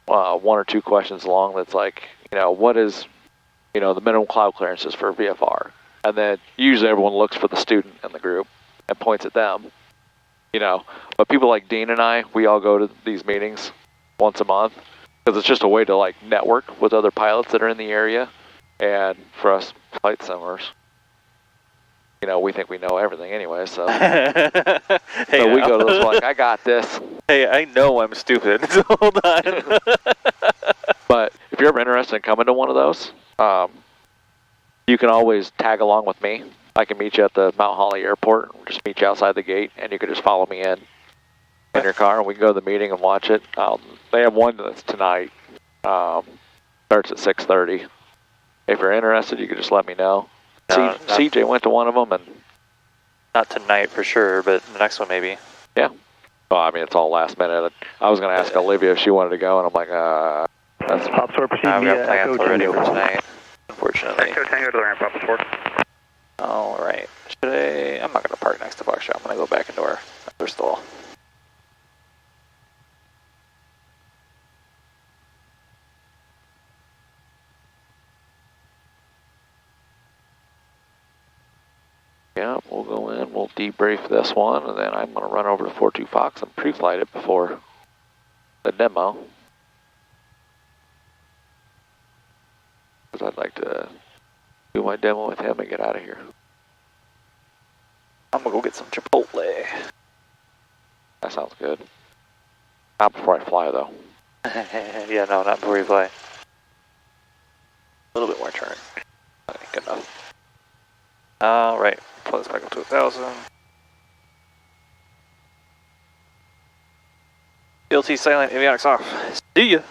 1 or 2 questions long that's like, what is, the minimum cloud clearances for VFR? And then usually everyone looks for the student in the group and points at them, But people like Dean and I, we all go to these meetings once a month because it's just a way to like network with other pilots that are in the area. And for us flight simmers, we think we know everything anyway, so. Hey, so we go to those like, I got this. Hey, I know I'm stupid, so hold on. But if you're ever interested in coming to one of those, you can always tag along with me. I can meet you at the Mount Holly airport, just meet you outside the gate, and you can just follow me in your car, and we can go to the meeting and watch it. They have one that's tonight. Starts at 6:30. If you're interested, you can just let me know. CJ went to one of them, and not tonight for sure, but the next one maybe. Yeah. Well, I mean, it's all last minute. I was going to ask Olivia if she wanted to go, and I'm like, that's. I've got plans already for tonight, unfortunately. Echo Tango to the ramp up, support. All right. I'm not going to park next to Buckshot. I'm going to go back into our other stall. Yeah, we'll go in, we'll debrief this one, and then I'm going to run over to 42 Fox and pre-flight it before the demo. Because I'd like to do my demo with him and get out of here. I'm going to go get some Chipotle. That sounds good. Not before I fly, though. Yeah, no, not before you fly. A little bit more turn. Okay, good enough. All right. Pull this back up to 1,000. PLT silent, avionics off. See ya.